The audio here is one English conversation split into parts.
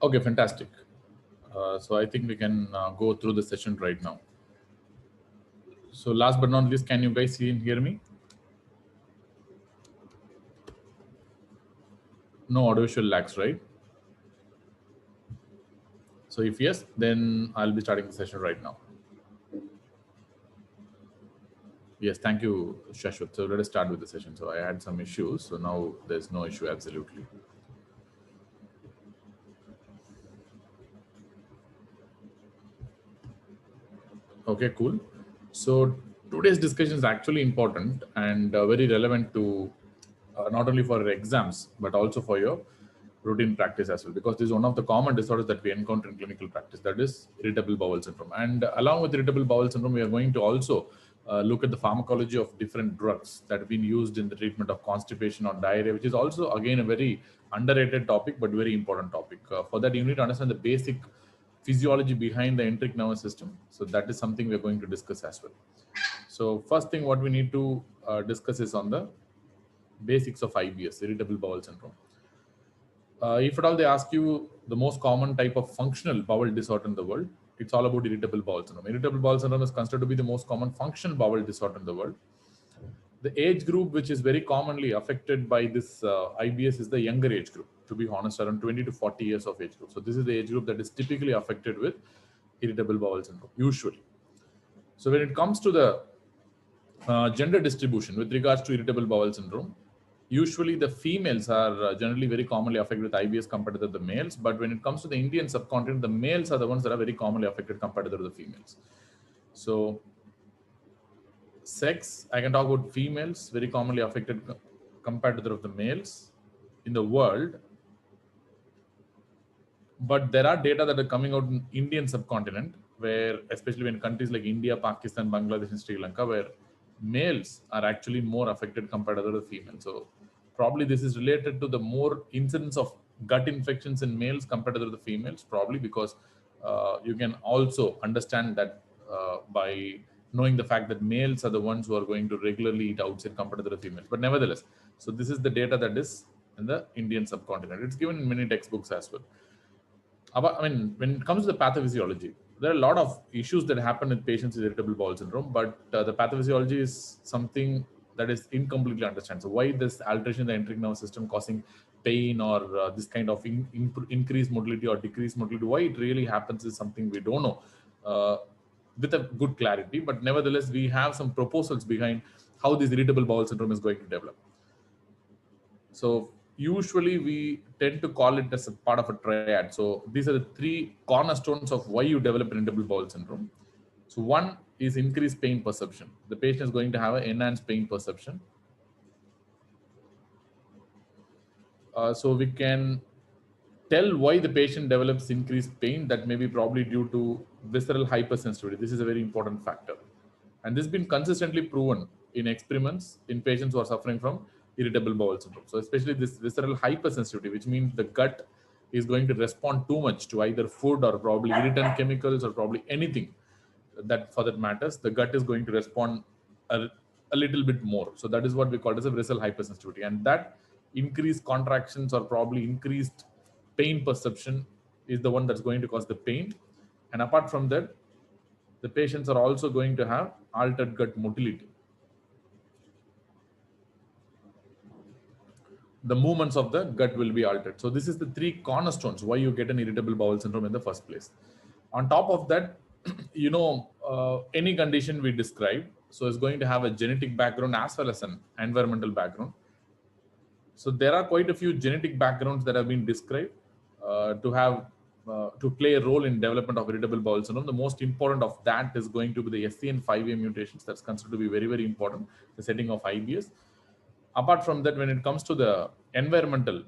Okay, fantastic. So I think we can go through the session right now. So last but not least, can you guys see and hear me? No audio visual lags, right? So if yes, then I'll be starting the session right now. Yes, thank you, Shashwat. So let us start with the session. So I had some issues, so now there's no issue, absolutely. Okay, cool. So today's discussion is actually important and very relevant to not only for exams but also for your routine practice as well, because this is one of the common disorders that we encounter in clinical practice, that is irritable bowel syndrome. And along with irritable bowel syndrome, we are going to also look at the pharmacology of different drugs that have been used in the treatment of constipation or diarrhea, which is also again a very underrated topic but very important topic. For that, you need to understand the basic physiology behind the enteric nervous system. So that is something we're going to discuss as well. So first thing what we need to discuss is on the basics of IBS, irritable bowel syndrome. If at all they ask you the most common type of functional bowel disorder in the world, it's all about irritable bowel syndrome. Irritable bowel syndrome is considered to be the most common functional bowel disorder in the world. The age group which is very commonly affected by this IBS is the younger age group, to be honest, around 20 to 40 years of age group. So this is the age group that is typically affected with irritable bowel syndrome, usually. So when it comes to the gender distribution with regards to irritable bowel syndrome, usually the females are generally very commonly affected with IBS compared to the males. But when it comes to the Indian subcontinent, the males are the ones that are very commonly affected compared to the females. So sex, I can talk about females very commonly affected compared to the males in the world. But there are data that are coming out in Indian subcontinent, where especially when countries like India, Pakistan, Bangladesh, and Sri Lanka, where males are actually more affected compared to the females. So probably this is related to the more incidence of gut infections in males compared to the females, probably because you can also understand that by knowing the fact that males are the ones who are going to regularly eat outside compared to the females. But nevertheless, so this is the data that is in the Indian subcontinent. It's given in many textbooks as well. I mean, when it comes to the pathophysiology, there are a lot of issues that happen with patients with irritable bowel syndrome, but the pathophysiology is something that is incompletely understood. So why this alteration in the enteric nervous system causing pain or this kind of increased motility or decreased motility, why it really happens is something we don't know with a good clarity. But nevertheless, we have some proposals behind how this irritable bowel syndrome is going to develop. So usually we tend to call it as a part of a triad. So these are the three cornerstones of why you develop irritable bowel syndrome. So one is increased pain perception. The patient is going to have an enhanced pain perception. So we can tell why the patient develops increased pain. That may be probably due to visceral hypersensitivity. This is a very important factor. And this has been consistently proven in experiments in patients who are suffering from irritable bowel syndrome. So especially this visceral hypersensitivity, which means the gut is going to respond too much to either food or probably irritant chemicals or probably anything that for that matters, the gut is going to respond a little bit more. So that is what we call as a visceral hypersensitivity. And that increased contractions or probably increased pain perception is the one that's going to cause the pain. And apart from that, the patients are also going to have altered gut motility. The movements of the gut will be altered. So this is the three cornerstones why you get an irritable bowel syndrome in the first place. On top of that, any condition we describe, so it's going to have a genetic background as well as an environmental background. So there are quite a few genetic backgrounds that have been described to play a role in development of irritable bowel syndrome. The most important of that is going to be the SCN5A mutations. That's considered to be very, very important, the setting of IBS. Apart from that, when it comes to the environmental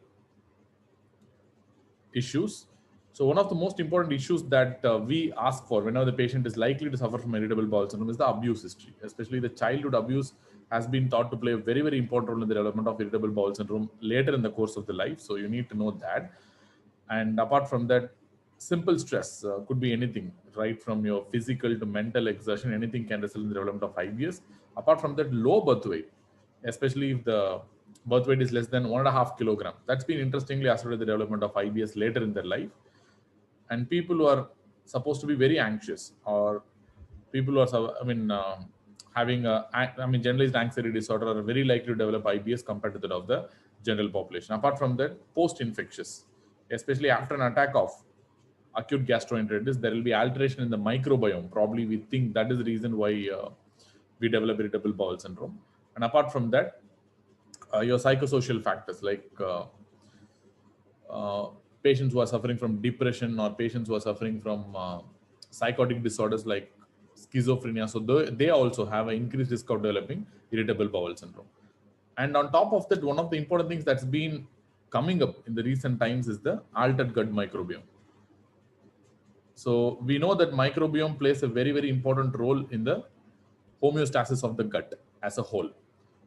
issues, so one of the most important issues that we ask for whenever the patient is likely to suffer from irritable bowel syndrome is the abuse history. Especially the childhood abuse has been thought to play a very, very important role in the development of irritable bowel syndrome later in the course of the life. So you need to know that. And apart from that, simple stress could be anything, right from your physical to mental exertion, anything can result in the development of IBS. Apart from that, low birth weight, especially if the birth weight is less than 1.5 kilograms. That's been interestingly associated with the development of IBS later in their life. and people who are supposed to be very anxious, or people who are, having generalized anxiety disorder are very likely to develop IBS compared to that of the general population. Apart from that, post-infectious, especially after an attack of acute gastroenteritis, there will be alteration in the microbiome. Probably we think that is the reason why we develop irritable bowel syndrome. And apart from that, your psychosocial factors like patients who are suffering from depression, or patients who are suffering from psychotic disorders like schizophrenia. So they also have an increased risk of developing irritable bowel syndrome. And on top of that, one of the important things that's been coming up in the recent times is the altered gut microbiome. So we know that microbiome plays a very, very important role in the homeostasis of the gut as a whole.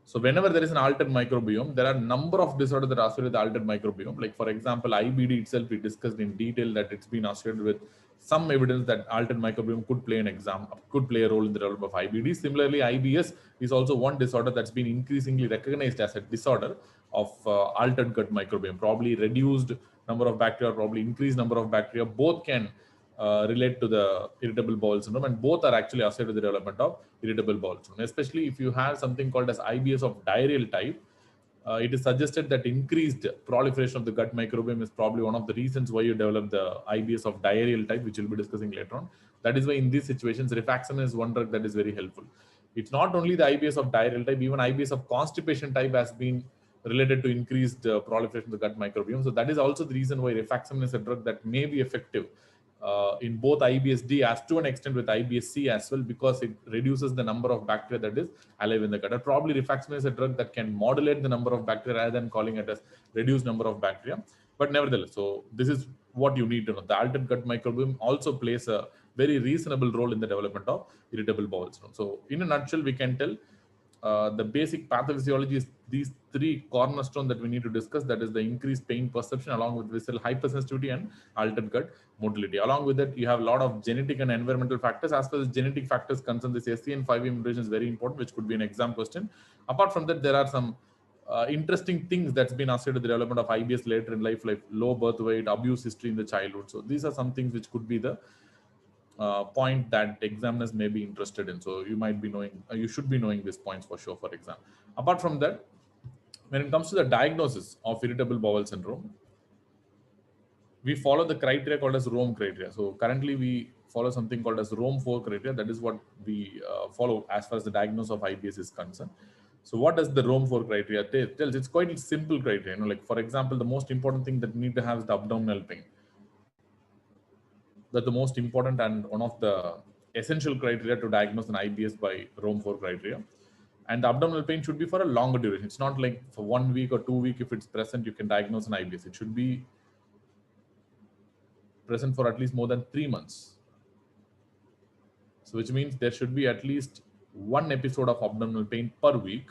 So whenever there is an altered microbiome, there are a number of disorders that are associated with the altered microbiome. Like for example, IBD itself, we discussed in detail that it's been associated with some evidence that altered microbiome could play a role in the development of IBD. Similarly, IBS is also one disorder that's been increasingly recognized as a disorder of altered gut microbiome. Probably reduced number of bacteria, probably increased number of bacteria. Both can relate to the irritable bowel syndrome, and both are actually associated with the development of irritable bowel syndrome. Especially if you have something called as IBS of diarrheal type, it is suggested that increased proliferation of the gut microbiome is probably one of the reasons why you develop the IBS of diarrheal type, which we'll be discussing later on. That is why in these situations, rifaximin is one drug that is very helpful. It's not only the IBS of diarrheal type, even IBS of constipation type has been related to increased proliferation of the gut microbiome. So that is also the reason why rifaximin is a drug that may be effective in both IBS-D as to an extent with IBS-C as well, because it reduces the number of bacteria that is alive in the gut. Probably rifaximin is a drug that can modulate the number of bacteria rather than calling it as reduced number of bacteria. But nevertheless, so this is what you need to know. The altered gut microbiome also plays a very reasonable role in the development of irritable bowel syndrome. So in a nutshell, we can tell the basic pathophysiology is these three cornerstones that we need to discuss. That is the increased pain perception along with visceral hypersensitivity and altered gut motility. Along with that, you have a lot of genetic and environmental factors. As far as genetic factors concerned, this SCN5A mutation is very important, which could be an exam question. Apart from that, there are some interesting things that's been associated with the development of IBS later in life, like low birth weight, abuse history in the childhood. So these are some things which could be the point that examiners may be interested in. So you might be knowing, you should be knowing these points for sure for exam. Apart from that, when it comes to the diagnosis of irritable bowel syndrome, we follow the criteria called as Rome criteria. So currently we follow something called as Rome 4 criteria. That is what we follow as far as the diagnosis of IBS is concerned. So what does the Rome 4 criteria tell? It's quite a simple criteria. Like for example, the most important thing that you need to have is the abdominal pain. That's the most important and one of the essential criteria to diagnose an IBS by Rome 4 criteria. And the abdominal pain should be for a longer duration. It's not like for 1 week or 2 weeks, if it's present, you can diagnose an IBS. It should be present for at least more than 3 months. So which means there should be at least one episode of abdominal pain per week,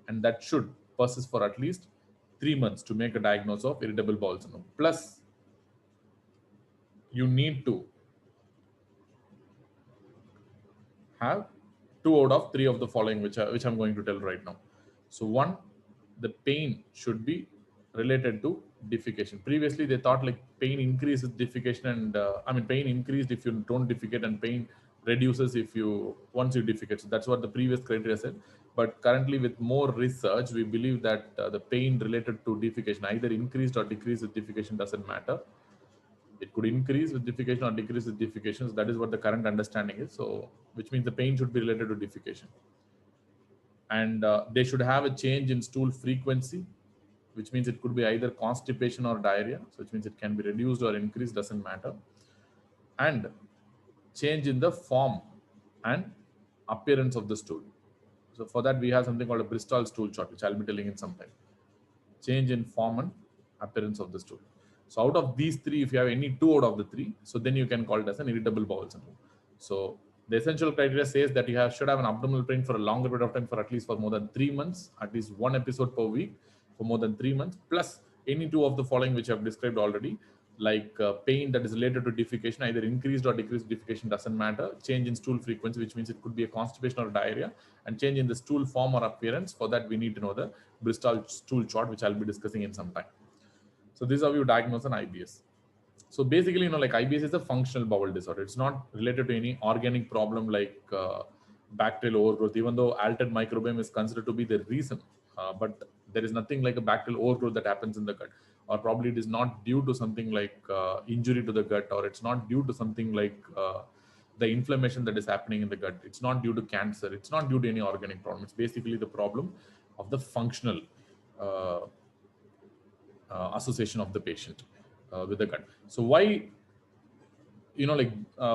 and that should persist for at least 3 months to make a diagnosis of irritable bowel syndrome. Plus, you need to have 2 out of 3 of the following, which I'm going to tell right now. So one, the pain should be related to defecation. Previously, they thought like pain increases defecation, and pain increased if you don't defecate, and pain reduces if you once you defecate. So that's what the previous criteria said. But currently, with more research, we believe that the pain related to defecation either increased or decreased with defecation doesn't matter. It could increase with defecation or decrease with defecation. So that is what the current understanding is. So which means the pain should be related to defecation. And they should have a change in stool frequency, which means it could be either constipation or diarrhea. So which means it can be reduced or increased, doesn't matter. And change in the form and appearance of the stool. So for that, we have something called a Bristol stool chart, which I'll be telling in some time. Change in form and appearance of the stool. So out of these 3, if you have any 2 out of the 3, so then you can call it as an irritable bowel syndrome. So the essential criteria says that you should have an abdominal pain for a longer period of time, for at least for more than 3 months, at least 1 episode per week for more than 3 months, plus any 2 of the following which I have described already, like pain that is related to defecation, either increased or decreased defecation, doesn't matter. Change in stool frequency, which means it could be a constipation or diarrhea, and change in the stool form or appearance. For that, we need to know the Bristol stool chart, which I'll be discussing in some time. So this is how you diagnose an IBS. So basically, like IBS is a functional bowel disorder. It's not related to any organic problem like bacterial overgrowth, even though altered microbiome is considered to be the reason. But there is nothing like a bacterial overgrowth that happens in the gut, or probably it is not due to something like injury to the gut, or it's not due to something like the inflammation that is happening in the gut. It's not due to cancer. It's not due to any organic problem. It's basically the problem of the functional uh, association of the patient with the gut. So why,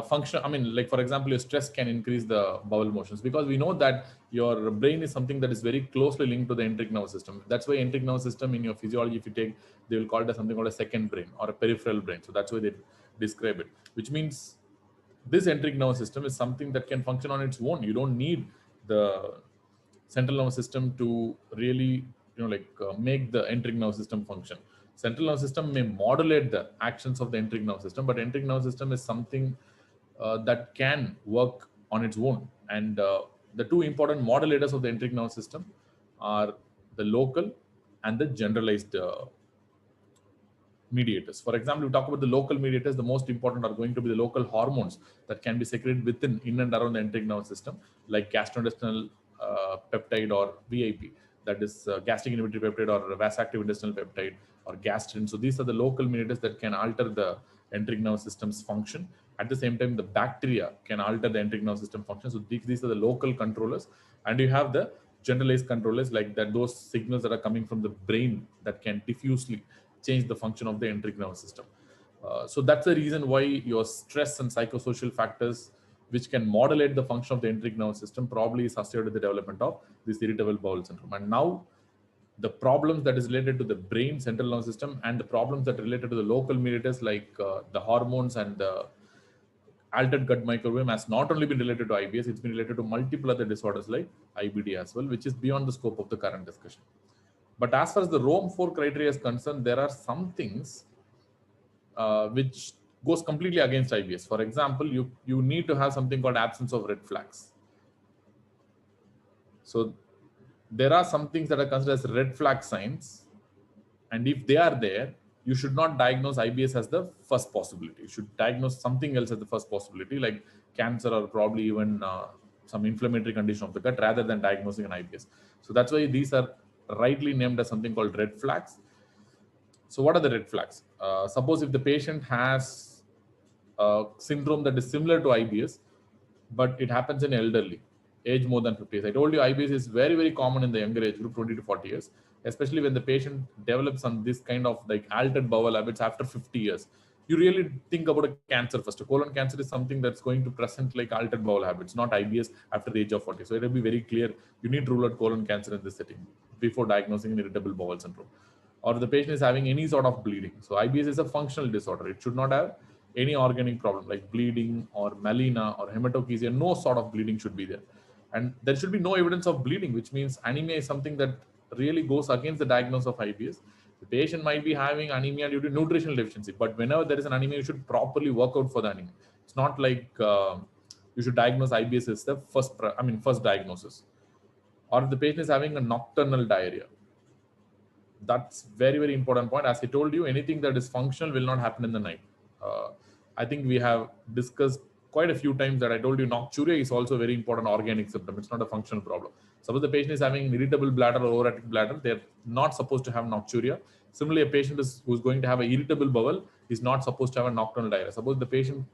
function, I mean, like for example, your stress can increase the bowel motions, because we know that your brain is something that is very closely linked to the enteric nervous system. That's why enteric nervous system in your physiology, if you take, they will call it as something called a second brain or a peripheral brain. So that's why they describe it, which means this enteric nervous system is something that can function on its own. You don't need the central nervous system to really make the enteric nervous system function. Central nervous system may modulate the actions of the enteric nervous system, but enteric nervous system is something that can work on its own. And the two important modulators of the enteric nervous system are the local and the generalized mediators. For example, we talk about the local mediators. The most important are going to be the local hormones that can be secreted within, in and around the enteric nervous system, like gastrointestinal peptide or VIP, that is gastric inhibitory peptide, or vasoactive intestinal peptide, or gastrin. So these are the local mediators that can alter the enteric nervous system's function. At the same time, the bacteria can alter the enteric nervous system function. So these are the local controllers, and you have the generalized controllers, like that those signals that are coming from the brain that can diffusely change the function of the enteric nervous system. So that's the reason why your stress and psychosocial factors, which can modulate the function of the enteric nervous system, probably is associated with the development of this irritable bowel syndrome. And now the problems that is related to the brain, central nervous system, and the problems that are related to the local mediators like the hormones and the altered gut microbiome has not only been related to IBS, it's been related to multiple other disorders like IBD as well, which is beyond the scope of the current discussion. But as far as the Rome 4 criteria is concerned, there are some things which goes completely against IBS. For example, you need to have something called absence of red flags. So there are some things that are considered as red flag signs, and if they are there, you should not diagnose IBS as the first possibility. You should diagnose something else as the first possibility, like cancer or probably even some inflammatory condition of the gut, rather than diagnosing an IBS. So that's why these are rightly named as something called red flags. So what are the red flags? Suppose if the patient has a syndrome that is similar to IBS, but it happens in elderly, age more than 50 years. I told you IBS is very, very common in the younger age group, 20 to 40 years, especially when the patient develops on this kind of like altered bowel habits after 50 years. You really think about a cancer first. A colon cancer is something that's going to present like altered bowel habits, not IBS after the age of 40. So it will be very clear. You need to rule out colon cancer in this setting before diagnosing an irritable bowel syndrome. Or the patient is having any sort of bleeding. So IBS is a functional disorder. It should not have any organic problem like bleeding or melena or hematochezia. No sort of bleeding should be there. And there should be no evidence of bleeding, which means anemia is something that really goes against the diagnosis of IBS. The patient might be having anemia due to nutritional deficiency, but whenever there is an anemia, you should properly work out for the anemia. It's not like you should diagnose IBS as the first diagnosis. Or if the patient is having a nocturnal diarrhea, that's very, very important point. As I told you, anything that is functional will not happen in the night. I think we have discussed quite a few times that I told you nocturia is also a very important organic symptom. It's not a functional problem. Suppose the patient is having an irritable bladder or overactive bladder, they're not supposed to have nocturia. Similarly, a patient who's going to have an irritable bowel is not supposed to have a nocturnal diarrhea. Suppose the patient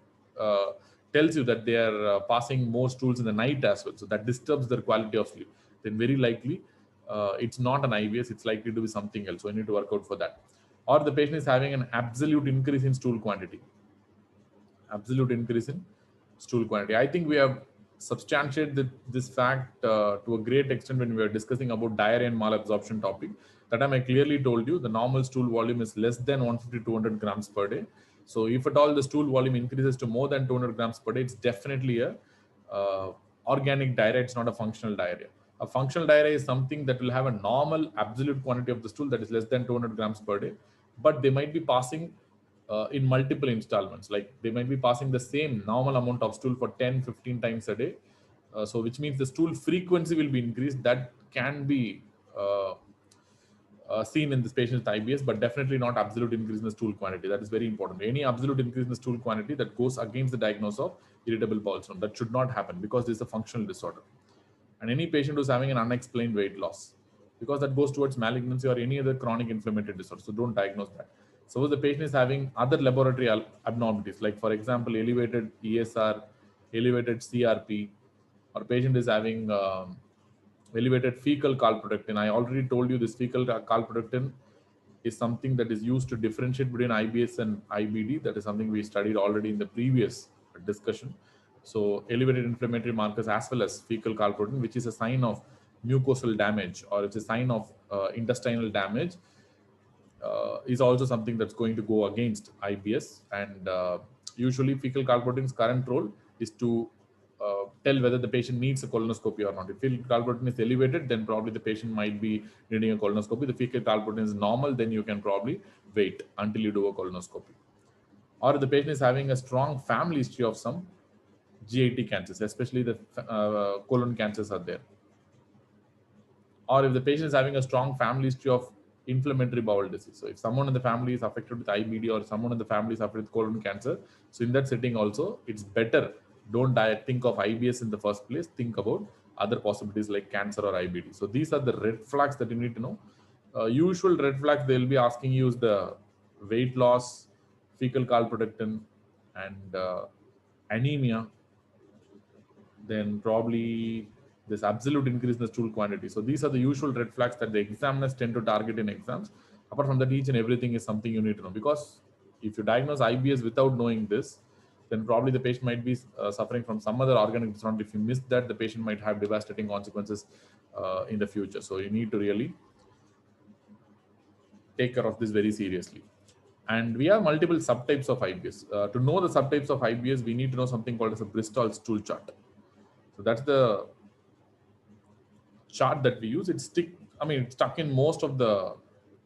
tells you that they are passing more stools in the night as well, so that disturbs their quality of sleep, then very likely it's not an IBS, it's likely to be something else. So I need to work out for that. Or the patient is having an absolute increase in stool quantity. Absolute increase in stool quantity. I think we have substantiated this fact to a great extent when we were discussing about diarrhea and malabsorption topic. That time I clearly told you the normal stool volume is less than 150-200 grams per day. So if at all the stool volume increases to more than 200 grams per day, it's definitely a organic diarrhea. It's not a functional diarrhea. A functional diarrhea is something that will have a normal absolute quantity of the stool that is less than 200 grams per day, but they might be passing in multiple installments. Like they might be passing the same normal amount of stool for 10-15 times a day. So which means the stool frequency will be increased. That can be seen in this patient with IBS, but definitely not absolute increase in the stool quantity. That is very important. Any absolute increase in the stool quantity that goes against the diagnosis of irritable bowel syndrome, that should not happen because this is a functional disorder. And any patient who's having an unexplained weight loss, because that goes towards malignancy or any other chronic inflammatory disorder. So don't diagnose that. Suppose the patient is having other laboratory abnormalities, like for example, elevated ESR, elevated CRP, or patient is having elevated fecal calprotectin. I already told you this fecal calprotectin is something that is used to differentiate between IBS and IBD. That is something we studied already in the previous discussion. So elevated inflammatory markers as well as fecal calprotectin, which is a sign of mucosal damage or it's a sign of intestinal damage, is also something that's going to go against IBS. And usually fecal calprotectin's current role is to tell whether the patient needs a colonoscopy or not. If fecal calprotectin is elevated, then probably the patient might be needing a colonoscopy. The fecal calprotectin is normal, then you can probably wait until you do a colonoscopy. Or if the patient is having a strong family history of some GIT cancers, especially the colon cancers are there. Or if the patient is having a strong family history of inflammatory bowel disease. So if someone in the family is affected with IBD or someone in the family is affected with colon cancer, so in that setting also, it's better don't think of IBS in the first place. Think about other possibilities like cancer or IBD. So these are the red flags that you need to know. Usual red flags they'll be asking you is the weight loss, fecal calprotectin, and anemia. Then probably this absolute increase in the stool quantity. So these are the usual red flags that the examiners tend to target in exams. Apart from that, each and everything is something you need to know, because if you diagnose IBS without knowing this, then probably the patient might be suffering from some other organic disorder. If you miss that, the patient might have devastating consequences in the future. So you need to really take care of this very seriously. And we have multiple subtypes of IBS. To know the subtypes of IBS, we need to know something called as a Bristol stool chart. So that's the chart that we use. It's stuck in most of the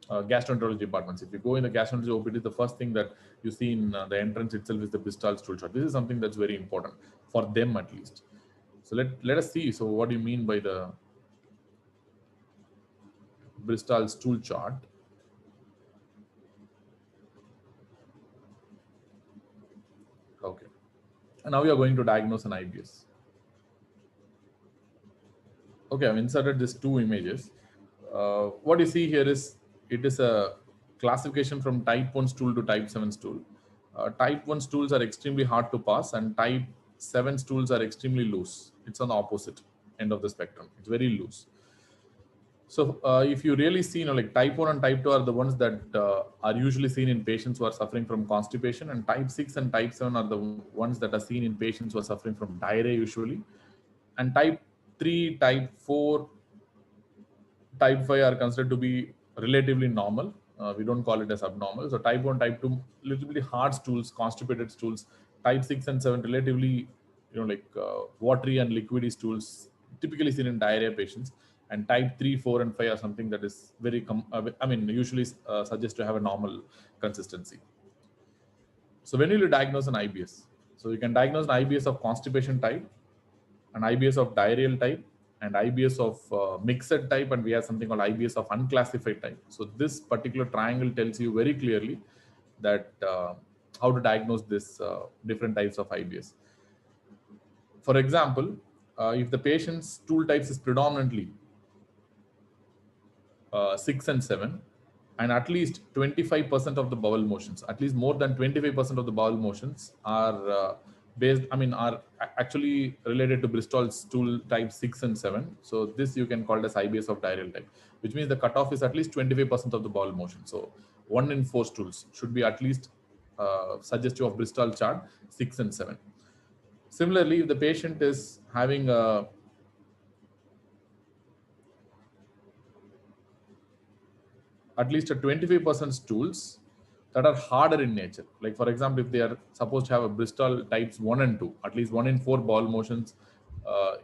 gastroenterology departments. If you go in the gastroenterology OPD, the first thing that you see in the entrance itself is the Bristol stool chart. This is something that's very important for them at least. So let us see. So what do you mean by the Bristol stool chart? Okay. And now we are going to diagnose an IBS. Okay, I've inserted these two images. What you see here is, it is a classification from type 1 stool to type 7 stool. Type 1 stools are extremely hard to pass and type 7 stools are extremely loose. It's on the opposite end of the spectrum. It's very loose. So if you really see, like type 1 and type 2 are the ones that are usually seen in patients who are suffering from constipation, and type 6 and type 7 are the ones that are seen in patients who are suffering from diarrhea usually. And type 3, type 4, type 5 are considered to be relatively normal. We don't call it as abnormal. So type 1, type 2, relatively hard stools, constipated stools. Type 6 and 7, relatively, watery and liquidy stools, typically seen in diarrhea patients. And type 3, 4, and 5 are something that is very, usually suggests to have a normal consistency. So when will you diagnose an IBS? So you can diagnose an IBS of constipation type, an IBS of diarrheal type, and IBS of mixed type, and we have something called IBS of unclassified type. So this particular triangle tells you very clearly that how to diagnose this different types of IBS. For example, if the patient's stool types is predominantly 6 and 7, and at least 25% of the bowel motions, at least more than 25% of the bowel motions are are actually related to Bristol stool type 6 and 7. So this you can call it as IBS of diarrheal type, which means the cutoff is at least 25% of the bowel motion. So 1 in 4 stools should be at least suggestive of Bristol chart 6 and 7. Similarly, if the patient is having at least a 25% stools that are harder in nature. Like for example, if they are supposed to have a Bristol types 1 and 2, at least 1 in 4 bowel motions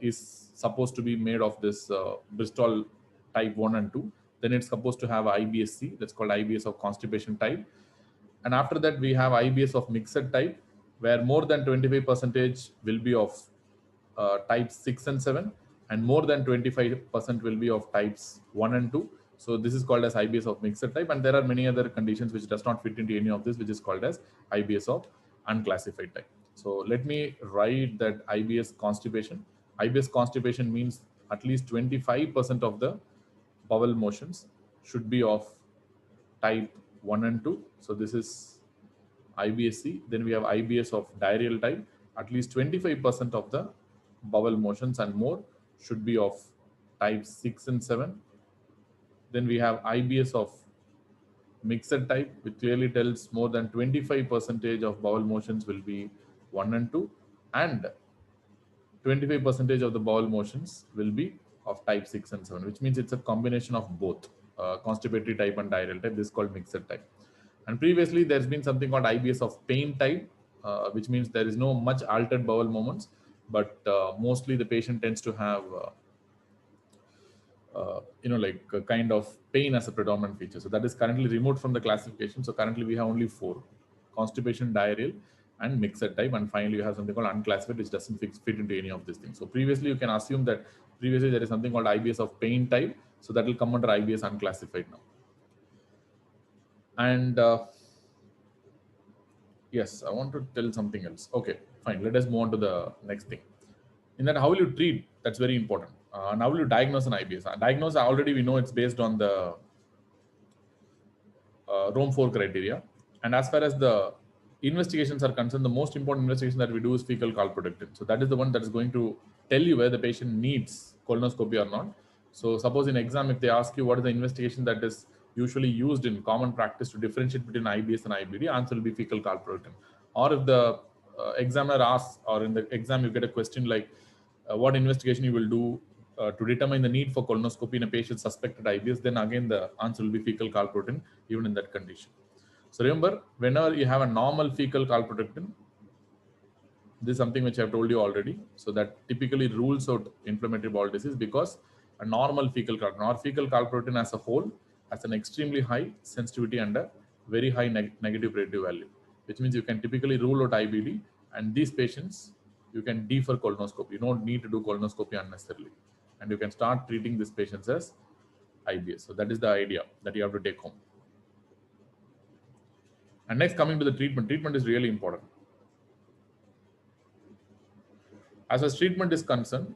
is supposed to be made of this Bristol type 1 and 2, then it's supposed to have IBS-C, that's called IBS of constipation type. And after that, we have IBS of mixed type, where more than 25% will be of types 6 and 7, and more than 25% will be of types 1 and 2. So this is called as IBS of mixed type, and there are many other conditions which does not fit into any of this, which is called as IBS of unclassified type. So let me write that IBS constipation. IBS constipation means at least 25% of the bowel motions should be of type 1 and 2. So this is IBSC. Then we have IBS of diarrheal type. At least 25% of the bowel motions and more should be of type 6 and 7. Then we have IBS of mixed type, which clearly tells more than 25% of bowel motions will be 1 and 2, and 25% of the bowel motions will be of type 6 and 7, which means it's a combination of both constipatory type and diarrheal type. This is called mixed type. And previously, there's been something called IBS of pain type, which means there is no much altered bowel movements, but mostly the patient tends to have like a kind of pain as a predominant feature. So that is currently removed from the classification. So currently we have only 4: constipation, diarrheal, and mixed type. And finally you have something called unclassified, which doesn't fit into any of these things. So previously you can assume that previously there is something called IBS of pain type. So that will come under IBS unclassified now. And yes, I want to tell something else. Okay, fine. Let us move on to the next thing. In that, how will you treat? That's very important. Now, will you diagnose an IBS? Diagnose, already we know it's based on the Rome 4 criteria. And as far as the investigations are concerned, the most important investigation that we do is fecal calprotectin. So that is the one that is going to tell you whether the patient needs colonoscopy or not. So suppose in exam, if they ask you what is the investigation that is usually used in common practice to differentiate between IBS and IBD, answer will be fecal calprotectin. Or if the examiner asks, or in the exam you get a question like what investigation you will do to determine the need for colonoscopy in a patient suspected IBS, then again the answer will be fecal calprotectin even in that condition. So remember, whenever you have a normal fecal calprotectin, this is something which I have told you already. So that typically rules out inflammatory bowel disease, because a normal fecal calprotectin or fecal calprotectin as a whole has an extremely high sensitivity and a very high negative predictive value, which means you can typically rule out IBD, and these patients you can defer colonoscopy. You don't need to do colonoscopy unnecessarily, and you can start treating these patients as IBS. So that is the idea that you have to take home. And next, coming to the treatment. Treatment is really important. As far as treatment is concerned,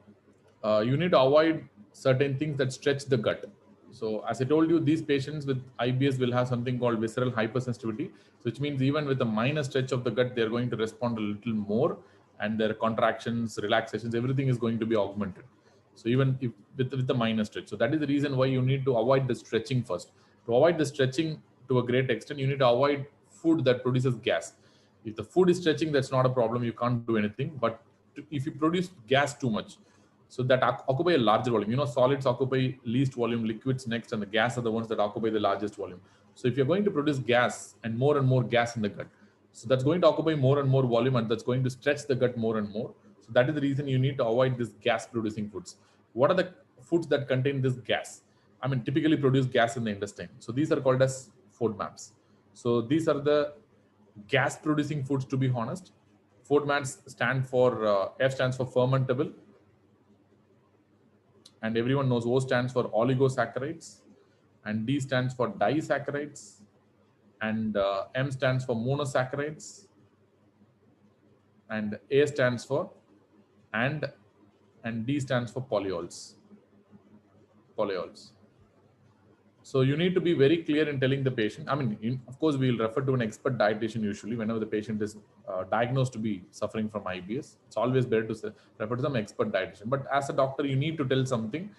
you need to avoid certain things that stretch the gut. So as I told you, these patients with IBS will have something called visceral hypersensitivity, which means even with a minor stretch of the gut, they're going to respond a little more, and their contractions, relaxations, everything is going to be augmented. So even if with the minor stretch. So that is the reason why you need to avoid the stretching first. To avoid the stretching to a great extent, you need to avoid food that produces gas. If the food is stretching, that's not a problem. You can't do anything. But if you produce gas too much, so that occupy a larger volume. Solids occupy least volume, liquids next, and the gas are the ones that occupy the largest volume. So if you're going to produce gas and more gas in the gut, so that's going to occupy more and more volume, and that's going to stretch the gut more and more. So that is the reason you need to avoid this gas-producing foods. What are the foods that contain this gas? I mean, typically produce gas in the intestine. So these are called as FODMAPs. So these are the gas-producing foods, to be honest. FODMAPs stand for, F stands for fermentable, and everyone knows O stands for oligosaccharides, and D stands for disaccharides, and M stands for monosaccharides, and A stands for and D stands for polyols. So you need to be very clear in telling the patient. I mean, of course, we will refer to an expert dietitian usually whenever the patient is diagnosed to be suffering from IBS. It's always better to refer to some expert dietitian. But as a doctor, you need to tell something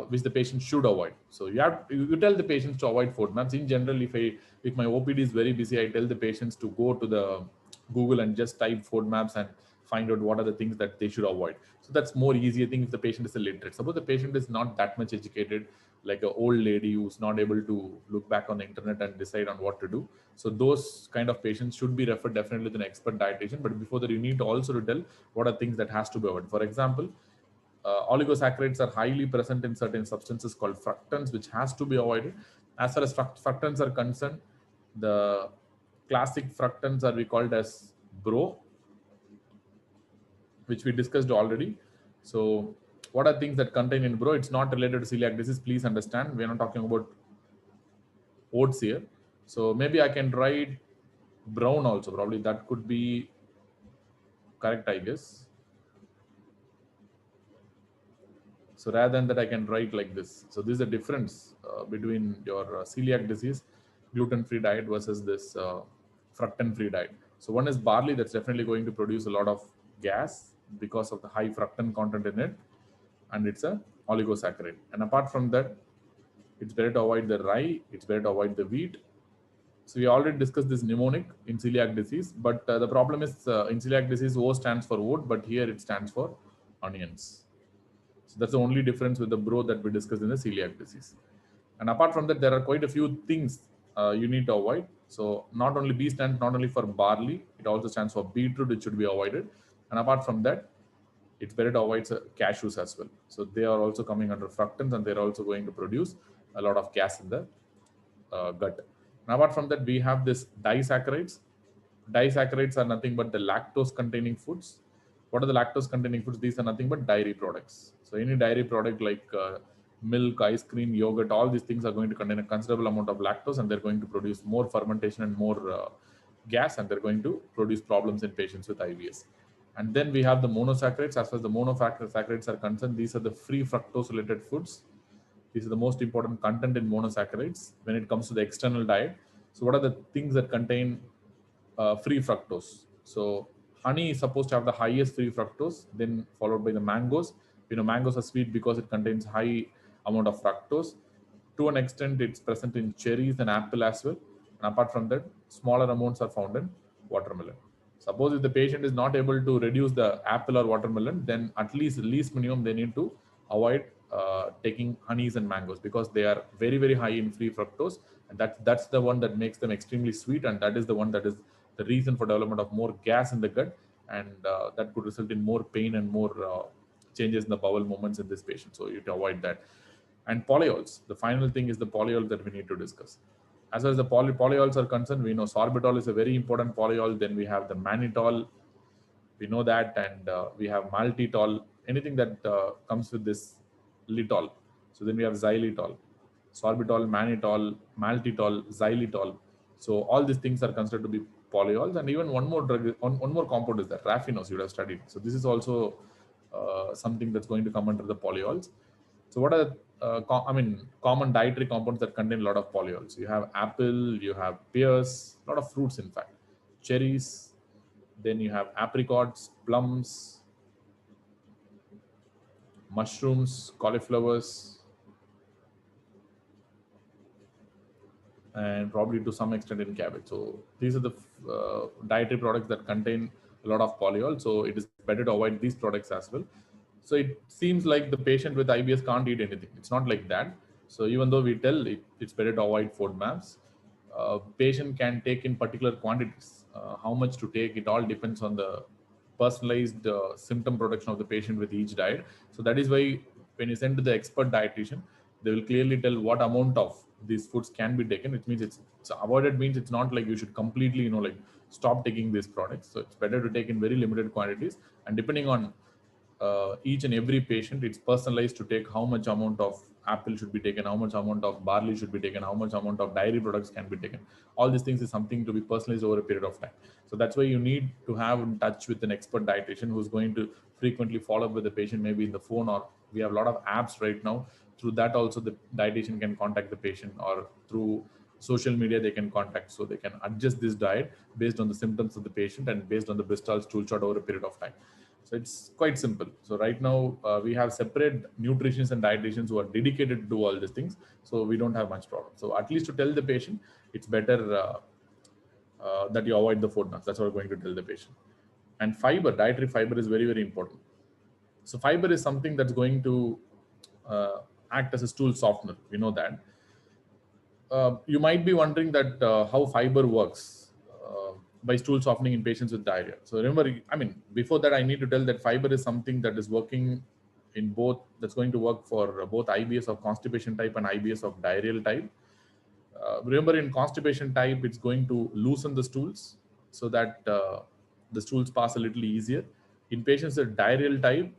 which the patient should avoid. So you tell the patients to avoid FODMAPs. In general, if my OPD is very busy, I tell the patients to go to the Google and just type FODMAPs and find out what are the things that they should avoid. So that's more easier thing if the patient is illiterate. Suppose the patient is not that much educated, like an old lady who's not able to look back on the internet and decide on what to do. So those kind of patients should be referred definitely to an expert dietitian. But before that, you need also to tell what are things that has to be avoided. For example, oligosaccharides are highly present in certain substances called fructans, which has to be avoided. As far as fructans are concerned, the classic fructans are we called as BRO, which we discussed already. So What are things that contain in bro? It's not related to celiac disease. Please understand, we're not talking about oats here. So maybe I can write brown also. Probably that could be correct, I guess. So rather than that, I can write like this. So this is the difference between your celiac disease, gluten-free diet versus this fructan-free diet. So one is barley, that's definitely going to produce a lot of gas because of the high fructan content in it, and it's a oligosaccharide. And apart from that, it's better to avoid the rye, it's better to avoid the wheat. So we already discussed this mnemonic in celiac disease, but the problem is in celiac disease, O stands for oat, but here it stands for onions. So that's the only difference with the bro that we discussed in the celiac disease. And apart from that, there are quite a few things you need to avoid. So not only B stands not only for barley, it also stands for beetroot, which should be avoided. And apart from that, it's better to avoid cashews as well. So they are also coming under fructans, and they're also going to produce a lot of gas in the gut. And apart from that, we have this disaccharides. Disaccharides are nothing but the lactose containing foods. What are the lactose containing foods? These are nothing but dairy products. So any dairy product like milk, ice cream, yogurt, all these things are going to contain a considerable amount of lactose, and they're going to produce more fermentation and more gas, and they're going to produce problems in patients with IBS. And then we have the monosaccharides. As far as the monosaccharides are concerned, these are the free fructose related foods. These are the most important content in monosaccharides when it comes to the external diet. So what are the things that contain free fructose? So honey is supposed to have the highest free fructose, then followed by the mangoes. Mangoes are sweet because it contains high amount of fructose. To an extent, it's present in cherries and apple as well. And apart from that, smaller amounts are found in watermelon. Suppose if the patient is not able to reduce the apple or watermelon, then at least minimum they need to avoid taking honeys and mangoes, because they are very, very high in free fructose, and that's the one that makes them extremely sweet, and that is the one that is the reason for development of more gas in the gut, and that could result in more pain and more changes in the bowel movements in this patient. So you have to avoid that. And polyols, the final thing is the polyol that we need to discuss. As far as the polyols are concerned, we know sorbitol is a very important polyol. Then we have the mannitol, we know that, and we have maltitol, anything that comes with this litol. So then we have xylitol, sorbitol, mannitol, maltitol, xylitol. So all these things are considered to be polyols. And even one more drug, one more compound is that raffinose, you would have studied. So this is also something that's going to come under the polyols. So what are common dietary compounds that contain a lot of polyols? You have apple, you have pears, a lot of fruits in fact, cherries, then you have apricots, plums, mushrooms, cauliflowers, and probably to some extent in cabbage. So these are the dietary products that contain a lot of polyol. So it is better to avoid these products as well. So it seems like the patient with IBS can't eat anything. It's not like that. So even though we tell it's better to avoid FODMAPs, patient can take in particular quantities. How much to take, it all depends on the personalized symptom production of the patient with each diet. So that is why when you send to the expert dietitian, they will clearly tell what amount of these foods can be taken. It means it's avoided, means it's not like you should completely like stop taking these products. So it's better to take in very limited quantities, and depending on each and every patient, it's personalized to take how much amount of apple should be taken, how much amount of barley should be taken, how much amount of dairy products can be taken. All these things is something to be personalized over a period of time. So that's why you need to have in touch with an expert dietitian who's going to frequently follow up with the patient, maybe in the phone, or we have a lot of apps right now. Through that also the dietitian can contact the patient, or through social media they can contact, so they can adjust this diet based on the symptoms of the patient and based on the Bristol stool chart over a period of time. So it's quite simple. So right now we have separate nutritionists and dietitians who are dedicated to do all these things. So we don't have much problem. So at least to tell the patient, it's better that you avoid the FODMAPs. That's what we're going to tell the patient. And fiber, dietary fiber is very, very important. So fiber is something that's going to act as a stool softener. We know that. You might be wondering that how fiber works by stool softening in patients with diarrhea. So remember, before that, I need to tell that fiber is something that is working in both, that's going to work for both IBS of constipation type and IBS of diarrheal type. Remember, in constipation type, it's going to loosen the stools so that the stools pass a little easier. In patients with diarrheal type,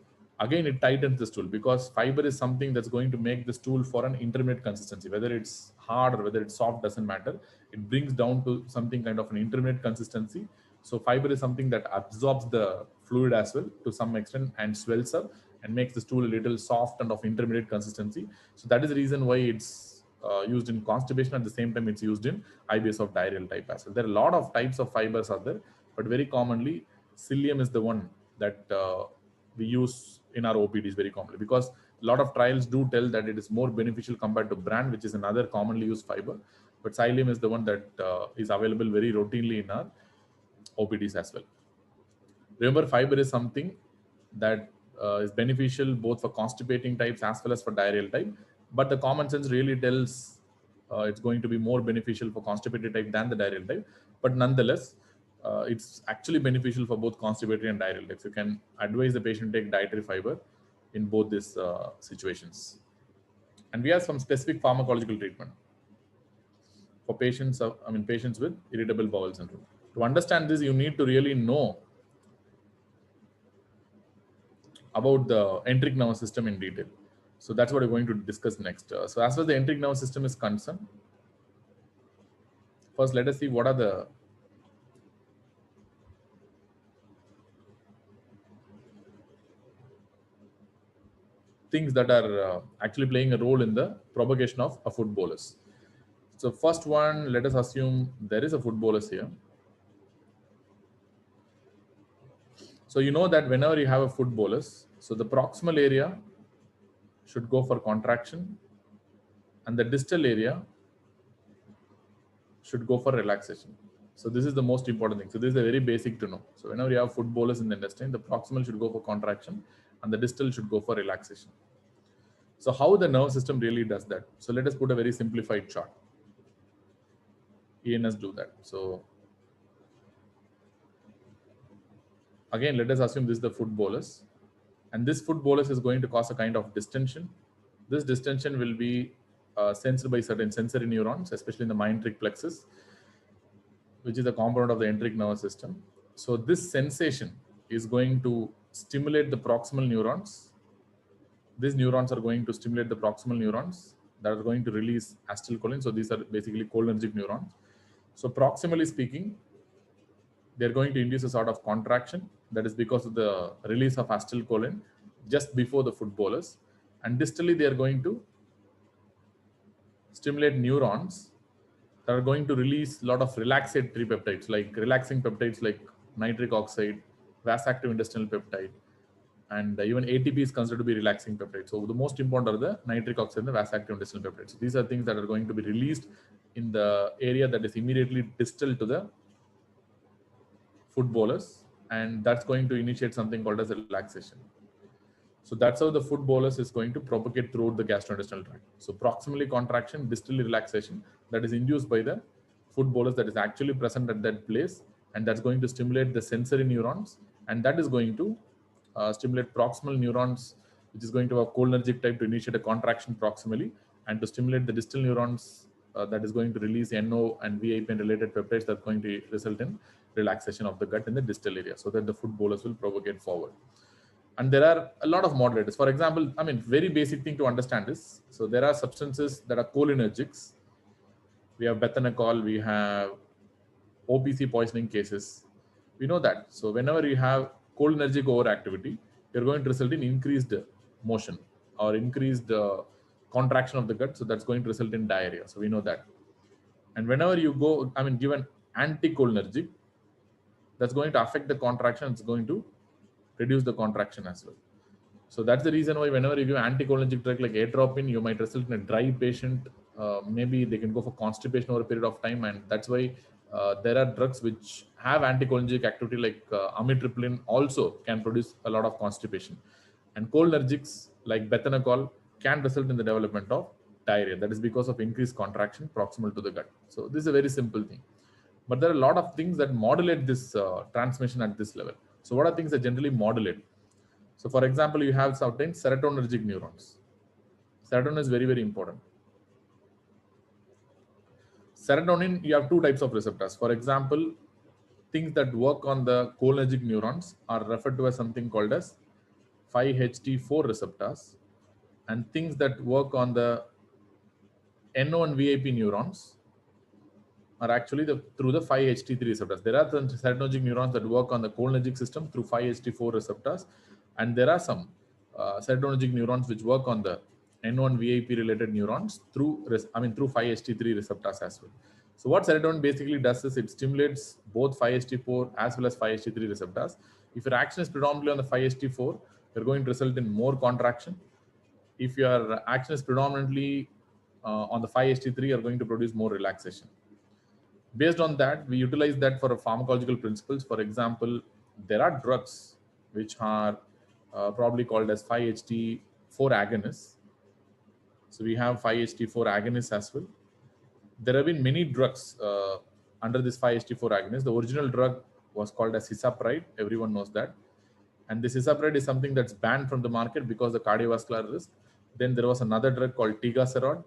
again it tightens the stool, because fiber is something that's going to make the stool for an intermediate consistency. Whether it's hard or whether it's soft doesn't matter. It brings down to something kind of an intermediate consistency. So fiber is something that absorbs the fluid as well to some extent and swells up and makes the stool a little soft and of intermediate consistency. So that is the reason why it's used in constipation. At the same time, it's used in IBS of diarrheal type as well. There are a lot of types of fibers out there, but very commonly psyllium is the one that we use in our OPDs very commonly, because a lot of trials do tell that it is more beneficial compared to bran, which is another commonly used fiber. But psyllium is the one that is available very routinely in our OPDs as well. Remember, fiber is something that is beneficial both for constipating types as well as for diarrheal type. But the common sense really tells it's going to be more beneficial for constipated type than the diarrheal type. But nonetheless, it's actually beneficial for both constipated and diarrheal types. You can advise the patient take dietary fiber in both these situations. And we have some specific pharmacological treatment for patients patients with irritable bowel syndrome. To understand this, you need to really know about the enteric nervous system in detail. So that's what we're going to discuss next. So as far as the enteric nervous system is concerned, first let us see what are the things that are actually playing a role in the propagation of a food bolus. So first one, let us assume there is a food bolus here. So you know that whenever you have a food bolus, so the proximal area should go for contraction and the distal area should go for relaxation. So this is the most important thing. So this is a very basic to know. So whenever you have food bolus in the intestine, the proximal should go for contraction and the distal should go for relaxation. So how the nervous system really does that? So let us put a very simplified chart. ENS do that. So again, let us assume this is the food bolus, and this food bolus is going to cause a kind of distension. This distension will be sensed by certain sensory neurons, especially in the myenteric plexus, which is a component of the enteric nervous system. So this sensation is going to stimulate the proximal neurons. These neurons are going to stimulate the proximal neurons that are going to release acetylcholine. So these are basically cholinergic neurons. So proximally speaking, they're going to induce a sort of contraction. That is because of the release of acetylcholine just before the food bolus. And distally, they are going to stimulate neurons that are going to release a lot of relaxatory peptides, like relaxing peptides like nitric oxide, vasactive intestinal peptide, and even ATP is considered to be relaxing peptides. So the most important are the nitric oxide and the vasactive intestinal peptides. So these are things that are going to be released in the area that is immediately distal to the food bolus, and that's going to initiate something called as a relaxation. So that's how the food bolus is going to propagate throughout the gastrointestinal tract. So proximally contraction, distally relaxation, that is induced by the food bolus that is actually present at that place, and that's going to stimulate the sensory neurons, and that is going to stimulate proximal neurons, which is going to have cholinergic type to initiate a contraction proximally, and to stimulate the distal neurons that is going to release NO and VIP and related peptides that are going to result in relaxation of the gut in the distal area, so that the food bolus will propagate forward. And there are a lot of modulators. For example, very basic thing to understand is, so there are substances that are cholinergics. We have bethanacol, we have OPC poisoning cases. We know that. So whenever you have cholinergic overactivity, you're going to result in increased motion or increased contraction of the gut. So that's going to result in diarrhea. So we know that. And whenever you go, give an anticholinergic, that's going to affect the contraction. It's going to reduce the contraction as well. So that's the reason why whenever you give anticholinergic drug like atropine, you might result in a dry patient. Maybe they can go for constipation over a period of time, and that's why there are drugs which have anticholinergic activity like amitriptyline also can produce a lot of constipation. And cholinergics like bethanacol can result in the development of diarrhea. That is because of increased contraction proximal to the gut. So this is a very simple thing. But there are a lot of things that modulate this transmission at this level. So what are things that generally modulate? So for example, you have certain serotonergic neurons. Serotonin is very, very important. Serotonin, you have two types of receptors. For example, things that work on the cholinergic neurons are referred to as something called as 5-HT4 receptors, and things that work on the NO and VIP neurons are actually through the 5-HT3 receptors. There are some serotonergic neurons that work on the cholinergic system through 5-HT4 receptors, and there are some serotonergic neurons which work on the NO and VIP related neurons through 5-HT3 receptors as well. So what serotonin basically does is it stimulates both 5-HT4 as well as 5-HT3 receptors. If your action is predominantly on the 5-HT4, you're going to result in more contraction. If your action is predominantly on the 5-HT3, you're going to produce more relaxation. Based on that, we utilize that for pharmacological principles. For example, there are drugs which are probably called as 5-HT4 agonists. So we have 5-HT4 agonists as well. There have been many drugs under this 5-HT4 agonist. The original drug was called as cisapride. Everyone knows that. And this cisapride is something that's banned from the market because of the cardiovascular risk. Then there was another drug called tigacerod.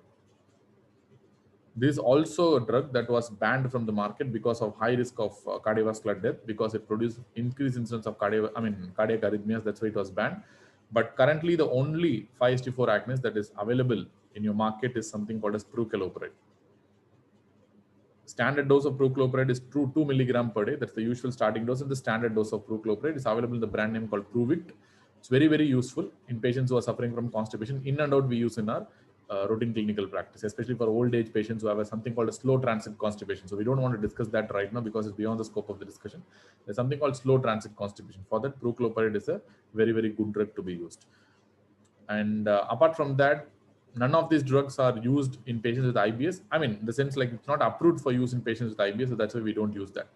This is also a drug that was banned from the market because of high risk of cardiovascular death, because it produced increased incidence of cardiac arrhythmias. That's why it was banned. But currently, the only 5-HT4 agonist that is available in your market is something called as prucalopride. Standard dose of prucalopride is 2 milligram per day. That's the usual starting dose, and the standard dose of prucalopride is available in the brand name called Pruvit. It's very, very useful in patients who are suffering from constipation. In and out, we use in our routine clinical practice, especially for old age patients who have something called a slow transit constipation. So we don't want to discuss that right now because it's beyond the scope of the discussion. There's something called slow transit constipation. For that, prucalopride is a very, very good drug to be used. And apart from that, none of these drugs are used in patients with IBS. In the sense, like, it's not approved for use in patients with IBS, so that's why we don't use that.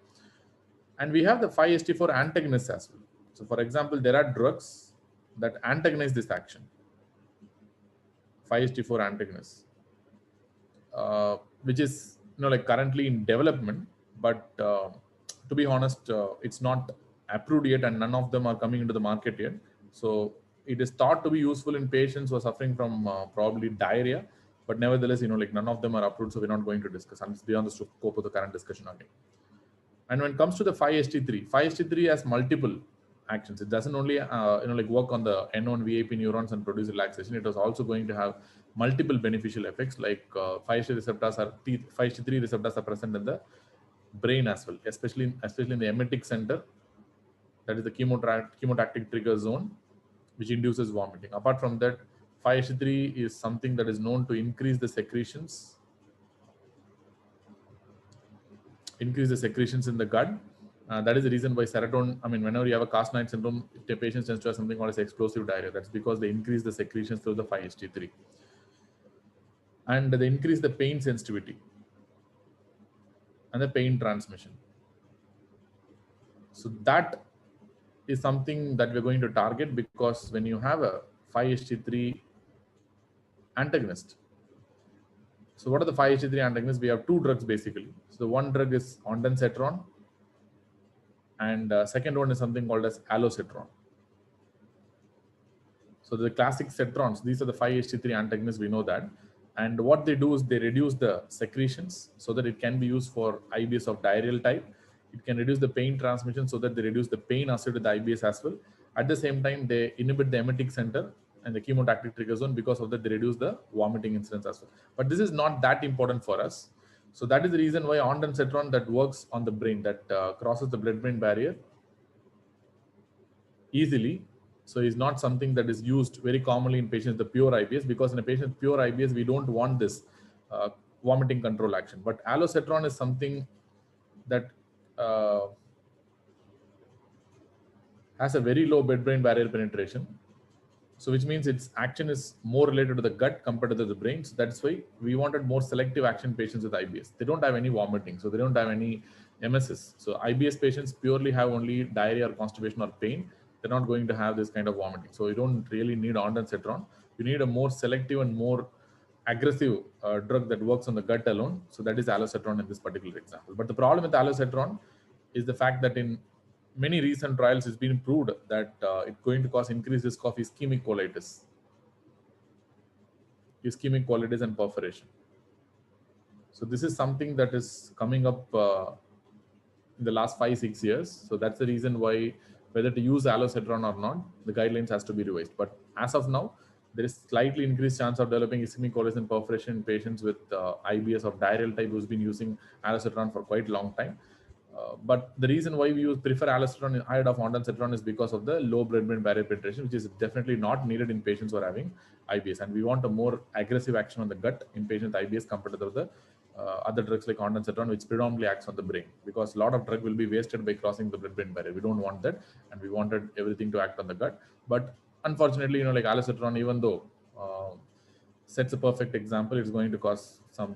And we have the 5-HT4 antagonists as well. So for example, there are drugs that antagonize this action. 5-HT4 antagonists, which is currently in development, but to be honest, it's not approved yet, and none of them are coming into the market yet. So it is thought to be useful in patients who are suffering from probably diarrhea, but nevertheless, none of them are approved, so we're not going to discuss, and it's beyond the scope of the current discussion again. And when it comes to the 5-HT3, 5-HT3 has multiple actions. It doesn't only work on the NO and VIP neurons and produce relaxation. It is also going to have multiple beneficial effects, like 5-HT3 receptors are present in the brain as well, especially in the emetic center, that is the chemotactic trigger zone, which induces vomiting. Apart from that, 5-HT3 is something that is known to increase the secretions in the gut. That is the reason why serotonin, whenever you have a Cast-Knight syndrome, the patient tends to have something called as explosive diarrhea. That's because they increase the secretions through the 5-HT3. And they increase the pain sensitivity and the pain transmission. So that is something that we're going to target, because when you have a 5-HT3 antagonist, so what are the 5-HT3 antagonists? We have two drugs basically. So the one drug is ondansetron, and second one is something called as allostetron. So the classic cetrons, these are the 5-HT3 antagonists, we know that. And what they do is they reduce the secretions so that it can be used for IBS of diarrheal type. It can reduce the pain transmission so that they reduce the pain associated with IBS as well. At the same time, they inhibit the emetic center and the chemotactic trigger zone. Because of that, they reduce the vomiting incidence as well. But this is not that important for us. So that is the reason why ondansetron, that works on the brain, that crosses the blood-brain barrier easily. So it's not something that is used very commonly in patients with the pure IBS, because in a patient with pure IBS, we don't want this vomiting control action. But allostetron is something that has a very low blood-brain barrier penetration. So which means its action is more related to the gut compared to the brain. So that's why we wanted more selective action patients with IBS. They don't have any vomiting, so they don't have any MSS. So IBS patients purely have only diarrhea or constipation or pain. They're not going to have this kind of vomiting. So you don't really need ondansetron. You need a more selective and more aggressive drug that works on the gut alone. So that is allostetron in this particular example. But the problem with allostetron is the fact that in many recent trials, it's been proved that it's going to cause increased risk of ischemic colitis and perforation. So this is something that is coming up in the last 5-6 years. So that's the reason why whether to use allocetron or not, the guidelines has to be revised. But as of now, there is slightly increased chance of developing ischemic coalition perforation in patients with IBS of diarrheal type who's been using allocetron for quite a long time. But the reason why we prefer allocetron ahead of ondansetron is because of the low blood-brain barrier penetration, which is definitely not needed in patients who are having IBS. And we want a more aggressive action on the gut in patients with IBS compared to the other drugs like ondansetron, which predominantly acts on the brain, because a lot of drug will be wasted by crossing the blood-brain barrier. We don't want that, and we wanted everything to act on the gut. But unfortunately, like allocetron, even though sets a perfect example, it's going to cause some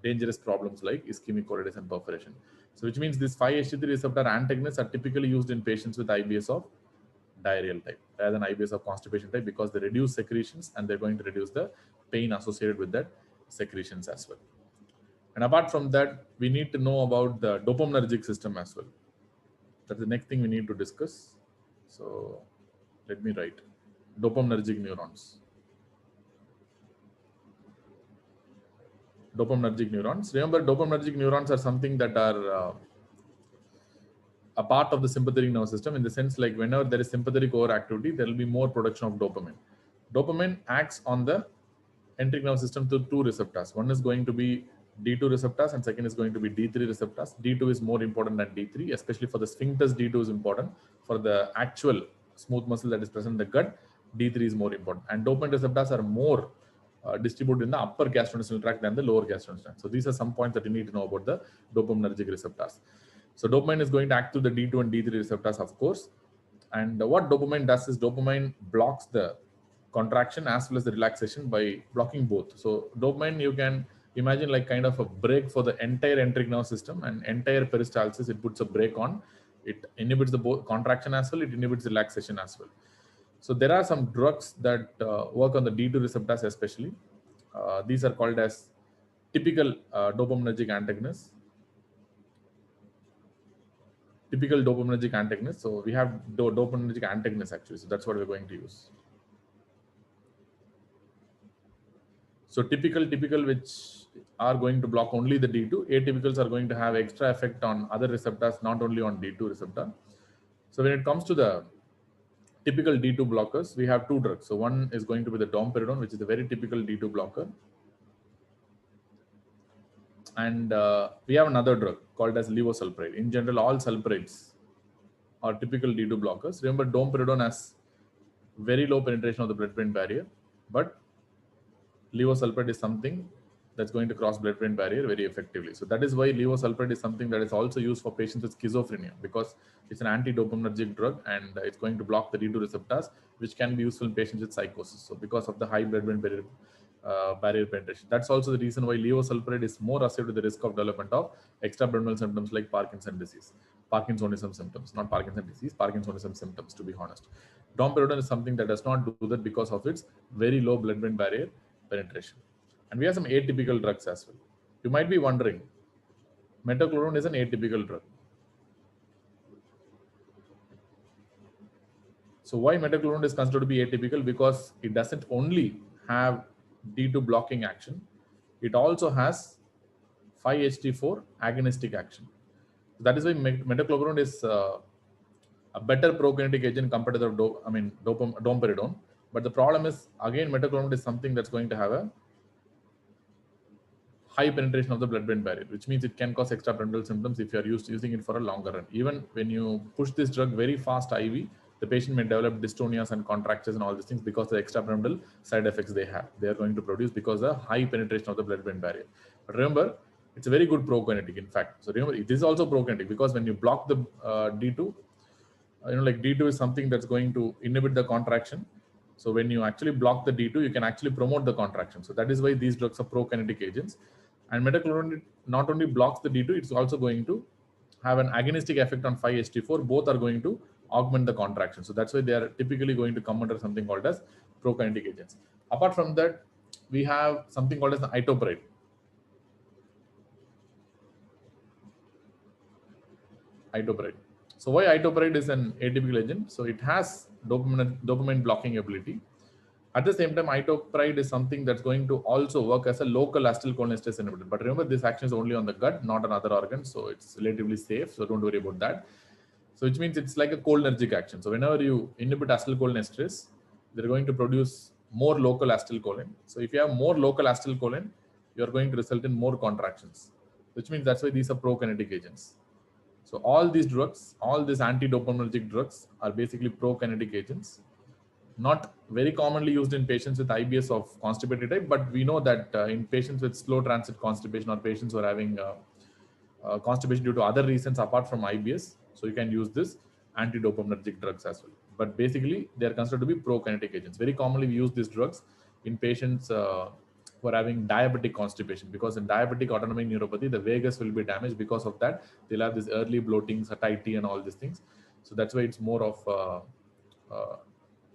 dangerous problems like ischemic coalitis and perforation. So which means these 5-HT3 receptor antagonists are typically used in patients with IBS of diarrheal type rather than IBS of constipation type, because they reduce secretions and they're going to reduce the pain associated with that secretions as well. And apart from that, we need to know about the dopaminergic system as well. That's the next thing we need to discuss. So let me write dopaminergic neurons. Dopaminergic neurons. Remember, dopaminergic neurons are something that are a part of the sympathetic nervous system, in the sense like whenever there is sympathetic overactivity, there will be more production of dopamine. Dopamine acts on the enteric nervous system through two receptors. One is going to be D2 receptors and second is going to be D3 receptors. D2 is more important than D3, especially for the sphincters. D2 is important. For the actual smooth muscle that is present in the gut, D3 is more important. And dopamine receptors are more distributed in the upper gastrointestinal tract than the lower gastrointestinal tract. So these are some points that you need to know about the dopaminergic receptors. So dopamine is going to act through the D2 and D3 receptors, of course. And what dopamine does is dopamine blocks the contraction as well as the relaxation by blocking both. So dopamine, you can imagine like kind of a brake for the entire enteric nervous system and entire peristalsis. It puts a brake on. It inhibits the contraction as well. It inhibits relaxation as well. So there are some drugs that work on the D2 receptors especially. These are called as typical dopaminergic antagonists. Typical dopaminergic antagonists. So we have dopaminergic antagonists actually. So that's what we're going to use. So typical, which are going to block only the D2. Atypicals are going to have extra effect on other receptors, not only on D2 receptor. So when it comes to the typical D2 blockers, we have two drugs. So one is going to be the domperidone, which is a very typical D2 blocker. And we have another drug called as levosulpride. In general, all sulprides are typical D2 blockers. Remember, domperidone has very low penetration of the blood-brain barrier, but levosulpride is something that's going to cross blood-brain barrier very effectively. So that is why levosulpride is something that is also used for patients with schizophrenia, because it's an anti-dopaminergic drug and it's going to block the D2 receptors, which can be useful in patients with psychosis. So because of the high blood-brain barrier penetration. That's also the reason why levosulpride is more associated with the risk of development of extra-abdominal symptoms like Parkinson's disease. Parkinsonism symptoms, not Parkinson's disease, Parkinsonism symptoms, to be honest. Domperidone is something that does not do that because of its very low blood-brain barrier penetration. And we have some atypical drugs as well. You might be wondering, metoclopramide is an atypical drug. So why metoclopramide is considered to be atypical? Because it doesn't only have D2 blocking action, it also has 5-HT4 agonistic action. That is why metoclopramide is a better prokinetic agent compared to the domperidone. But the problem is, again, metoclopramide is something that's going to have a high penetration of the blood-brain barrier, which means it can cause extra-abdominal symptoms if you are using it for a longer run. Even when you push this drug very fast IV, the patient may develop dystonias and contractures and all these things because the extra-abdominal side effects they are going to produce because of the high penetration of the blood-brain barrier. But remember, it's a very good prokinetic, in fact. So remember, it is also prokinetic because when you block the D2, like D2 is something that's going to inhibit the contraction. So when you actually block the D2, you can actually promote the contraction. So that is why these drugs are prokinetic agents. And metoclopramide not only blocks the D2, it's also going to have an agonistic effect on 5-HT4. Both are going to augment the contraction. So that's why they are typically going to come under something called as prokinetic agents. Apart from that, we have something called as the itopride. So why itopride is an atypical agent? So it has dopamine blocking ability. At the same time, itopride is something that's going to also work as a local acetylcholinesterase inhibitor. But remember, this action is only on the gut, not on other organs. So it's relatively safe. So don't worry about that. So which means it's like a cholinergic action. So whenever you inhibit acetylcholinesterase, they're going to produce more local acetylcholine. So if you have more local acetylcholine, you're going to result in more contractions, which means that's why these are prokinetic agents. So all these drugs, all these anti-dopaminergic drugs are basically prokinetic agents, not very commonly used in patients with IBS of constipated type, but we know that in patients with slow transit constipation or patients who are having constipation due to other reasons apart from IBS, so you can use this anti-dopaminergic drugs as well. But basically, they are considered to be prokinetic agents. Very commonly, we use these drugs in patients who are having diabetic constipation, because in diabetic autonomic neuropathy, the vagus will be damaged. Because of that, they'll have this early bloating, satiety, and all these things. So that's why it's more of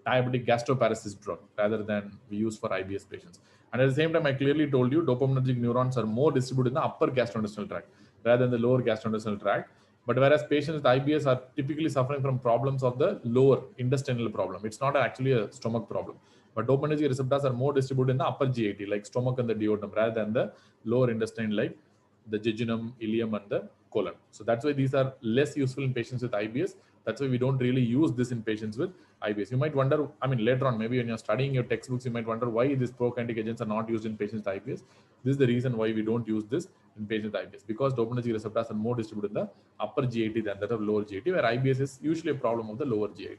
diabetic gastroparesis drug rather than we use for IBS patients. And at the same time, I clearly told you dopaminergic neurons are more distributed in the upper gastrointestinal tract rather than the lower gastrointestinal tract. But whereas patients with IBS are typically suffering from problems of the lower intestinal problem, it's not actually a stomach problem. But dopaminergic receptors are more distributed in the upper GIT, like stomach and the duodenum, rather than the lower intestine, like the jejunum, ileum, and the colon. So that's why these are less useful in patients with IBS. That's why we don't really use this in patients with IBS. You might wonder, I mean, later on, maybe when you're studying your textbooks, you might wonder why these prokinetic agents are not used in patients with IBS. This is the reason why we don't use this in patients with IBS, because dopaminergic receptors are more distributed in the upper GIT than that of lower GIT, where IBS is usually a problem of the lower GIT.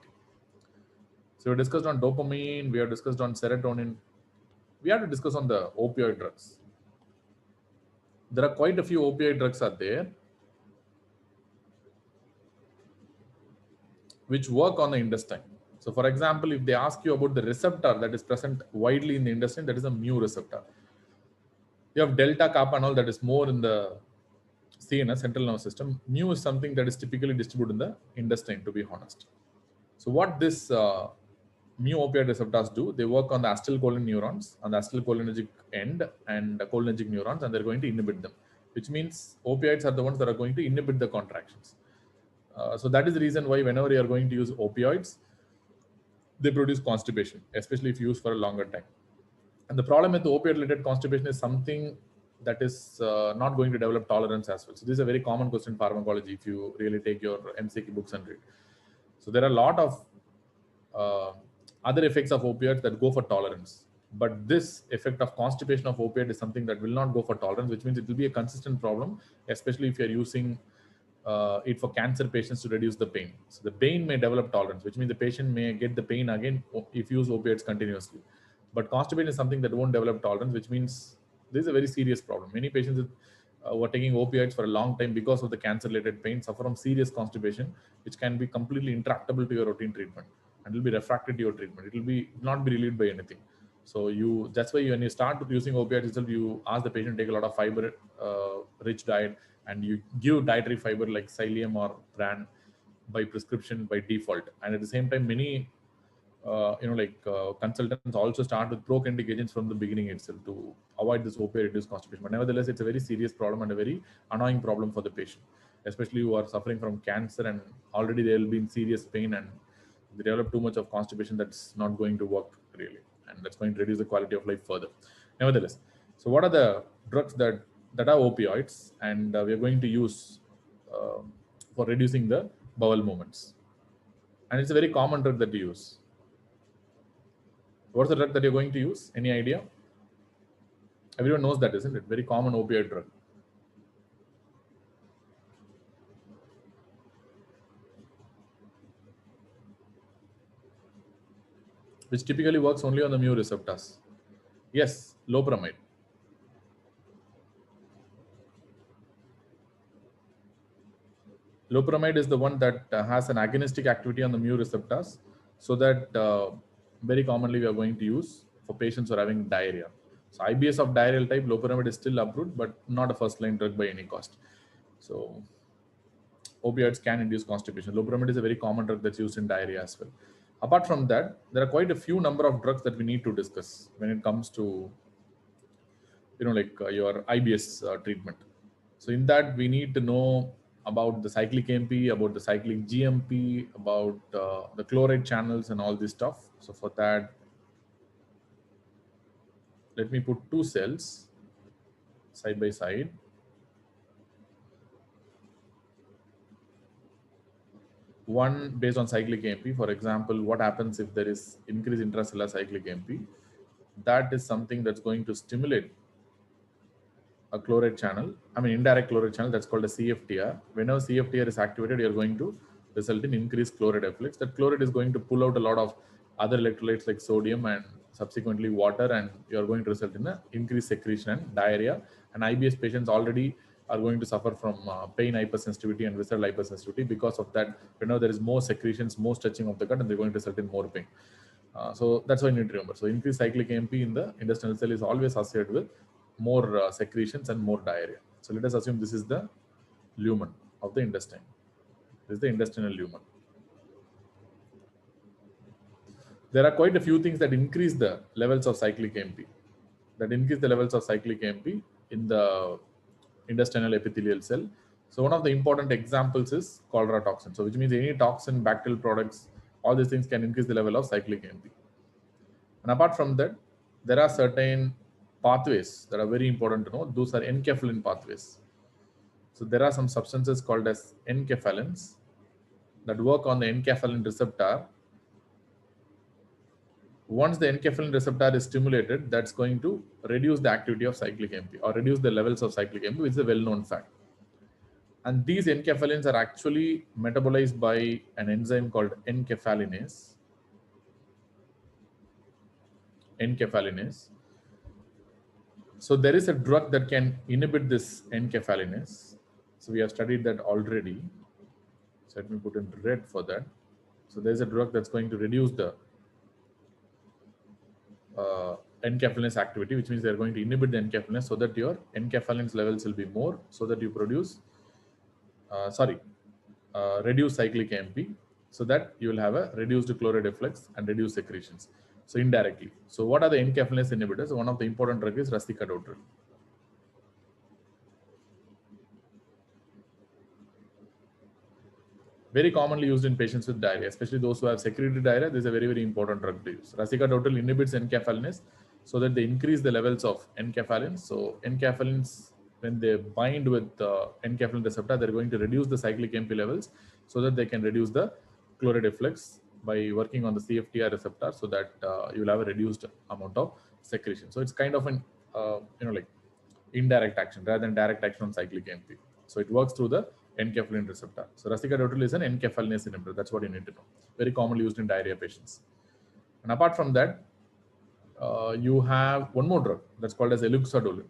So we discussed on dopamine, we have discussed on serotonin. We have to discuss on the opioid drugs. There are quite a few opioid drugs are there which work on the intestine. So for example, if they ask you about the receptor that is present widely in the intestine, that is a mu receptor. You have delta kappa and all that is more in the CNS, central nervous system. Mu is something that is typically distributed in the intestine, to be honest. So what this mu opioid receptors do, they work on the acetylcholine neurons, on the acetylcholinergic end and the cholinergic neurons, and they're going to inhibit them, which means opioids are the ones that are going to inhibit the contractions. So that is the reason why whenever you are going to use opioids, they produce constipation, especially if used for a longer time. And the problem with the opioid-related constipation is something that is not going to develop tolerance as well. So this is a very common question in pharmacology if you really take your MCQ books and read. So there are a lot of other effects of opioids that go for tolerance. But this effect of constipation of opioid is something that will not go for tolerance, which means it will be a consistent problem, especially if you're using it for cancer patients to reduce the pain. So the pain may develop tolerance, which means the patient may get the pain again if you use opioids continuously. But constipation is something that won't develop tolerance, which means this is a very serious problem. Many patients who are taking opioids for a long time because of the cancer-related pain suffer from serious constipation, which can be completely intractable to your routine treatment, and it will be refractory to your treatment. It will not be relieved by anything. So that's why when you start using opioids itself, you ask the patient to take a lot of fiber rich diet, and you give dietary fiber like psyllium or bran by prescription by default. And at the same time, many consultants also start with prokinetic agents from the beginning itself to avoid this opioid-induced constipation. But nevertheless, it's a very serious problem and a very annoying problem for the patient, especially who are suffering from cancer and already they will be in serious pain, and they develop too much of constipation. That's not going to work really, and that's going to reduce the quality of life further. Nevertheless, so what are the drugs that are opioids, and we are going to use for reducing the bowel movements? And it's a very common drug that we use. What's the drug that you're going to use? Any idea? Everyone knows that, isn't it? Very common opioid drug. Which typically works only on the mu receptors. Yes, loperamide. Loperamide is the one that has an agonistic activity on the mu receptors, so that very commonly we are going to use for patients who are having diarrhea. So IBS of diarrheal type, loperamide is still approved, but not a first-line drug by any cost. So opioids can induce constipation. Loperamide is a very common drug that's used in diarrhea as well. Apart from that, there are quite a few number of drugs that we need to discuss when it comes to your IBS treatment. So in that, we need to know about the cyclic MP, about the cyclic GMP, about the chloride channels and all this stuff. So for that, let me put two cells side by side. one based on cyclic AMP. For example, what happens if there is increased intracellular cyclic AMP? That is something that's going to stimulate a chloride channel, I mean indirect chloride channel, that's called a CFTR. Whenever CFTR is activated, you're going to result in increased chloride efflux. That chloride is going to pull out a lot of other electrolytes like sodium and subsequently water, and you're going to result in an increased secretion and diarrhea. And IBS patients already are going to suffer from pain hypersensitivity and visceral hypersensitivity. Because of that, whenever there is more secretions, more stretching of the gut, and they're going to result in more pain. So that's why you need to remember. So increased cyclic AMP in the intestinal cell is always associated with more secretions and more diarrhea. So let us assume this is the lumen of the intestine. This is the intestinal lumen. There are quite a few things that increase the levels of cyclic AMP. In the intestinal epithelial cell. So one of the important examples is cholera toxin. So which means any toxin, bacterial products, all these things can increase the level of cyclic AMP. And apart from that, there are certain pathways that are very important to know. Those are enkephalin pathways. So there are some substances called as enkephalins that work on the enkephalin receptor. Once the enkephalin receptor is stimulated, that's going to reduce the activity of cyclic AMP or reduce the levels of cyclic AMP, which is a well-known fact. And these enkephalins are actually metabolized by an enzyme called enkephalinase. So there is a drug that can inhibit this enkephalinase. So we have studied that already. So let me put in red for that. So there's a drug that's going to reduce the enkephalinase activity, which means they're going to inhibit the enkephalinase so that your enkephalins levels will be more, so that you produce, reduce cyclic AMP, so that you will have a reduced chloride efflux and reduced secretions. So indirectly. So what are the enkephalinase inhibitors? One of the important drugs is rusticadotol. Very commonly used in patients with diarrhea, especially those who have secretory diarrhea. This is a very, very important drug to use. Rusticadotol inhibits enkephalinase so that they increase the levels of enkephalins. So enkephalins, when they bind with the enkephalin receptor, they're going to reduce the cyclic AMP levels so that they can reduce the chloride efflux by working on the CFTR receptor, so that you'll have a reduced amount of secretion. So it's kind of an like indirect action rather than direct action on cyclic AMP. So it works through the enkephalin receptor. So rusticadotol is an enkephalinase inhibitor. That's what you need to know. Very commonly used in diarrhea patients. And apart from that, you have one more drug that's called as elixadolin.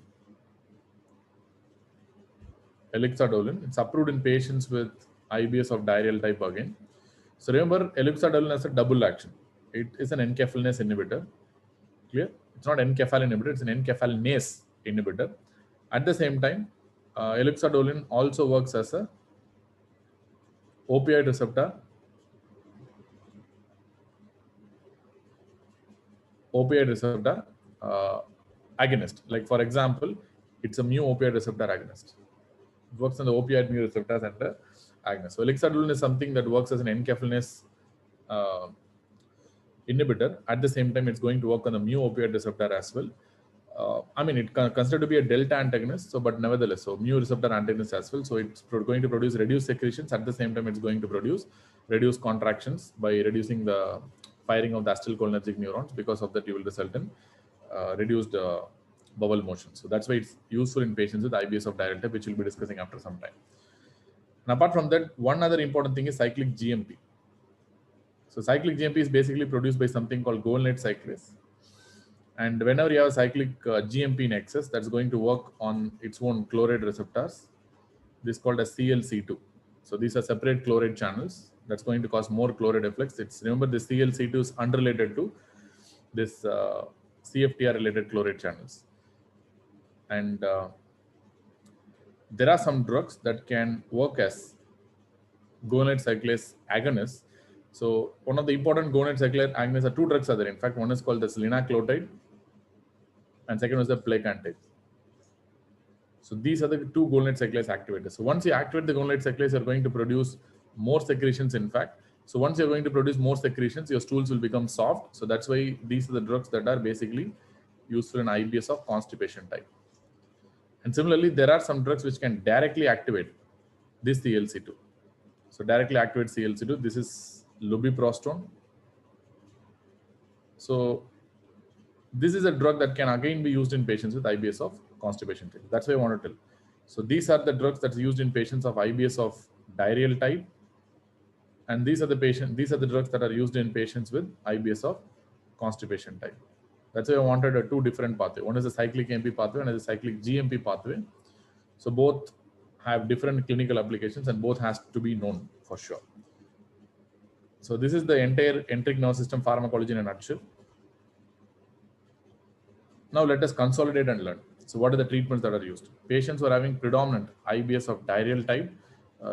It's approved in patients with IBS of diarrheal type again. So remember, elixadolin has a double action. It is an enkephalinase inhibitor. Clear? It's not enkephalin inhibitor, it's an enkephalinase inhibitor. At the same time, elixadolin also works as a opioid receptor agonist. Like for example, it's a mu opioid receptor agonist. It works on the opioid mu receptors and the agonist. So elixadolin is something that works as an enkephalinase inhibitor. At the same time, it's going to work on the mu opioid receptor as well. It considered to be a delta antagonist, so but nevertheless, so mu receptor antagonist as well. So it's going to produce reduced secretions. At the same time, it's going to produce reduced contractions by reducing the firing of the acetylcholinergic neurons. Because of that, you will result in reduced bowel motion. So that's why it's useful in patients with IBS of diarrheal type, which we'll be discussing after some time. And apart from that, one other important thing is cyclic GMP. So cyclic GMP is basically produced by something called guanylate cyclase. And whenever you have cyclic GMP in excess, that's going to work on its own chloride receptors. This is called as ClC2. So these are separate chloride channels. That's going to cause more chloride efflux. Remember, the ClC2 is unrelated to this CFTR related chloride channels. And there are some drugs that can work as guanylate cyclase agonists. So one of the important guanylate cyclase agonists are two drugs are there. In fact, one is called as linaclotide, and second is the plecantide. So these are the two guanylate cyclase activators. So once you activate the guanylate cyclase, you're going to produce more secretions. In fact, so once you're going to produce more secretions, your stools will become soft. So that's why these are the drugs that are basically useful in IBS of constipation type. And similarly, there are some drugs which can directly activate this ClC2. So directly activates CLC2. This is lubiprostone. So this is a drug that can again be used in patients with IBS of constipation type. That's why I want to tell. So these are the drugs that's used in patients of IBS of diarrheal type, and these are the drugs that are used in patients with IBS of constipation type. That's why I wanted a two different pathway. One is a cyclic MP pathway and a cyclic GMP pathway. So both have different clinical applications and both has to be known for sure. So this is the entire enteric nervous system pharmacology in a nutshell. Now let us consolidate and learn. So what are the treatments that are used? Patients who are having predominant IBS of diarrheal type,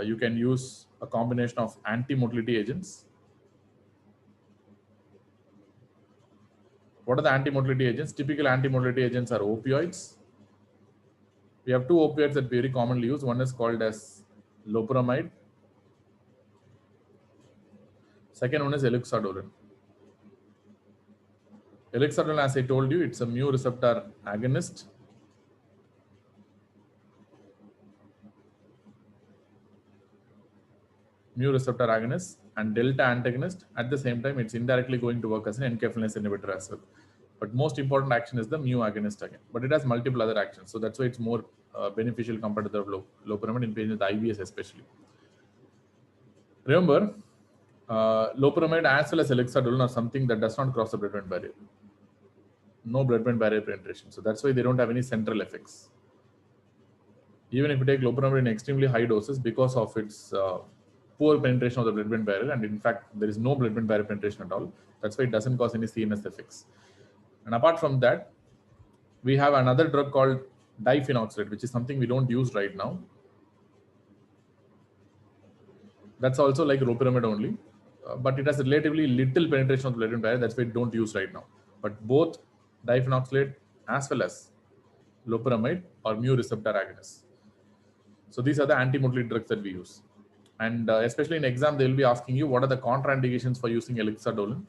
you can use a combination of anti-motility agents. What are the anti-motility agents? Typical anti-motility agents are opioids. We have two opioids that we very commonly use. One is called as loperamide. Second one is elixadolin. Elixadolin, as I told you, it's a mu receptor agonist. Mu receptor agonist and delta antagonist. At the same time, it's indirectly going to work as an enkephalinase inhibitor as well. But most important action is the mu agonist again. But it has multiple other actions. So that's why it's more beneficial compared to the loperamide in patients with IBS especially. Remember, loperamide as well as elixadolin are something that does not cross the blood-brain barrier. No blood-brain barrier penetration. So that's why they don't have any central effects. Even if you take loperamide in extremely high doses, because of its poor penetration of the blood-brain barrier, and in fact, there is no blood-brain barrier penetration at all. That's why it doesn't cause any CNS effects. And apart from that, we have another drug called diphenoxylate, which is something we don't use right now. That's also like loperamide only, but it has relatively little penetration of the blood-brain barrier. That's why we don't use right now. But both diphenoxylate as well as loperamide are mu receptor agonists. So these are the anti-motility drugs that we use. And especially in exam, they will be asking you what are the contraindications for using elixadolin.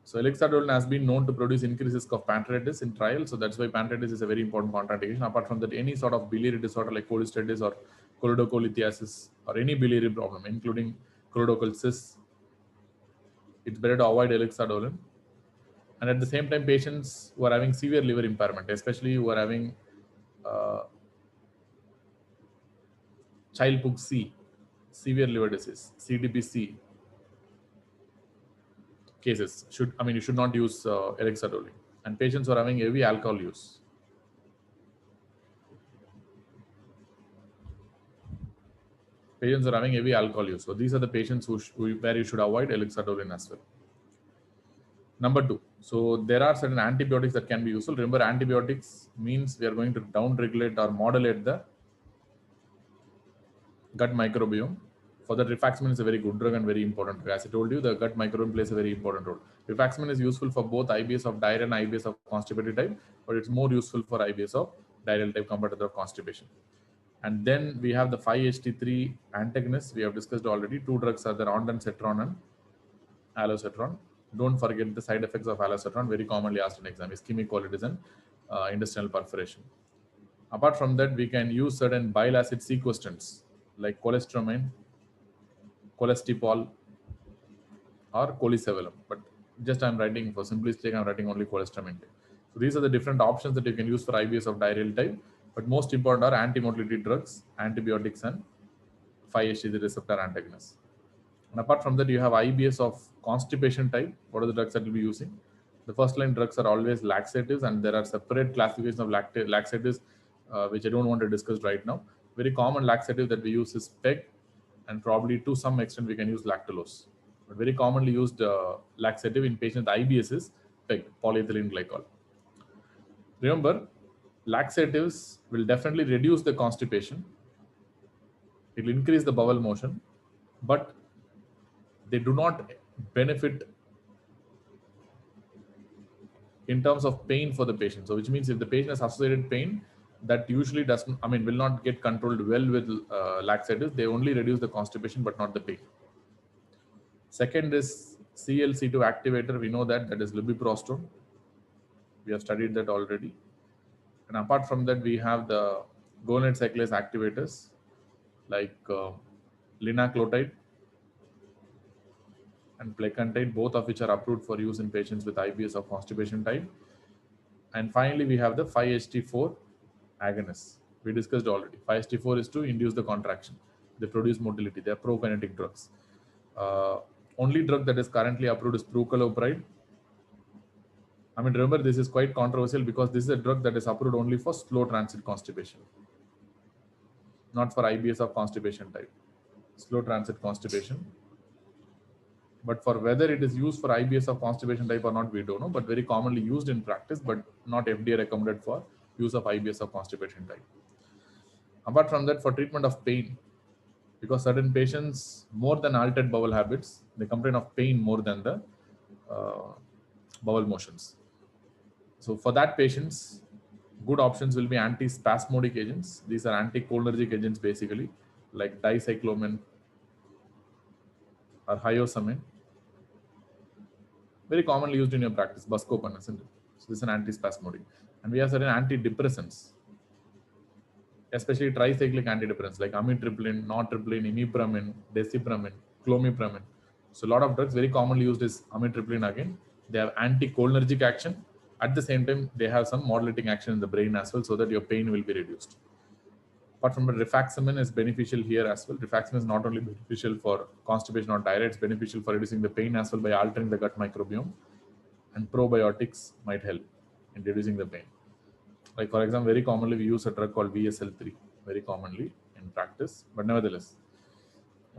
So elixadolin has been known to produce increased risk of pancreatitis in trials. So that's why pancreatitis is a very important contraindication. Apart from that, any sort of biliary disorder like cholestasis or choledocholithiasis or any biliary problem, including choledochal cysts, it's better to avoid elixadolin. And at the same time, patients who are having severe liver impairment, especially who are having Child-Pugh C, severe liver disease, CDPC cases, you should not use elixadolin. And patients who are having heavy alcohol use. Patients are having heavy alcohol use. So these are the patients where you should avoid elixadolin as well. Number two, so there are certain antibiotics that can be useful. Remember, antibiotics means we are going to down-regulate or modulate the gut microbiome. For that, rifaximin is a very good drug and very important. As I told you, the gut microbiome plays a very important role. Rifaximin is useful for both IBS of diarrhea and IBS of constipated type, but it's more useful for IBS of diarrheal type compared to the constipation. And then we have the 5-HT3 antagonists. We have discussed already. Two drugs are the ondansetron and allosetron. Don't forget the side effects of allosetron, very commonly asked in exam, ischemic colitis and intestinal perforation. Apart from that, we can use certain bile acid sequestrants like cholestyramine, cholestipol, or cholesevelam. But just I'm writing for simplicity, I'm writing only cholestyramine. So these are the different options that you can use for IBS of diarrheal type. But most important are anti-motility drugs, antibiotics, and 5-HT3 receptor antagonists. And apart from that, you have IBS of constipation type. What are the drugs that we'll be using? The first line drugs are always laxatives, and there are separate classifications of laxatives, which I don't want to discuss right now. Very common laxative that we use is PEG, and probably to some extent we can use lactulose. But very commonly used laxative in patients with IBS is PEG, polyethylene glycol. Remember, laxatives will definitely reduce the constipation. It will increase the bowel motion, but they do not benefit in terms of pain for the patient. So which means if the patient has associated pain, that usually will not get controlled well with laxatives. They only reduce the constipation, but not the pain. Second is CLC2 activator. We know that is lubiprostone. We have studied that already. And apart from that, we have the guanide cyclase activators like linaclotide and plecantide, both of which are approved for use in patients with IBS of constipation type. And finally, we have the 5-HT4 agonists. We discussed already. 5-HT4 is to induce the contraction. They produce motility. They are prokinetic drugs. Only drug that is currently approved is prucalopride. I mean, remember, this is quite controversial because this is a drug that is approved only for slow transit constipation, not for IBS of constipation type. Slow transit constipation. But for whether it is used for IBS of constipation type or not, we don't know, but very commonly used in practice, but not FDA recommended for use of IBS of constipation type. Apart from that, for treatment of pain, because certain patients, more than altered bowel habits, they complain of pain more than the bowel motions. So for that patients, good options will be antispasmodic agents. These are anticholinergic agents basically, like dicyclomine or hyoscine. Very commonly used in your practice, buscopan, isn't it? So this is an antispasmodic. And we have certain antidepressants, especially tricyclic antidepressants like amitriptyline, nortriptyline, imipramine, desipramine, clomipramine. So a lot of drugs very commonly used is amitriptyline again. They have anticholinergic action. At the same time, they have some modulating action in the brain as well, so that your pain will be reduced. Apart from that, rifaximin is beneficial here as well. Rifaximin is not only beneficial for constipation or diarrhea, it's beneficial for reducing the pain as well by altering the gut microbiome. And probiotics might help in reducing the pain. Like for example, very commonly we use a drug called VSL3, very commonly in practice. But nevertheless,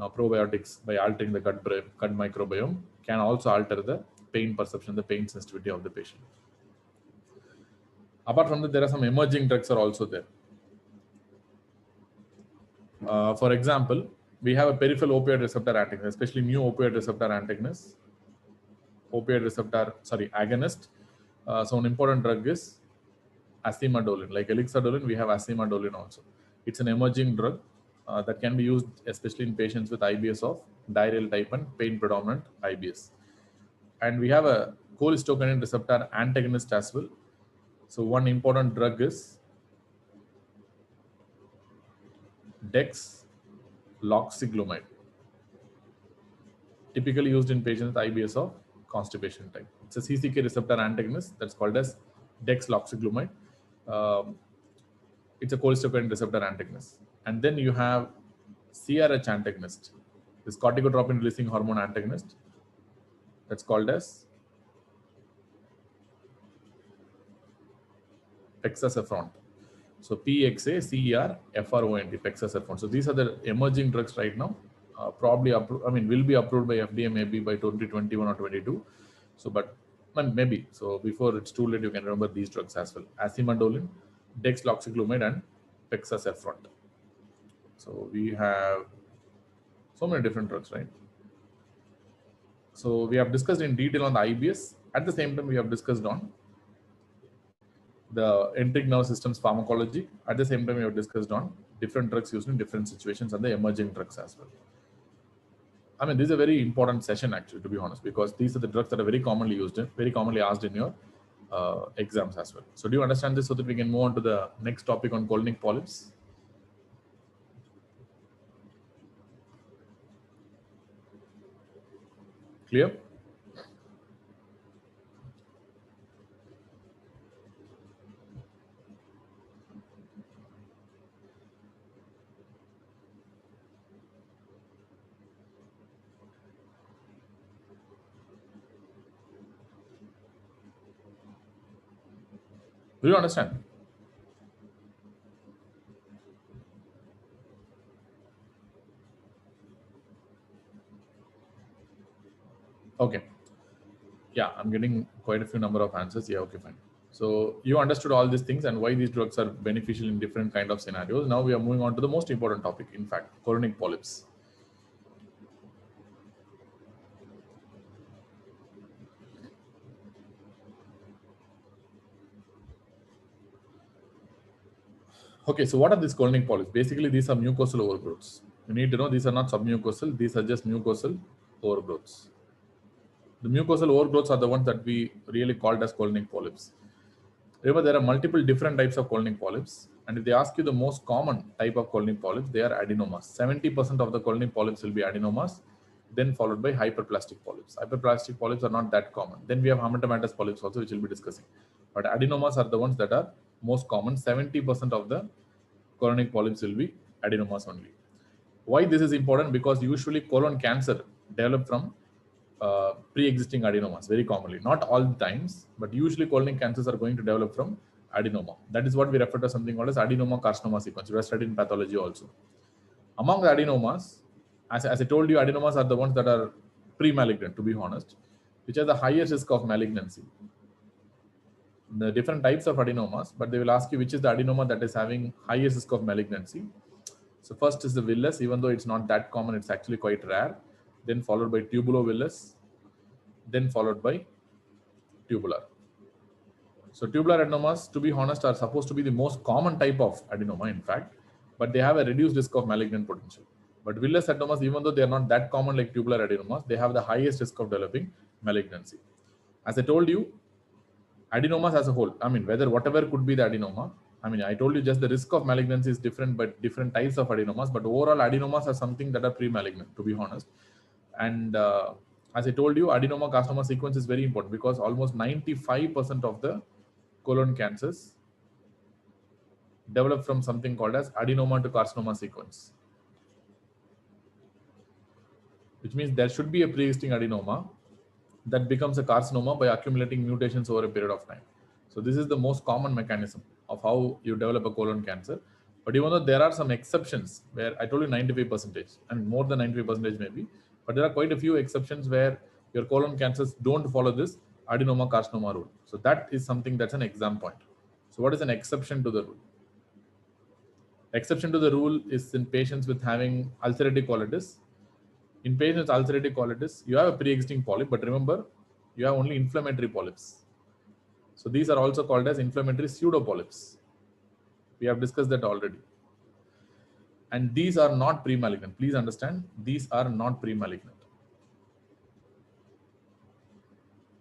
probiotics by altering the gut microbiome can also alter the pain perception, the pain sensitivity of the patient. Apart from that, there are some emerging drugs are also there. For example, we have a peripheral opioid receptor antagonist, especially new opioid receptor antagonist, agonist. So an important drug is acimadolin. Like elixadolin, we have acimadolin also. It's an emerging drug that can be used especially in patients with IBS of diarrheal type and pain predominant IBS. And we have a cholestyramine receptor antagonist as well. So one important drug is dexloxyglumide, typically used in patients with IBS of constipation type. It's a CCK receptor antagonist that's called as dexloxyglumide. It's a cholestyramine receptor antagonist. And then you have CRH antagonist, this corticotropin releasing hormone antagonist, that's called as pexacephron. So PXACERFRONT, pexacephron. So these are the emerging drugs right now. Probably will be approved by FDA maybe by 2021 or 22. So, but maybe. So before it's too late, you can remember these drugs as well: acimadolin, dexloxyglumide, and pexacephron. So we have so many different drugs, right? So we have discussed in detail on the IBS. At the same time, we have discussed on the enteric nerve system's pharmacology. At the same time, we have discussed on different drugs used in different situations and the emerging drugs as well. I mean, this is a very important session actually, to be honest, because these are the drugs that are very commonly used, very commonly asked in your exams as well. So do you understand this so that we can move on to the next topic on colonic polyps? Clear? Do you understand? Okay. Yeah, I'm getting quite a few number of answers. Yeah, okay, fine. So you understood all these things and why these drugs are beneficial in different kind of scenarios. Now we are moving on to the most important topic, in fact, colonic polyps. Okay, so what are these colonic polyps? Basically, these are mucosal overgrowths. You need to know these are not submucosal. These are just mucosal overgrowths. The mucosal overgrowths are the ones that we really called as colonic polyps. Remember, there are multiple different types of colonic polyps. And if they ask you the most common type of colonic polyps, they are adenomas. 70% of the colonic polyps will be adenomas, then followed by hyperplastic polyps. Hyperplastic polyps are not that common. Then we have hamartomatous polyps also, which we'll be discussing. But adenomas are the ones that are most common. 70% of the colonic polyps will be adenomas only. Why this is important? Because usually colon cancer develop from pre-existing adenomas very commonly. Not all the times, but usually colonic cancers are going to develop from adenoma. That is what we refer to something called as adenoma carcinoma sequence. We have studied in pathology also. Among the adenomas, as I told you, adenomas are the ones that are pre-malignant, to be honest, which are the highest risk of malignancy. The different types of adenomas, but they will ask you which is the adenoma that is having highest risk of malignancy. So first is the villus, even though it's not that common, it's actually quite rare. Then followed by tubulovillus, then followed by tubular. So tubular adenomas, to be honest, are supposed to be the most common type of adenoma, in fact, but they have a reduced risk of malignant potential. But villus adenomas, even though they are not that common like tubular adenomas, they have the highest risk of developing malignancy. As I told you, adenomas as a whole, I mean, whatever could be the adenoma, I mean, I told you just the risk of malignancy is different, but different types of adenomas, but overall adenomas are something that are pre-malignant, to be honest. And as I told you, adenoma carcinoma sequence is very important because almost 95% of the colon cancers develop from something called as adenoma to carcinoma sequence, which means there should be a pre-existing adenoma that becomes a carcinoma by accumulating mutations over a period of time. So this is the most common mechanism of how you develop a colon cancer. But even though there are some exceptions where I told you 95%, and more than 95% maybe, but there are quite a few exceptions where your colon cancers don't follow this adenoma carcinoma rule. So that is something that's an exam point. So what is an exception to the rule? Exception to the rule is in patients with having ulcerative colitis. In patients with ulcerative colitis, you have a pre-existing polyp, but remember, you have only inflammatory polyps. So these are also called as inflammatory pseudopolyps. We have discussed that already. And these are not pre-malignant. Please understand, these are not pre-malignant.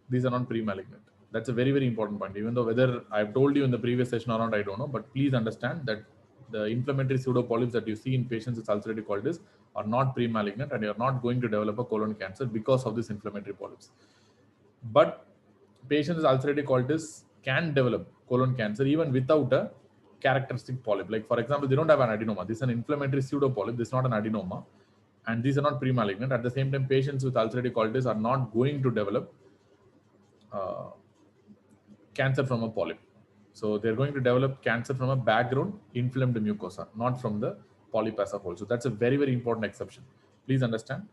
These are not pre-malignant. That's a very, very important point. Even though whether I've told you in the previous session or not, I don't know. But please understand that the inflammatory pseudopolyps that you see in patients with ulcerative colitis are not pre-malignant, and you're not going to develop a colon cancer because of this inflammatory polyps. But patients with ulcerative colitis can develop colon cancer even without a characteristic polyp. Like for example, they don't have an adenoma. This is an inflammatory pseudopolyp. This is not an adenoma, and these are not pre-malignant. At the same time, patients with ulcerative colitis are not going to develop cancer from a polyp. So they're going to develop cancer from a background inflamed mucosa, not from the polyp as a whole. So that's a very, very important exception. Please understand.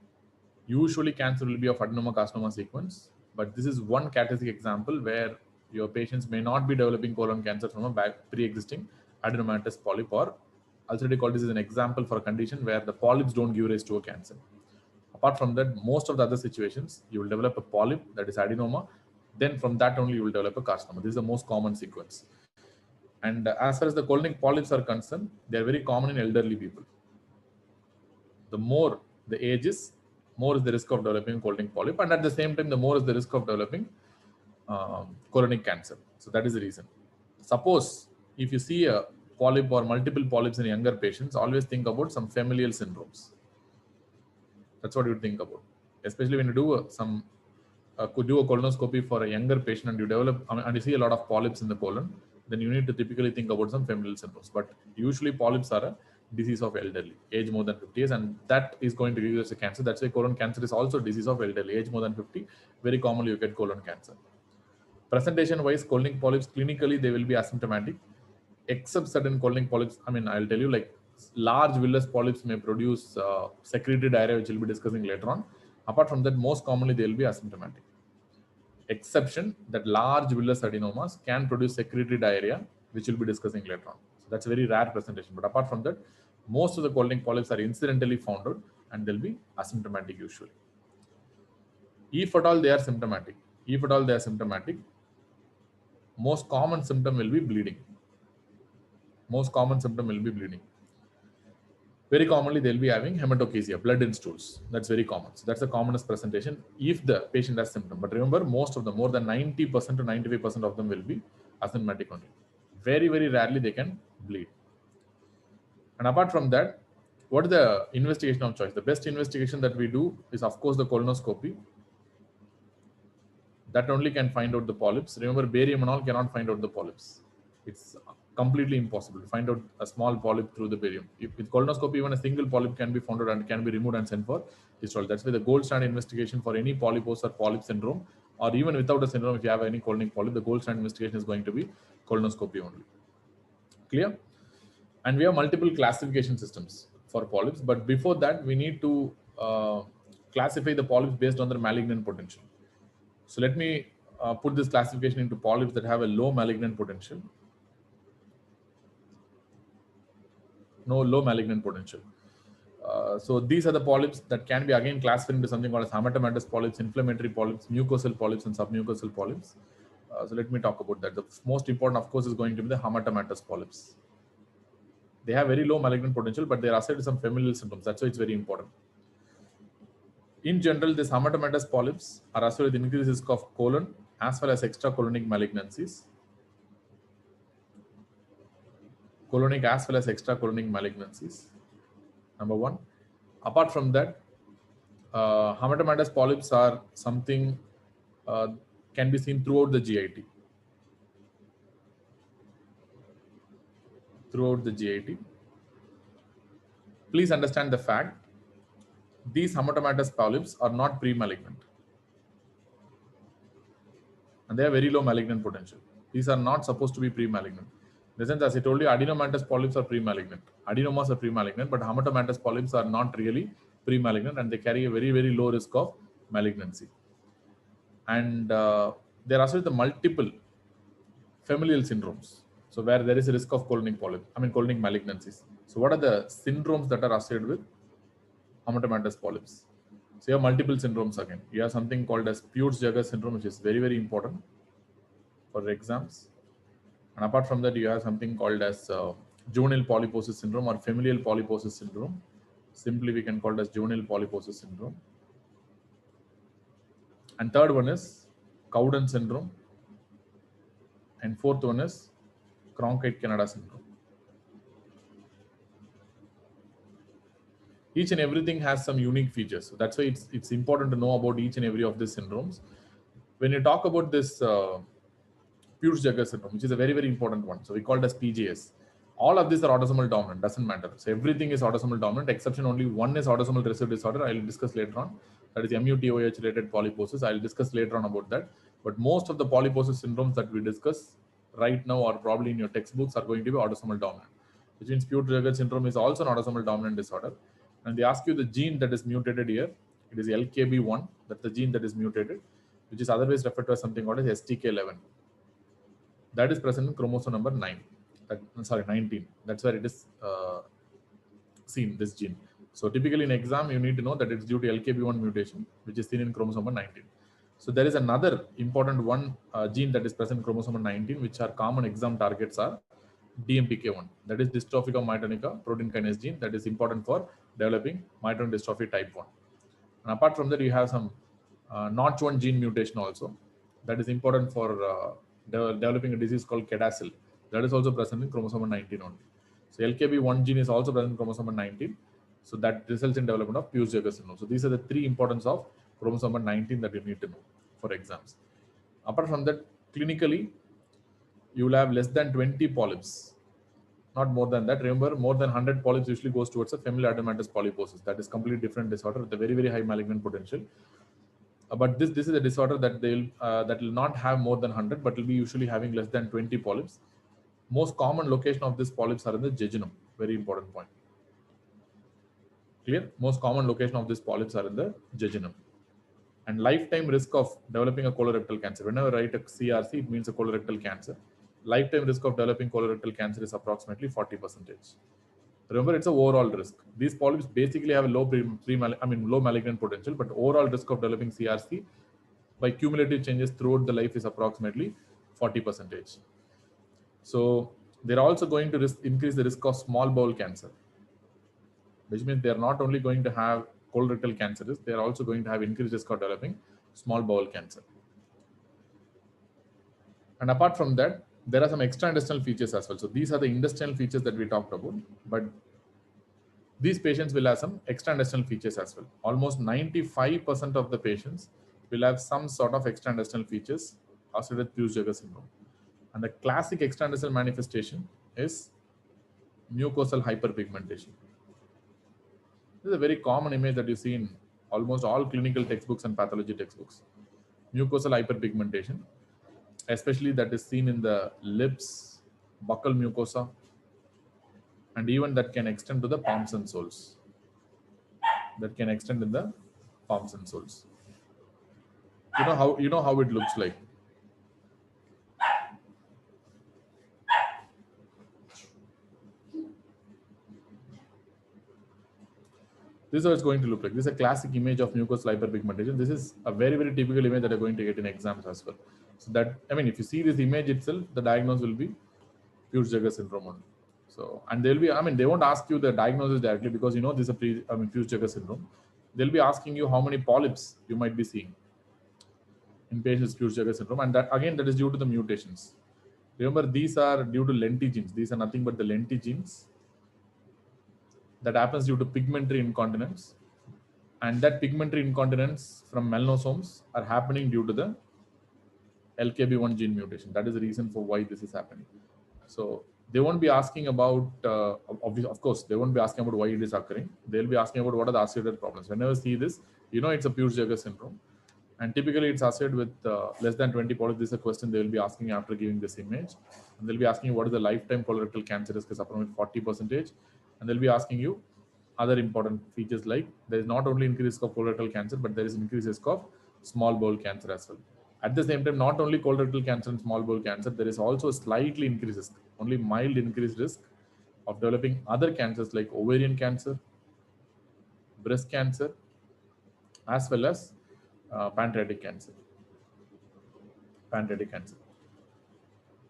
Usually cancer will be of adenoma carcinoma sequence, but this is one characteristic example where your patients may not be developing colon cancer from a pre-existing adenomatous polyp, or ulcerative colitis is an example for a condition where the polyps don't give rise to a cancer. Apart from that, most of the other situations, you will develop a polyp, that is adenoma. Then from that only you will develop a carcinoma. This is the most common sequence. And as far as the colonic polyps are concerned, they are very common in elderly people. The more the age is, more is the risk of developing colonic polyp, and at the same time, the more is the risk of developing colonic cancer. So that is the reason. Suppose if you see a polyp or multiple polyps in younger patients, always think about some familial syndromes. That's what you would think about, especially when you do could do a colonoscopy for a younger patient and you develop and you see a lot of polyps in the colon, then you need to typically think about some familial syndromes. But usually polyps are a disease of elderly, age more than 50 years, and that is going to give you as a cancer. That's why colon cancer is also a disease of elderly, age more than 50. Very commonly you get colon cancer. Presentation wise, colonic polyps clinically they will be asymptomatic, except certain colonic polyps. I mean, I'll tell you, like large villus polyps may produce secretory diarrhea, which we'll be discussing later on. Apart from that, most commonly they will be asymptomatic. Exception that large villus adenomas can produce secretory diarrhea, which we'll be discussing later on. So that's a very rare presentation. But apart from that, most of the colonic polyps are incidentally found out and they'll be asymptomatic usually. If at all they are symptomatic, most common symptom will be bleeding. Very commonly, they'll be having hematochezia, blood in stools. That's very common. So that's the commonest presentation if the patient has symptom. But remember, most of them, more than 90% to 95% of them will be asymptomatic only. Very, very rarely they can bleed. And apart from that, what is the investigation of choice? The best investigation that we do is, of course, the colonoscopy. That only can find out the polyps. Remember, barium and all cannot find out the polyps. It's completely impossible to find out a small polyp through the barium. If with colonoscopy, even a single polyp can be found out and can be removed and sent for histology. That's why the gold standard investigation for any polyposis or polyp syndrome, or even without a syndrome, if you have any colonic polyp, the gold standard investigation is going to be colonoscopy only. Clear? And we have multiple classification systems for polyps, but before that, we need to classify the polyps based on their malignant potential. So let me put this classification into polyps that have a low malignant potential. No low malignant potential. So these are the polyps that can be again classified into something called as hematomatous polyps, inflammatory polyps, mucosal polyps, and submucosal polyps. So let me talk about that. The most important, of course, is going to be the hematomatous polyps. They have very low malignant potential, but they are associated with some familial symptoms. That's why it's very important. In general, these hematomatous polyps are associated with increased risk of colon as well as extracolonic malignancies. Colonic as well as extracolonic malignancies. Number one. Apart from that, hematomatous polyps are something can be seen throughout the GIT. Throughout the GIT. Please understand the fact these hematomatous polyps are not pre-malignant. And they have very low malignant potential. These are not supposed to be pre-malignant. In the sense, as I told you, adenomatous polyps are pre-malignant. Adenomas are pre-malignant, but hematomatous polyps are not really pre-malignant, and they carry a very, very low risk of malignancy. And there are also the multiple familial syndromes. So where there is a risk of colonic malignancies. So what are the syndromes that are associated with hematomatous polyps? So you have multiple syndromes again. You have something called as Peutz-Jeghers syndrome, which is very, very important for exams. And apart from that, you have something called as juvenile polyposis syndrome or familial polyposis syndrome. Simply, we can call it as juvenile polyposis syndrome. And third one is Cowden syndrome. And fourth one is Cronkite-Canada syndrome. Each and everything has some unique features. So that's why it's important to know about each and every of these syndromes. When you talk about this Peutz-Jeghers syndrome, which is a very, very important one. So we call it as PJS. All of these are autosomal dominant, doesn't matter. So everything is autosomal dominant, exception only one is autosomal recessive disorder. I will discuss later on. That is MUTOH related polyposis. I will discuss later on about that. But most of the polyposis syndromes that we discuss right now or probably in your textbooks are going to be autosomal dominant, which means Peutz-Jeghers syndrome is also an autosomal dominant disorder. And they ask you the gene that is mutated here. It is LKB1. That's the gene that is mutated, which is otherwise referred to as something called as STK11. That is present in chromosome number 19. That's where it is seen, this gene. So typically in exam, you need to know that it's due to LKB1 mutation, which is seen in chromosome number 19. So there is another important one gene that is present in chromosome number 19, which are common exam targets are DMPK1. That is dystrophic of myotonica protein kinase gene that is important for developing myotonic dystrophy type 1. And apart from that, you have some Notch1 gene mutation also. That is important for developing a disease called CADASIL. That is also present in chromosome 19 only. So LKB1 gene is also present in chromosome 19. So that results in development of Peutz-Jeghers syndrome. So these are the three importance of chromosome 19 that you need to know for exams. Apart from that, clinically, you will have less than 20 polyps. Not more than that. Remember, more than 100 polyps usually goes towards a familial adenomatous polyposis. That is completely different disorder with a very, very high malignant potential. But this is a disorder that that will not have more than 100, but will be usually having less than 20 polyps. Most common location of these polyps are in the jejunum. Very important point. Clear? Most common location of these polyps are in the jejunum. And lifetime risk of developing a colorectal cancer. Whenever I write a CRC, it means a colorectal cancer. Lifetime risk of developing colorectal cancer is approximately 40%. Remember, it's an overall risk. These polyps basically have a low malignant potential, but overall risk of developing CRC by cumulative changes throughout the life is approximately 40%. So they're also going to increase the risk of small bowel cancer, which means they're not only going to have colorectal cancer risk, they're also going to have increased risk of developing small bowel cancer. And apart from that, there are some extra-intestinal features as well. So these are the intestinal features that we talked about, but these patients will have some extra-intestinal features as well. Almost 95% of the patients will have some sort of extra-intestinal features associated with Peutz-Jeghers syndrome. And the classic extra-intestinal manifestation is mucosal hyperpigmentation. This is a very common image that you see in almost all clinical textbooks and pathology textbooks. Mucosal hyperpigmentation, especially that is seen in the lips, buccal mucosa, and even that can extend to the palms and soles. That can extend in the palms and soles. You know how it looks like. This is how it's going to look like. This is a classic image of mucosal hyperpigmentation. This is a very, very typical image that you're going to get in exams as well. So that, I mean, if you see this image itself, the diagnosis will be Peutz-Jeghers syndrome only. So, and they'll be, I mean, they won't ask you the diagnosis directly because you know this is a Peutz-Jeghers syndrome. They'll be asking you how many polyps you might be seeing in patients with Peutz-Jeghers syndrome, and that again that is due to the mutations. Remember, these are due to lenti genes. These are nothing but the lenti genes that happens due to pigmentary incontinence, and that pigmentary incontinence from melanosomes are happening due to the LKB1 gene mutation. That is the reason for why this is happening. So they won't be asking about, of course, they won't be asking about why it is occurring. They'll be asking about what are the associated problems. Whenever you see this, you know it's a Peutz-Jeghers syndrome. And typically it's associated with less than 20 polyps. This is a question they will be asking after giving this image. And they'll be asking you what is the lifetime colorectal cancer risk is approximately 40%. And they'll be asking you other important features like there is not only increased risk of colorectal cancer, but there is increased risk of small bowel cancer as well. At the same time, not only colorectal cancer and small bowel cancer, there is also a slightly increased risk, only mild increased risk of developing other cancers like ovarian cancer, breast cancer, as well as pancreatic cancer.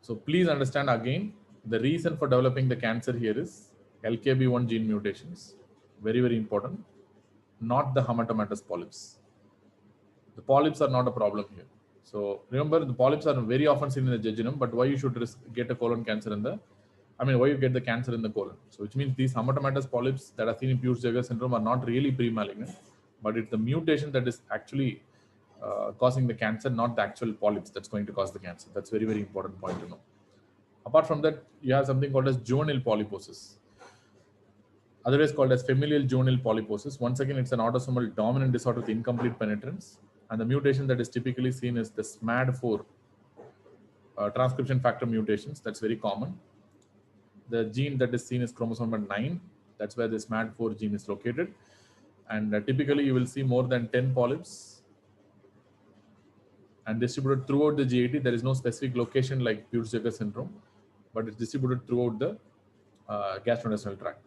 So please understand again, the reason for developing the cancer here is LKB1 gene mutations. Very, very important. Not the hematomatous polyps. The polyps are not a problem here. So remember, the polyps are very often seen in the jejunum, but why you should get a colon cancer in the, why you get the cancer in the colon? So which means these hematomatous polyps that are seen in Peutz-Jeghers syndrome are not really pre-malignant, but it's the mutation that is actually causing the cancer, not the actual polyps that's going to cause the cancer. That's very, very important point to know. Apart from that, you have something called as juvenile polyposis, otherwise called as familial juvenile polyposis. Once again, it's an autosomal dominant disorder with incomplete penetrance, and the mutation that is typically seen is the SMAD4 transcription factor mutations. That's very common. The gene that is seen is chromosome number 9. That's where the SMAD4 gene is located, and typically you will see more than 10 polyps and distributed throughout the GAT. There is no specific location like Peutz-Jeghers syndrome, but it's distributed throughout the gastrointestinal tract.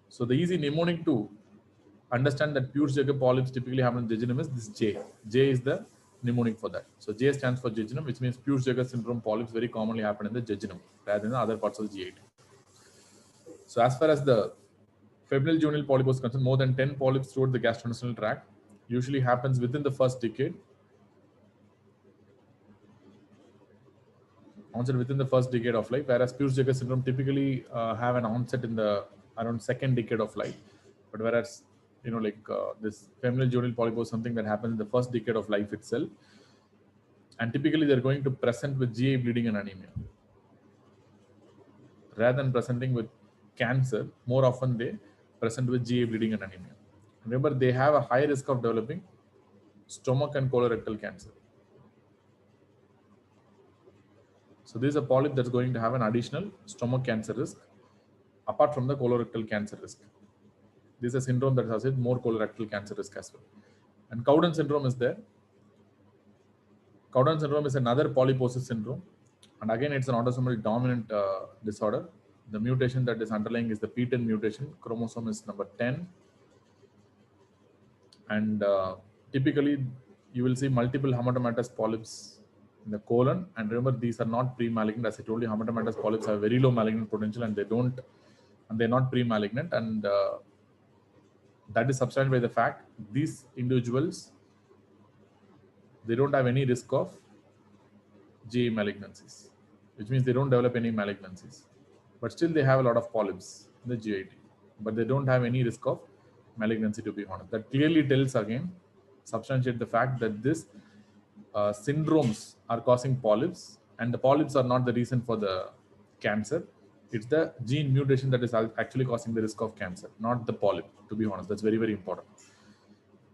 So the easy mnemonic to understand that Peutz-Jeghers polyps typically happen in jejunum is this J. J is the mnemonic for that. So J stands for jejunum, which means Peutz-Jeghers syndrome polyps very commonly happen in the jejunum rather than the other parts of the GAT. So as far as the familial juvenile polyp is concerned, more than 10 polyps throughout the gastrointestinal tract usually happens within the first decade. Onset within the first decade of life, whereas Peutz-Jeghers syndrome typically have an onset in the around second decade of life. But whereas this familial juvenile polyp is something that happens in the first decade of life itself, and typically they're going to present with GI bleeding and anemia. Rather than presenting with cancer, more often they present with GI bleeding and anemia. Remember, they have a high risk of developing stomach and colorectal cancer. So this is a polyp that's going to have an additional stomach cancer risk apart from the colorectal cancer risk. This is a syndrome that has more colorectal cancer risk as well. And Cowden syndrome is there. Cowden syndrome is another polyposis syndrome. And again, it's an autosomal dominant disorder. The mutation that is underlying is the P10 mutation. Chromosome is number 10. And typically, you will see multiple hematomatous polyps in the colon. And remember, these are not pre-malignant. As I told you, hematomatous polyps have very low malignant potential, and they're not pre-malignant. And that is substantiated by the fact these individuals, they don't have any risk of GI malignancies. which means they don't develop any malignancies. But still they have a lot of polyps in the GIT, but they don't have any risk of malignancy, to be honest. That clearly tells again, substantiate the fact that this syndromes are causing polyps, and the polyps are not the reason for the cancer. It's the gene mutation that is actually causing the risk of cancer, not the polyp, to be honest. That's very, very important,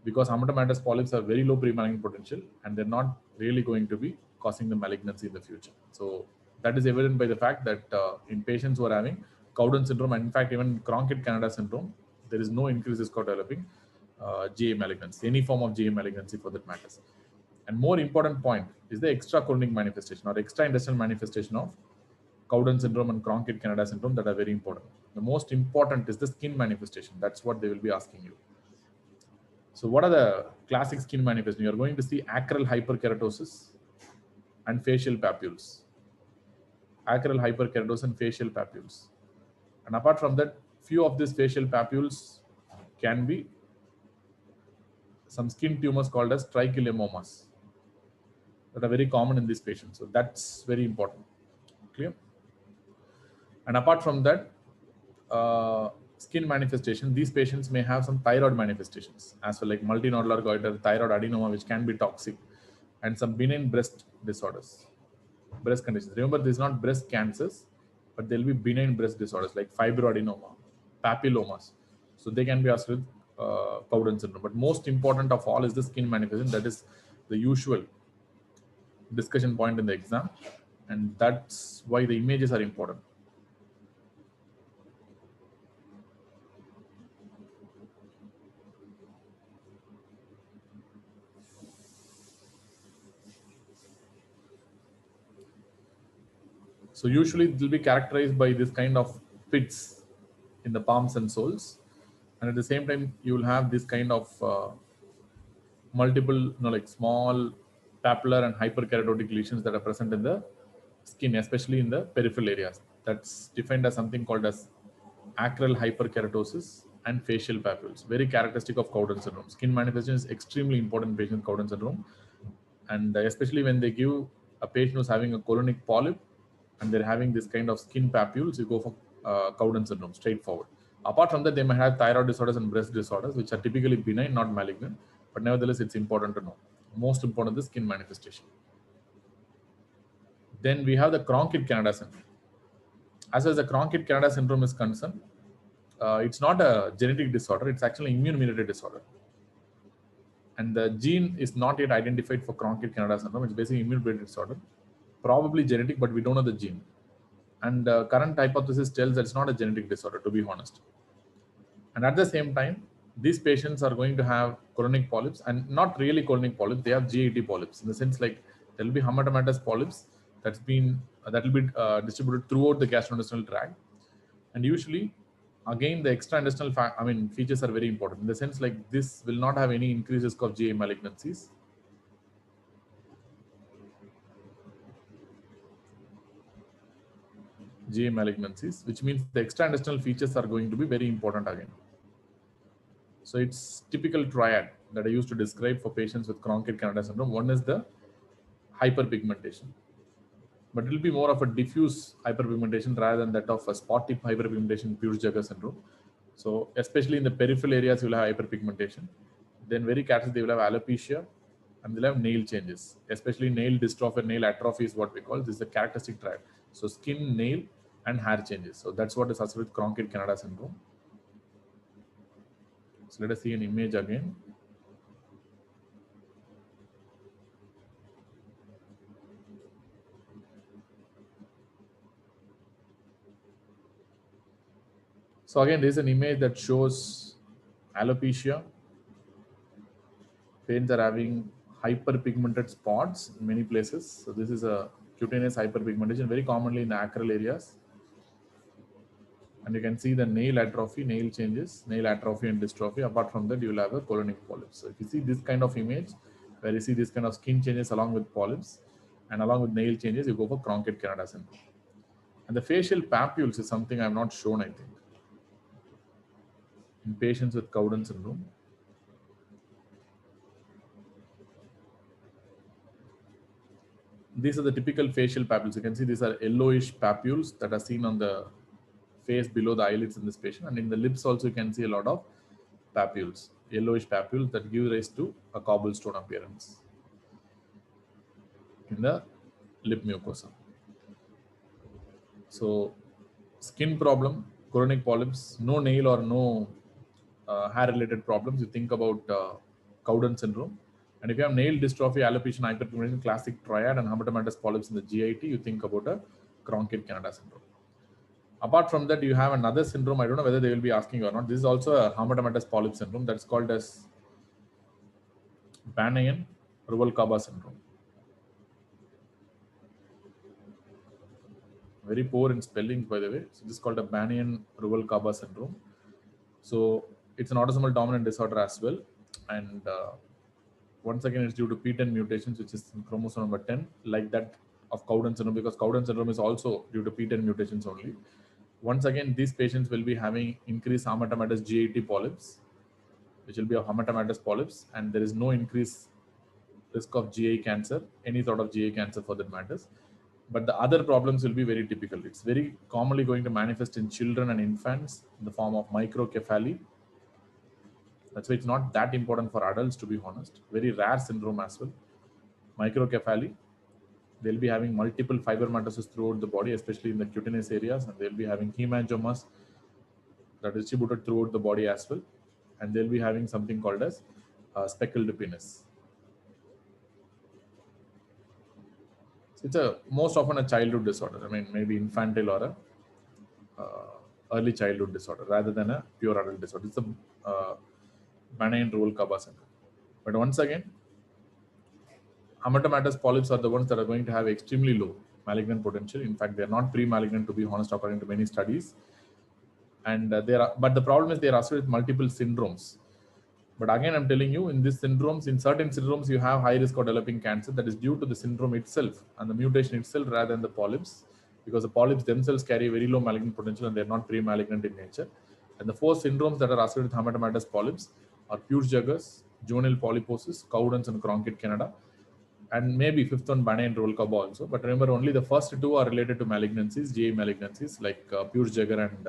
because amatomatous polyps have very low pre-malignant potential and they're not really going to be causing the malignancy in the future. So that is evident by the fact that in patients who are having Cowden syndrome, and in fact even Cronk Canada syndrome, there is no increased risk of developing GA malignancy, any form of GA malignancy for that matters. And more important point is the extra colonic manifestation or extra intestinal manifestation of Cowden syndrome and Cronk Canada syndrome that are very important. The most important is the skin manifestation. That's what they will be asking you. So what are the classic skin manifestations? You're going to see acral hyperkeratosis and facial papules. Acral hyperkeratosis and facial papules. And apart from that, few of these facial papules can be some skin tumors called as tricholemomas that are very common in these patients. So that's very important. Clear? And apart from that, skin manifestation, these patients may have some thyroid manifestations as well, like multinodular goiter, thyroid adenoma, which can be toxic, and some benign breast disorders, breast conditions. Remember, this is not breast cancers, but there will be benign breast disorders like fibroadenoma, papillomas. So they can be asked with Cowden syndrome. But most important of all is the skin manifestation. That is the usual discussion point in the exam, and that's why the images are important. So usually it will be characterized by this kind of pits in the palms and soles, and at the same time you will have this kind of multiple, like small papular and hyperkeratotic lesions that are present in the skin, especially in the peripheral areas. That's defined as something called as acral hyperkeratosis and facial papules, very characteristic of Cowden syndrome. Skin manifestation is extremely important in patients with Cowden syndrome, and especially when they give a patient who's having a colonic polyp and they're having this kind of skin papules, you go for Cowden syndrome, straightforward. Apart from that, they may have thyroid disorders and breast disorders, which are typically benign, not malignant, but nevertheless, it's important to know. Most important is skin manifestation. Then we have the Cronk Canada syndrome. As far as the Cronk Canada syndrome is concerned, it's not a genetic disorder, it's actually an immune-mediated disorder. And the gene is not yet identified for Cronk Canada syndrome. It's basically immune-mediated disorder, probably genetic, but we don't know the gene. And current hypothesis tells that it's not a genetic disorder, to be honest. And at the same time, these patients are going to have colonic polyps, and not really colonic polyps. They have GAT polyps, in the sense like there will be hematomatous polyps that will be distributed throughout the gastrointestinal tract. And usually, again, the extra-intestinal features are very important, in the sense like this will not have any increased risk of GA malignancies. GA malignancies, which means the extra-intestinal features are going to be very important again. So it's typical triad that I used to describe for patients with Cronk Canada syndrome. One is the hyperpigmentation, but it will be more of a diffuse hyperpigmentation rather than that of a spotty hyperpigmentation, Peutz-Jeghers syndrome. So especially in the peripheral areas, you will have hyperpigmentation. Then very characteristic, they will have alopecia, and they'll have nail changes, especially nail dystrophy, nail atrophy is what we call. This is a characteristic triad. So skin, nail, and hair changes. So that's what is associated with Cronk Canada syndrome. So let us see an image again. So again, there is an image that shows alopecia. Patients are having hyperpigmented spots in many places. So this is a cutaneous hyperpigmentation, very commonly in the acral areas. And you can see the nail atrophy, nail changes, nail atrophy and dystrophy. Apart from that, you will have a colonic polyps. So if you see this kind of image, where you see this kind of skin changes along with polyps and along with nail changes, you go for Cronk Canada syndrome. And the facial papules is something I have not shown, I think, in patients with Cowden syndrome. These are the typical facial papules. You can see these are yellowish papules that are seen on the face below the eyelids in this patient, and in the lips also you can see a lot of papules, yellowish papules that give rise to a cobblestone appearance in the lip mucosa. So skin problem, chronic polyps, no nail or no hair related problems, you think about Cowden syndrome. And if you have nail dystrophy, alopecia, hyperpigmentation, classic triad, and hematomatous polyps in the GIT, you think about a Cronkite Canada syndrome. Apart from that, you have another syndrome. I don't know whether they will be asking or not. This is also a hematomatous polyp syndrome that's called as Banyan Ruvalcaba syndrome. Very poor in spellings, by the way. So this is called a Banyan Ruvalcaba syndrome. So it's an autosomal dominant disorder as well. And once again, it's due to P10 mutations, which is in chromosome number 10, like that of Cowden syndrome, because Cowden syndrome is also due to P10 mutations only. Once again, these patients will be having increased hematomatous GAT polyps, which will be of hematomatous polyps, and there is no increased risk of GI cancer, any sort of GI cancer for that matters. But the other problems will be very typical. It's very commonly going to manifest in children and infants in the form of microcephaly. That's why it's not that important for adults, to be honest. Very rare syndrome as well. Microcephaly. They'll be having multiple fibromatosis throughout the body, especially in the cutaneous areas, and they'll be having hemangiomas that are distributed throughout the body as well. And they'll be having something called as speckled penis. So it's most often a childhood disorder. I mean, maybe infantile or a early childhood disorder rather than a pure adult disorder. It's a Banyan Ruvalcaba syndrome. But once again, hematomatous polyps are the ones that are going to have extremely low malignant potential. In fact, they are not pre-malignant, to be honest, according to many studies. And but the problem is they are associated with multiple syndromes. But again, I'm telling you, in these syndromes, in certain syndromes, you have high risk of developing cancer that is due to the syndrome itself and the mutation itself rather than the polyps, because the polyps themselves carry very low malignant potential and they're not pre-malignant in nature. And the 4 syndromes that are associated with hematomatous polyps are Peutz-Jeghers, juvenile polyposis, Cowden's, and Cronkite Canada. And maybe 5th one, Banyan Ruvalcaba also. But remember, only the first 2 are related to malignancies, GI malignancies, like Peutz-Jeghers and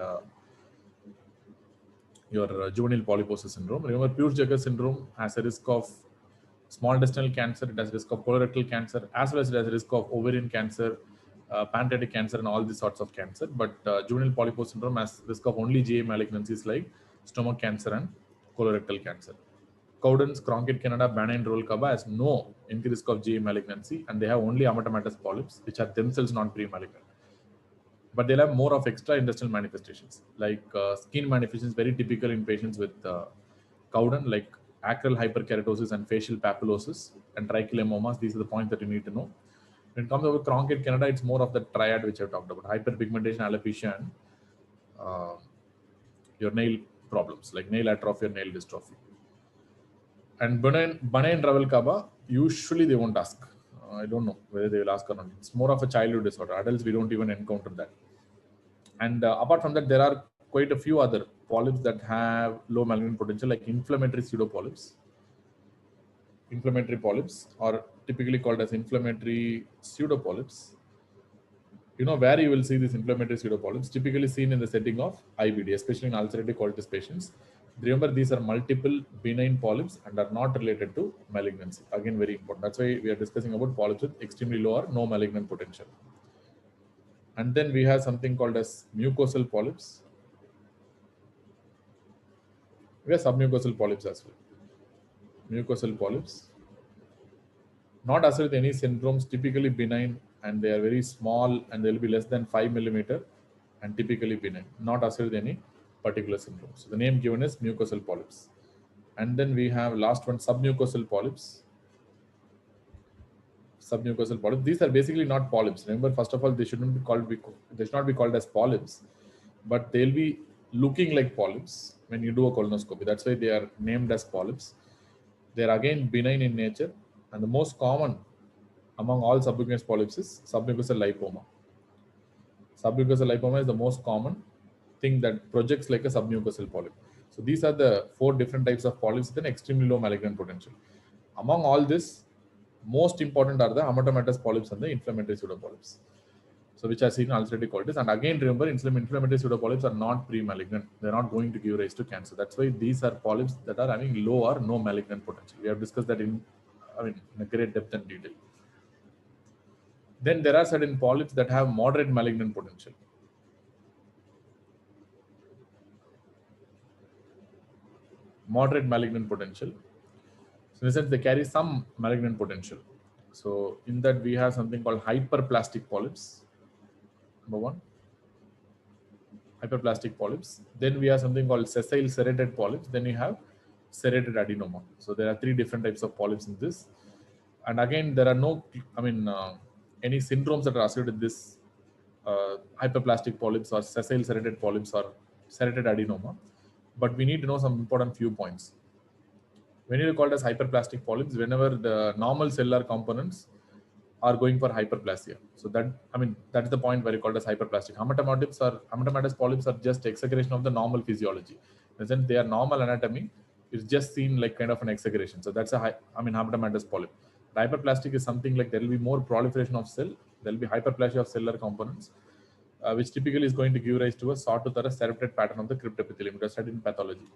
your juvenile polyposis syndrome. Remember, Peutz-Jeghers syndrome has a risk of small intestinal cancer, it has risk of colorectal cancer, as well as it has a risk of ovarian cancer, pancreatic cancer, and all these sorts of cancer. But juvenile polyposis syndrome has risk of only GI malignancies like stomach cancer and colorectal cancer. Cowden's, Cronkite Canada, Banyan Ruvalcaba has no increased risk of GI malignancy, and they have only hematomatous polyps, which are themselves not pre-malignant. But they'll have more of extra intestinal manifestations, like skin manifestations, very typical in patients with Cowden, like acral hyperkeratosis and facial papulosis and trichomomas. These are the points that you need to know. When it comes over Cronkite Canada, it's more of the triad which I've talked about: hyperpigmentation, alopecia, and your nail problems like nail atrophy or nail dystrophy. And Banyan Ruvalcaba, usually they won't ask. I don't know whether they will ask or not. It's more of a childhood disorder. Adults, we don't even encounter that. And apart from that, there are quite a few other polyps that have low malignant potential, like inflammatory pseudopolyps. Inflammatory polyps are typically called as inflammatory pseudopolyps. You know where you will see these inflammatory pseudopolyps? Typically seen in the setting of IBD, especially in ulcerative colitis patients. Remember, these are multiple benign polyps and are not related to malignancy. Again, very important. That's why we are discussing about polyps with extremely low or no malignant potential. And then we have something called as mucosal polyps. We have submucosal polyps as well. Mucosal polyps, not associated with any syndromes, typically benign, and they are very small and they will be less than 5 millimeter and typically benign, not associated with any particular syndrome. So the name given is mucosal polyps. And then we have last one, submucosal polyps. Submucosal polyps. These are basically not polyps. Remember, first of all, they should not be called as polyps, but they'll be looking like polyps when you do a colonoscopy. That's why they are named as polyps. They are again benign in nature, and the most common among all submucous polyps is submucosal lipoma. Submucosal lipoma is the most common thing that projects like a submucosal polyp. So these are the 4 different types of polyps with an extremely low malignant potential. Among all this, Most important are the hematomatous polyps and the inflammatory pseudopolyps. So which are seen in ulcerative colitis. And again, remember, inflammatory pseudopolyps are not pre-malignant. They're not going to give rise to cancer. That's why these are polyps that are having low or no malignant potential. We have discussed that in a great depth and detail. Then there are certain polyps that have moderate malignant potential. Moderate malignant potential. So in a sense, they carry some malignant potential. So in that we have something called hyperplastic polyps. Number one, hyperplastic polyps. Then we have something called sessile serrated polyps. Then you have serrated adenoma. So there are three different types of polyps in this. And again, there are no, any syndromes that are associated with this hyperplastic polyps or sessile serrated polyps or serrated adenoma. But we need to know some important few points. When you call it as hyperplastic polyps, whenever the normal cellular components are going for hyperplasia. So that, that's the point where you call it as hyperplastic. Hematomatous polyps are just exaggeration of the normal physiology. In the sense they are normal anatomy, it's just seen like kind of an exaggeration. So that's a hematomatous polyp. The hyperplastic is something like there will be more proliferation of cell, there will be hyperplasia of cellular components, which typically is going to give rise to a sawtooth or a serrated pattern of the cryptepithelium. It was studied in pathology.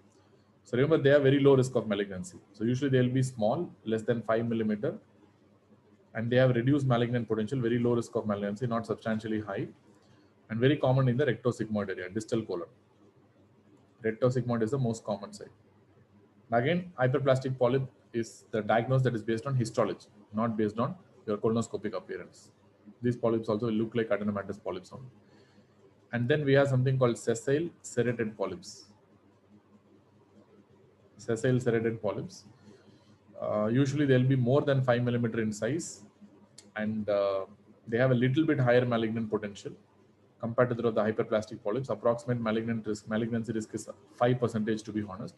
So remember, they have very low risk of malignancy. So usually they will be small, less than 5 millimeter, and they have reduced malignant potential, very low risk of malignancy, not substantially high, and very common in the rectosigmoid area, distal colon. Rectosigmoid is the most common site. Again, hyperplastic polyp is the diagnosis that is based on histology, not based on your colonoscopic appearance. These polyps also look like adenomatous polyps only. And then we have something called sessile serrated polyps. Sessile serrated polyps. Usually they'll be more than 5 millimeter in size, and they have a little bit higher malignant potential compared to the hyperplastic polyps. Approximate malignancy risk is 5% to be honest.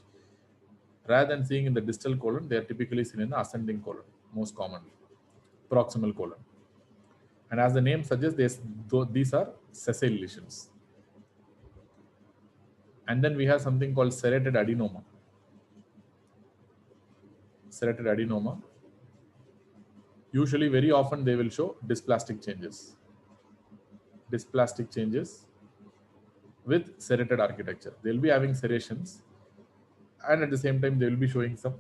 Rather than seeing in the distal colon, they are typically seen in the ascending colon, most commonly, proximal colon. And as the name suggests, these are sessile lesions. And then we have something called serrated adenoma. Serrated adenoma. Usually, very often, they will show dysplastic changes. Dysplastic changes with serrated architecture. They will be having serrations, and at the same time, they will be showing some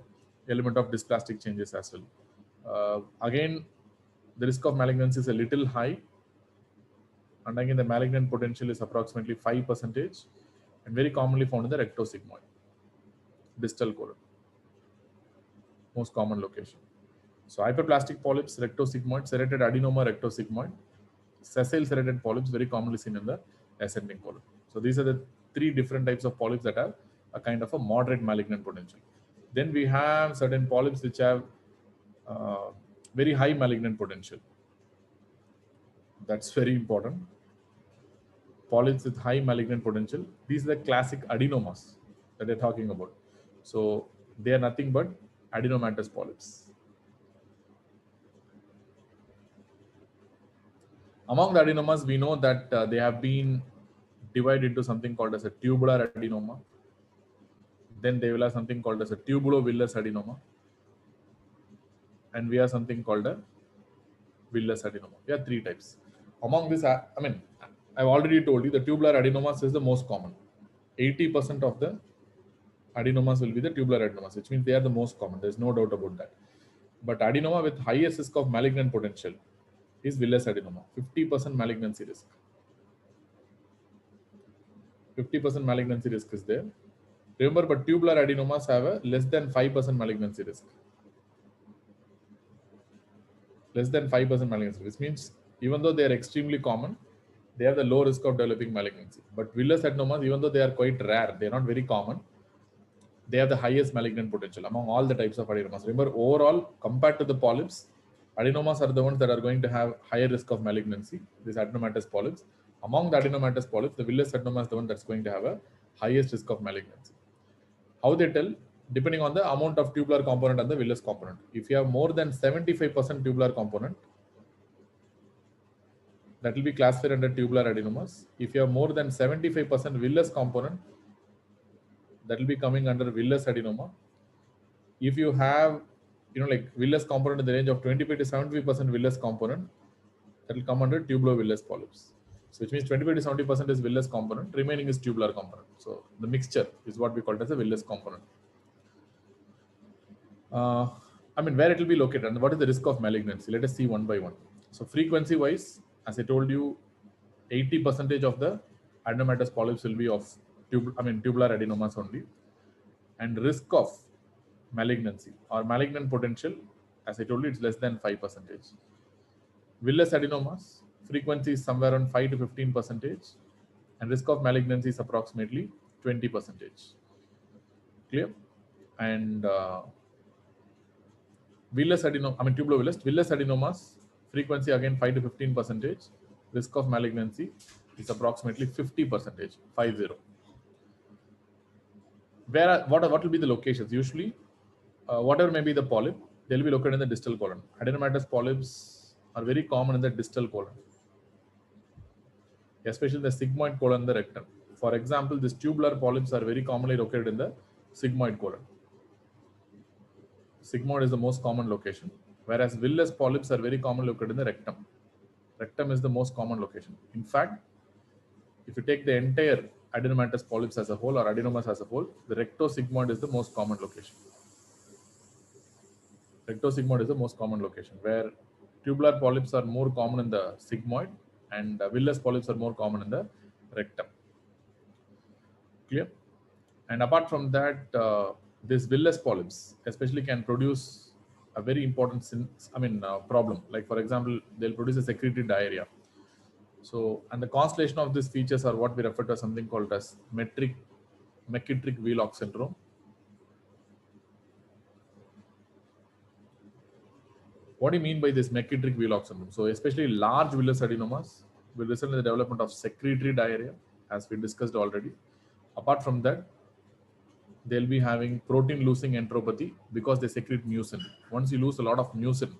element of dysplastic changes as well. Again, the risk of malignancy is a little high, and again, the malignant potential is approximately 5%, and very commonly found in the rectosigmoid, distal colon, most common location. So hyperplastic polyps, rectosigmoid, serrated adenoma, rectosigmoid, sessile serrated polyps, very commonly seen in the ascending colon. So these are the three different types of polyps that have a kind of a moderate malignant potential. Then we have certain polyps which have very high malignant potential. That's very important. Polyps with high malignant potential. These are the classic adenomas that they're talking about. So they are nothing but adenomatous polyps. Among the adenomas, we know that they have been divided into something called as a tubular adenoma. Then they will have something called as a tubulovillous adenoma. And we have something called a villous adenoma. We have three types. Among this, I've already told you the tubular adenomas is the most common. 80% of the adenomas will be the tubular adenomas, which means they are the most common. There's no doubt about that. But adenoma with highest risk of malignant potential is villous adenoma, 50% malignancy risk. 50% malignancy risk is there. Remember, but tubular adenomas have a less than 5% malignancy risk. Less than 5% malignancy, which means even though they are extremely common, they have the low risk of developing malignancy. But villous adenomas, even though they are quite rare, they are not very common, they have the highest malignant potential among all the types of adenomas. Remember, overall, compared to the polyps, adenomas are the ones that are going to have higher risk of malignancy, these adenomatous polyps. Among the adenomatous polyps, the villous adenoma is the one that's going to have a highest risk of malignancy. How they tell? Depending on the amount of tubular component and the villous component. If you have more than 75% tubular component, that will be classified under tubular adenomas. If you have more than 75% villous component, that will be coming under villous adenoma. If you have like villus component in the range of 25 to 75% villus component, that will come under tubulovillus polyps. So which means 25 to 70% is villus component, remaining is tubular component. So the mixture is what we call it as a villus component. Where it will be located and what is the risk of malignancy? Let us see one by one. So frequency wise, as I told you, 80% of the adenomatous polyps will be of tubular adenomas only. And risk of malignancy or malignant potential, as I told you, it's less than 5%. Villus adenomas, frequency is somewhere around 5 to 15%, and risk of malignancy is approximately 20%. Clear? And villus adenomas, frequency again 5 to 15%, risk of malignancy is approximately 50%, 50. What will be the locations? Usually, whatever may be the polyp, they will be located in the distal colon. Adenomatous polyps are very common in the distal colon, especially in the sigmoid colon and the rectum. For example, these tubular polyps are very commonly located in the sigmoid colon. Sigmoid is the most common location, whereas villus polyps are very commonly located in the rectum. Rectum is the most common location. In fact, if you take the entire adenomatous polyps as a whole or adenomas as a whole, the rectosigmoid is the most common location. Rectosigmoid is the most common location, where tubular polyps are more common in the sigmoid and villus polyps are more common in the rectum. Clear? And apart from that, this villus polyps especially can produce a very important problem. Like for example, they'll produce a secretory diarrhea. So, and the constellation of these features are what we refer to as something called as McKittrick-Wheelock syndrome. What do you mean by this McKittrick-Wheelock syndrome? So, especially large villus adenomas will result in the development of secretory diarrhea, as we discussed already. Apart from that, they'll be having protein-losing enteropathy because they secrete mucin. Once you lose a lot of mucin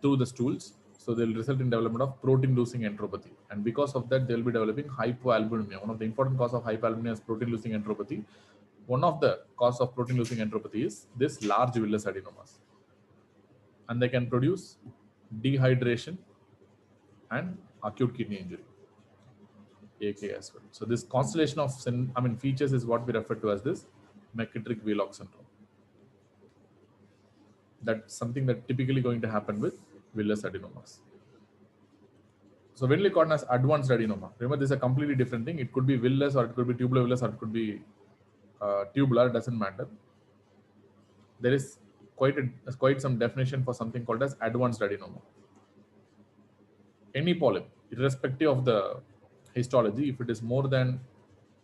through the stools, so they'll result in development of protein-losing enteropathy. And because of that, they'll be developing hypoalbuminemia. One of the important causes of hypoalbuminemia is protein-losing enteropathy. One of the causes of protein-losing enteropathy is this large villus adenomas. And they can produce dehydration and acute kidney injury, AK as well. So this constellation of features is what we refer to as this McKittrick-Wheelock syndrome. That's something that typically going to happen with villus adenomas. So when we call as advanced adenoma, remember this is a completely different thing. It could be villus or it could be tubulovillus or it could be tubular, doesn't matter. There is quite some definition for something called as advanced adenoma. Any polyp, irrespective of the histology, if it is more than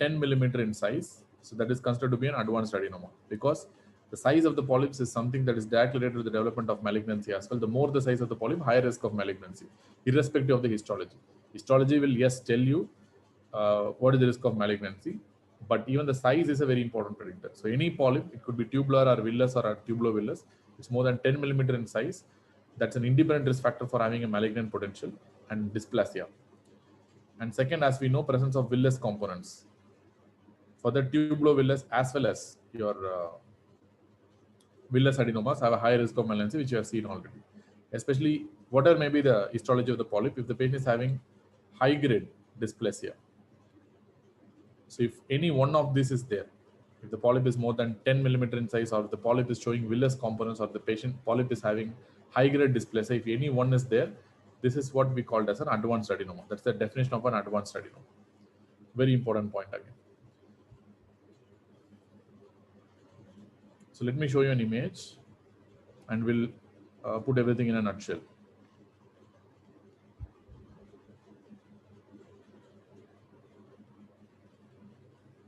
10 millimeter in size, so that is considered to be an advanced adenoma, because the size of the polyps is something that is directly related to the development of malignancy as well. The more the size of the polyp, higher risk of malignancy, irrespective of the histology. Histology will, yes, tell you what is the risk of malignancy, but even the size is a very important predictor. So any polyp, it could be tubular or villus or a tubulovillus, it's more than 10 millimeter in size, that's an independent risk factor for having a malignant potential and dysplasia. And second, as we know, presence of villus components. For the tubulovillus as well as your villus adenomas have a high risk of malignancy, which you have seen already. Especially whatever may be the histology of the polyp, if the patient is having high-grade dysplasia. So if any one of this is there, if the polyp is more than 10 millimeter in size, or the polyp is showing villus components, or the patient polyp is having high-grade dysplasia, if any one is there, this is what we called as an advanced adenoma. That's the definition of an advanced adenoma. Very important point again. So let me show you an image and we'll put everything in a nutshell.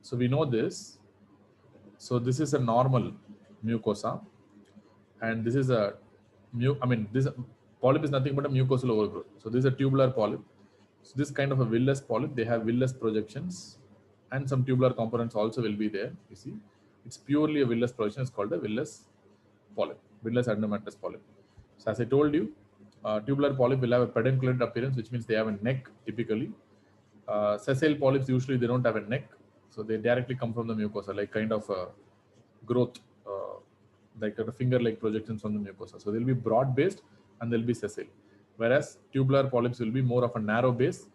So we know this. So this is a normal mucosa, and this is a this polyp is nothing but a mucosal overgrowth. So this is a tubular polyp. So this kind of a villus polyp, they have villus projections, and some tubular components also will be there. You see, it's purely a villus projection. It's called a villus polyp, villus adenomatous polyp. So as I told you, tubular polyp will have a pedunculated appearance, which means they have a neck typically. Sessile polyps, usually they don't have a neck, so they directly come from the mucosa, like kind of a growth like a finger-like projections on the mucosa. So they'll be broad-based and they'll be sessile. Whereas tubular polyps will be more of a narrow base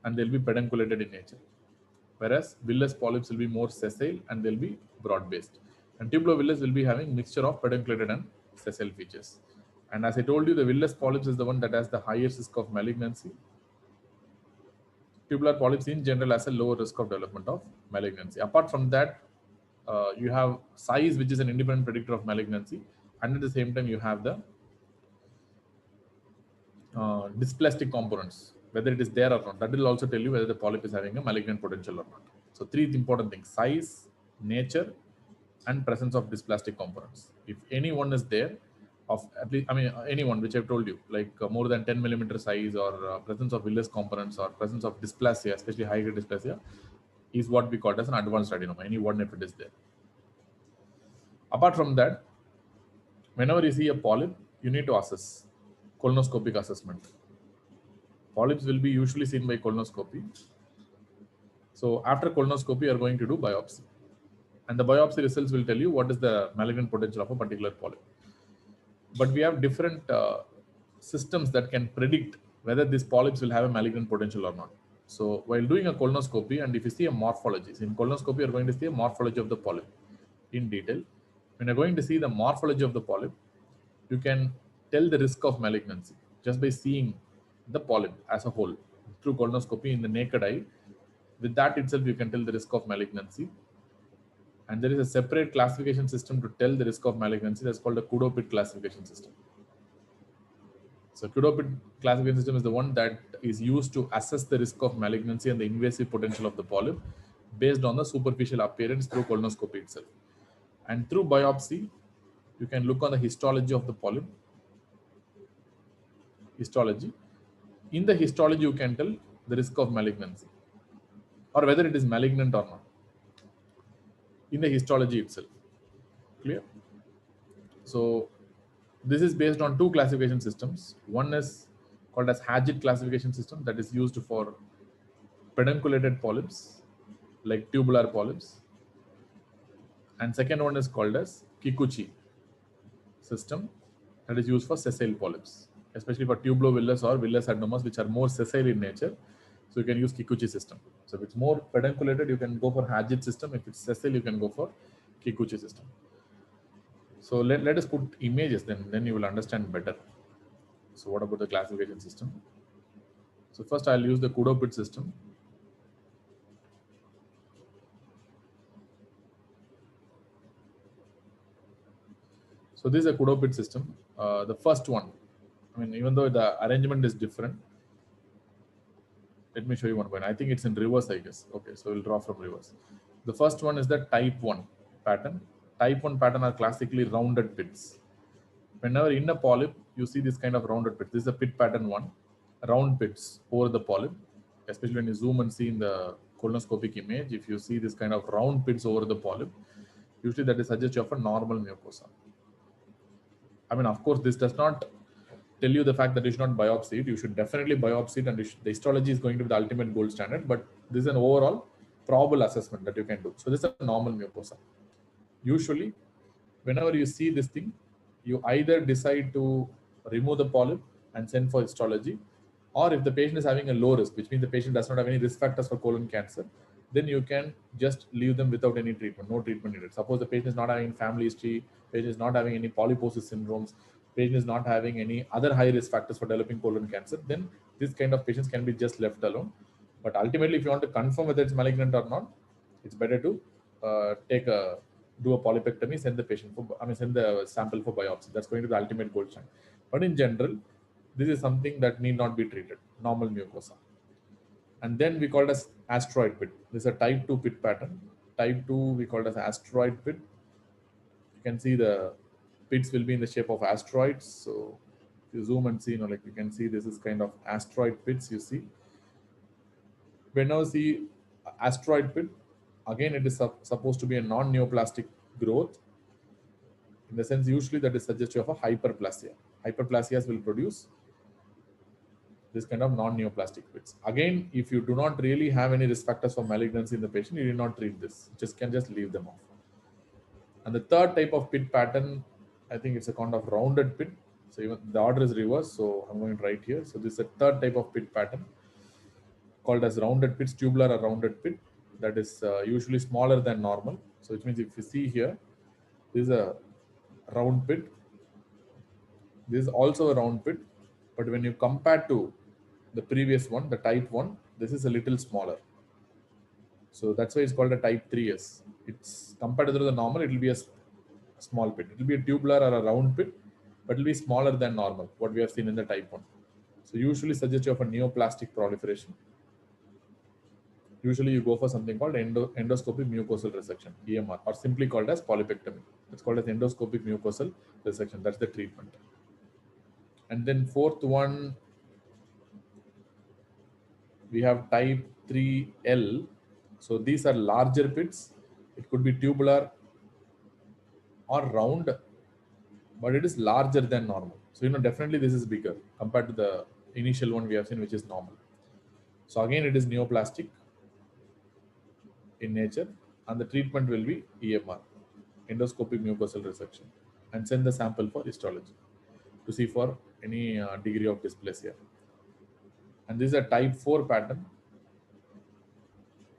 and they'll be pedunculated in nature. Whereas villus polyps will be more sessile and they'll be broad-based. And tubulovillus will be having mixture of pedunculated and sessile features. And as I told you, the villus polyps is the one that has the highest risk of malignancy. Tubular polyps in general has a lower risk of development of malignancy. Apart from that, you have size, which is an independent predictor of malignancy, and at the same time you have the dysplastic components, whether it is there or not. That will also tell you whether the polyp is having a malignant potential or not. So three important things: size, nature, and presence of dysplastic components. If any one is there, of at least, any one which I've told you, like more than 10 millimeter size, or presence of villus components, or presence of dysplasia, especially high grade dysplasia, is what we call as an advanced adenoma. Any one if it is there. Apart from that, whenever you see a polyp, you need to assess colonoscopic assessment. Polyps will be usually seen by colonoscopy. So after colonoscopy, you are going to do biopsy. And the biopsy results will tell you what is the malignant potential of a particular polyp. But we have different systems that can predict whether these polyps will have a malignant potential or not. So while doing a colonoscopy, and if you see a morphology, so in colonoscopy, you're going to see a morphology of the polyp in detail. When you're going to see the morphology of the polyp, you can tell the risk of malignancy just by seeing the polyp as a whole through colonoscopy in the naked eye. With that itself, you can tell the risk of malignancy. And there is a separate classification system to tell the risk of malignancy that's called a Kudopit classification system. So Kudopit classification system is the one that is used to assess the risk of malignancy and the invasive potential of the polyp based on the superficial appearance through colonoscopy itself. And through biopsy, you can look on the histology of the polyp. Histology. In the histology, you can tell the risk of malignancy or whether it is malignant or not in the histology itself. Clear? So this is based on two classification systems. One is called as Haggett classification system that is used for pedunculated polyps like tubular polyps. And second one is called as Kikuchi system that is used for sessile polyps, especially for tubulovillus or villus adenomas, which are more sessile in nature. So you can use Kikuchi system. So if it's more pedunculated, you can go for Haggett system. If it's sessile, you can go for Kikuchi system. So let us put images, then you will understand better. So what about the classification system? So first I'll use the Kudopit system. So this is a Kudopit system. The first one, even though the arrangement is different, let me show you one point. I think it's in reverse, I guess. Okay, so we'll draw from reverse. The first one is the type 1 pattern. Type 1 pattern are classically rounded pits. Whenever in a polyp, you see this kind of rounded pit. This is a pit pattern 1, round pits over the polyp, especially when you zoom and see in the colonoscopic image. If you see this kind of round pits over the polyp, usually that is suggestive of a normal mucosa. Of course, this does not tell you the fact that you should not biopsy it. You should definitely biopsy it, and the histology is going to be the ultimate gold standard. But this is an overall probable assessment that you can do. So this is a normal mucosa. Usually, whenever you see this thing, you either decide to remove the polyp and send for histology, or if the patient is having a low risk, which means the patient does not have any risk factors for colon cancer, then you can just leave them without any treatment, no treatment needed. Suppose the patient is not having family history, patient is not having any polyposis syndromes, patient is not having any other high risk factors for developing colon cancer, then this kind of patients can be just left alone. But ultimately, if you want to confirm whether it's malignant or not, it's better to do a polypectomy, send the sample for biopsy. That's going to be the ultimate gold standard. But in general, this is something that need not be treated, normal mucosa. And then we call it as asteroid pit. This is a type 2 pit pattern. Type 2 we call it as asteroid pit. You can see the pits will be in the shape of asteroids. So if you zoom and see, you can see this is kind of asteroid pits you see. Whenever you see asteroid pit, again it is supposed to be a non-neoplastic growth. In the sense, usually that is suggestive of a hyperplasia. Hyperplasias will produce this kind of non-neoplastic pits. Again, if you do not really have any risk factors for malignancy in the patient, you do not treat this. Can just leave them off. And the third type of pit pattern, I think it's a kind of rounded pit. So even the order is reversed. So I'm going to write here. So this is a third type of pit pattern called as rounded pits, tubular or rounded pit. That is usually smaller than normal. So which means if you see here, this is a round pit. This is also a round pit. But when you compare to the previous one, the type 1, this is a little smaller. So that's why it's called a type 3S. It's compared to the normal, it will be a small pit. It will be a tubular or a round pit, but it will be smaller than normal, what we have seen in the type 1. So usually suggestive of a neoplastic proliferation. Usually you go for something called endoscopic mucosal resection, EMR, or simply called as polypectomy. It's called as endoscopic mucosal resection. That's the treatment. And then fourth one, we have type 3L. So these are larger pits. It could be tubular or round, but it is larger than normal. So, definitely this is bigger compared to the initial one we have seen, which is normal. So again, it is neoplastic in nature, and the treatment will be EMR, endoscopic mucosal resection, and send the sample for histology to see for any degree of dysplasia. And this is a type 4 pattern.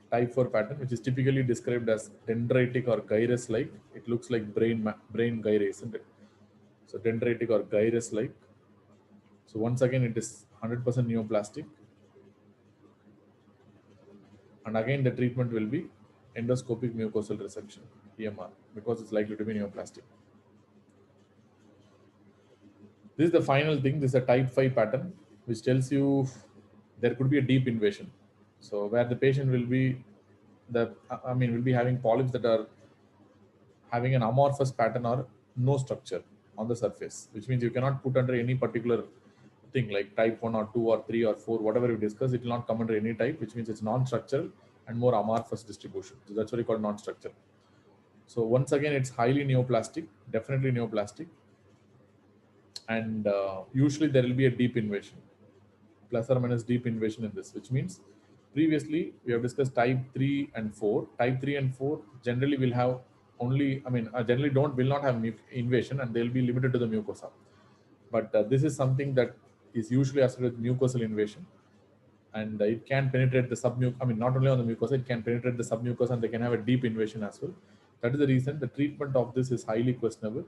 Type 4 pattern, which is typically described as dendritic or gyrus-like. It looks like brain gyre, isn't it? So dendritic or gyrus-like. So once again, it is 100% neoplastic. And again, the treatment will be endoscopic mucosal resection, EMR, because it's likely to be neoplastic. This is the final thing. This is a type 5 pattern, which tells you there could be a deep invasion. So where the patient will be, will be having polyps that are having an amorphous pattern or no structure on the surface, which means you cannot put under any particular thing like type 1 or 2 or 3 or 4, whatever we discuss, it will not come under any type, which means it's non-structural and more amorphous distribution. So that's what we call non-structural. So once again, it's highly neoplastic, definitely neoplastic. And usually there will be a deep invasion, plus or minus deep invasion in this, which means previously we have discussed type 3 and 4. Type 3 and 4 generally will have generally will not have invasion, and they'll be limited to the mucosa. But this is something that is usually associated with mucosal invasion, and it can penetrate the submucosa. Not only on the mucosa, it can penetrate the submucosa, and they can have a deep invasion as well. That is the reason the treatment of this is highly questionable.